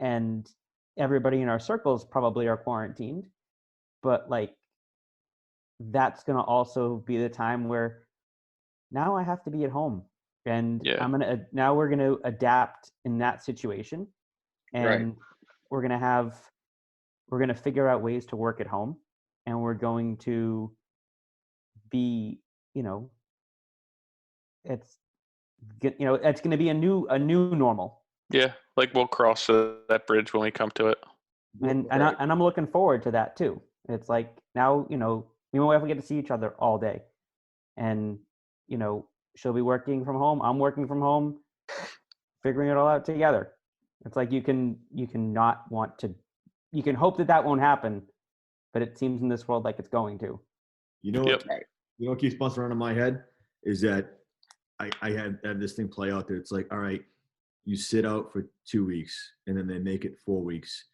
And everybody in our circles probably are quarantined, but like, that's going to also be the time where now I have to be at home, and now we're going to adapt in that situation. And we're going to figure out ways to work at home, and we're going to be, it's going to be a new normal. Yeah. Like we'll cross that bridge when we come to it. And I'm looking forward to that too. It's like now, we won't ever get to see each other all day, and, she'll be working from home. I'm working from home, figuring it all out together. It's like you can hope that won't happen, but it seems in this world like it's going to. What keeps bouncing around in my head is that I have this thing play out there. It's like, all right, you sit out for 2 weeks and then they make it 4 weeks,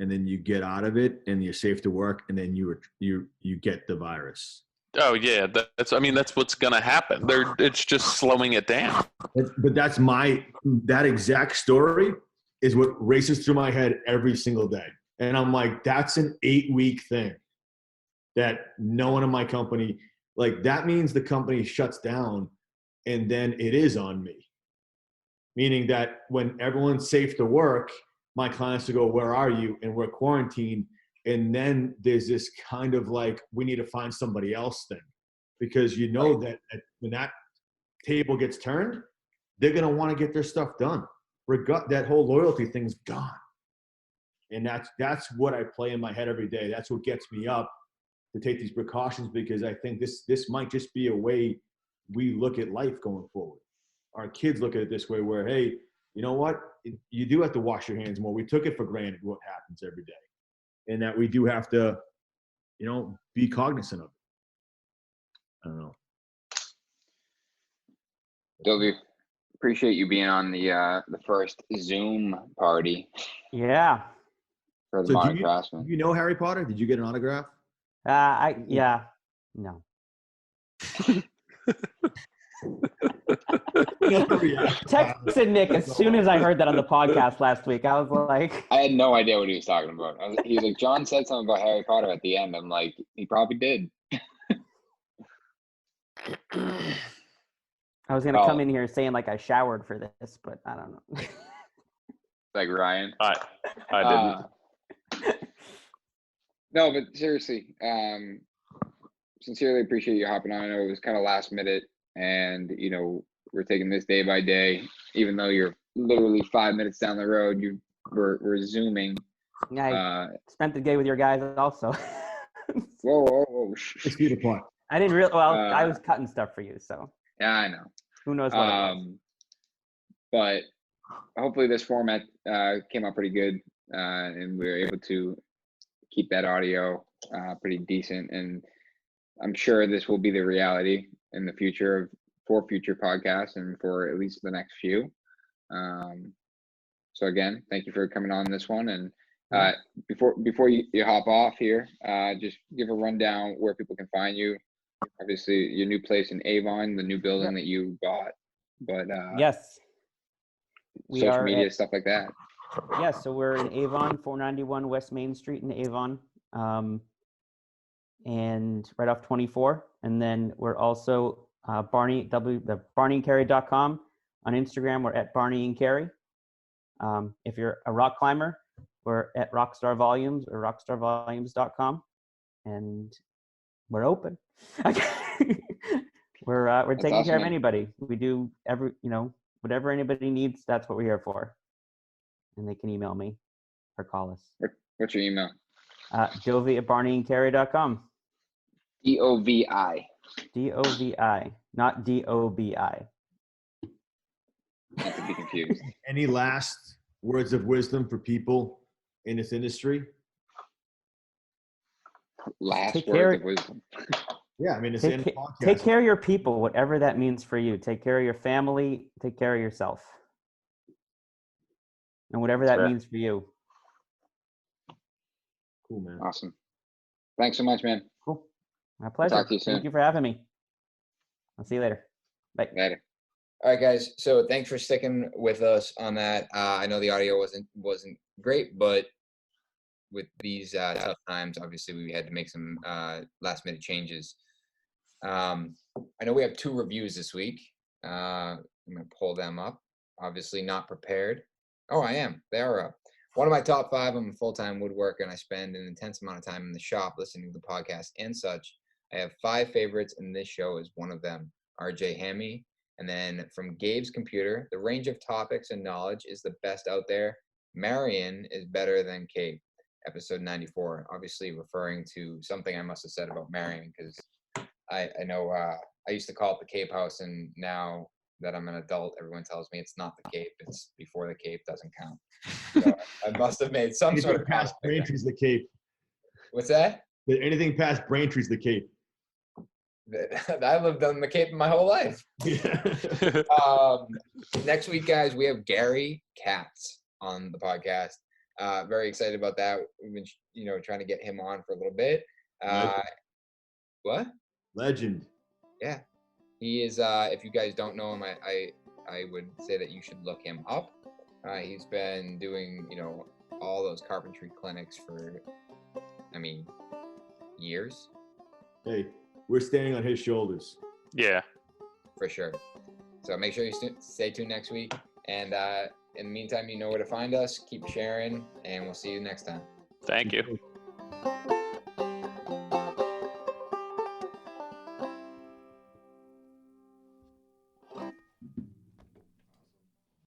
and then you get out of it and you're safe to work, and then you get the virus. Oh yeah, that's what's gonna happen. It's just slowing it down. But that's that exact story is what races through my head every single day. And I'm like, that's an 8-week thing that no one in my company, like that means the company shuts down and then it is on me. Meaning that when everyone's safe to work, my clients will go, where are you? And we're quarantined. And then there's this kind of like, we need to find somebody else thing. Because you know that when that table gets turned, they're going to want to get their stuff done. That whole loyalty thing's gone. And that's what I play in my head every day. That's what gets me up to take these precautions, because I think this might just be a way we look at life going forward. Our kids look at it this way where, hey, you know what? You do have to wash your hands more. We took it for granted what happens every day. And that we do have to, be cognizant of it. I don't know. Dovi, appreciate you being on the first Zoom party. Yeah. For the Modern Craftsman. Do you know Harry Potter? Did you get an autograph? No. Texted Nick as soon as I heard that on the podcast last week. I was like, I had no idea what he was talking about. He was like, John said something about Harry Potter at the end. I'm like, he probably did. I was gonna come in here saying like I showered for this, but I don't know. Like Ryan. I didn't. No, but seriously, sincerely appreciate you hopping on. I know it was kind of last minute, and we're taking this day by day. Even though you're literally 5 minutes down the road, we're zooming. I spent the day with your guys also. Whoa! 6 feet apart. I didn't really. Well, I was cutting stuff for you, so. Yeah, I know. Who knows what it was. But hopefully this format came out pretty good, and we were able to keep that audio pretty decent. And I'm sure this will be the reality in the future for future podcasts and for at least the next few. So again, thank you for coming on this one. And before you hop off here, just give a rundown where people can find you. Obviously, your new place in Avon, the new building that you bought, but yes, social media, stuff like that. Yes, so we're in Avon, 491 West Main Street in Avon, and right off 24. And then we're also BarneyandCarey.com. On Instagram, we're at Barney and Carey. If you're a rock climber, we're at Rockstar Volumes or rockstarvolumes.com, and we're open. We're taking awesome, care of man. anybody. We do whatever anybody needs. That's what we're here for. And they can email me or call us. What's your email? Dovi at BarneyandCarey.com. DOVI. DOVI, not DOBI. Not to be confused. Any last words of wisdom for people in this industry? Last words of wisdom. Yeah, I mean, it's in the podcast. Take care of your people, whatever that means for you. Take care of your family. Take care of yourself. And whatever that means for you. Cool, man. Awesome. Thanks so much, man. Cool. My pleasure. Talk to you soon. Thank you for having me. I'll see you later. Bye. Later. All right, guys. So thanks for sticking with us on that. I know the audio wasn't great, but with these tough times, obviously we had to make some last minute changes. I know we have 2 reviews this week. I'm going to pull them up. Obviously not prepared. Oh, I am. They are up. One of my top 5, I'm a full-time woodworker, and I spend an intense amount of time in the shop listening to the podcast and such. I have 5 favorites, and this show is one of them. RJ Hemme. And then from Gabe's Computer, the range of topics and knowledge is the best out there. Marion is better than Cape. Episode 94, obviously referring to something I must have said about Marion, because I know I used to call it the Cape House, and now that I'm an adult, everyone tells me it's not the Cape, it's before the Cape, doesn't count. So I must have made some sort of past Braintree's the Cape. What's that? Anything past Braintree's the Cape. I lived on the Cape my whole life. Next week, guys, we have Gary Katz on the podcast. Very excited about that. We've been, trying to get him on for a little bit. What? Legend. Yeah, he is. If you guys don't know him, I would say that you should look him up. He's been doing, all those carpentry clinics for, years. Hey, we're standing on his shoulders. Yeah. For sure. So make sure you stay tuned next week. And in the meantime, you know where to find us. Keep sharing, and we'll see you next time. Thank you.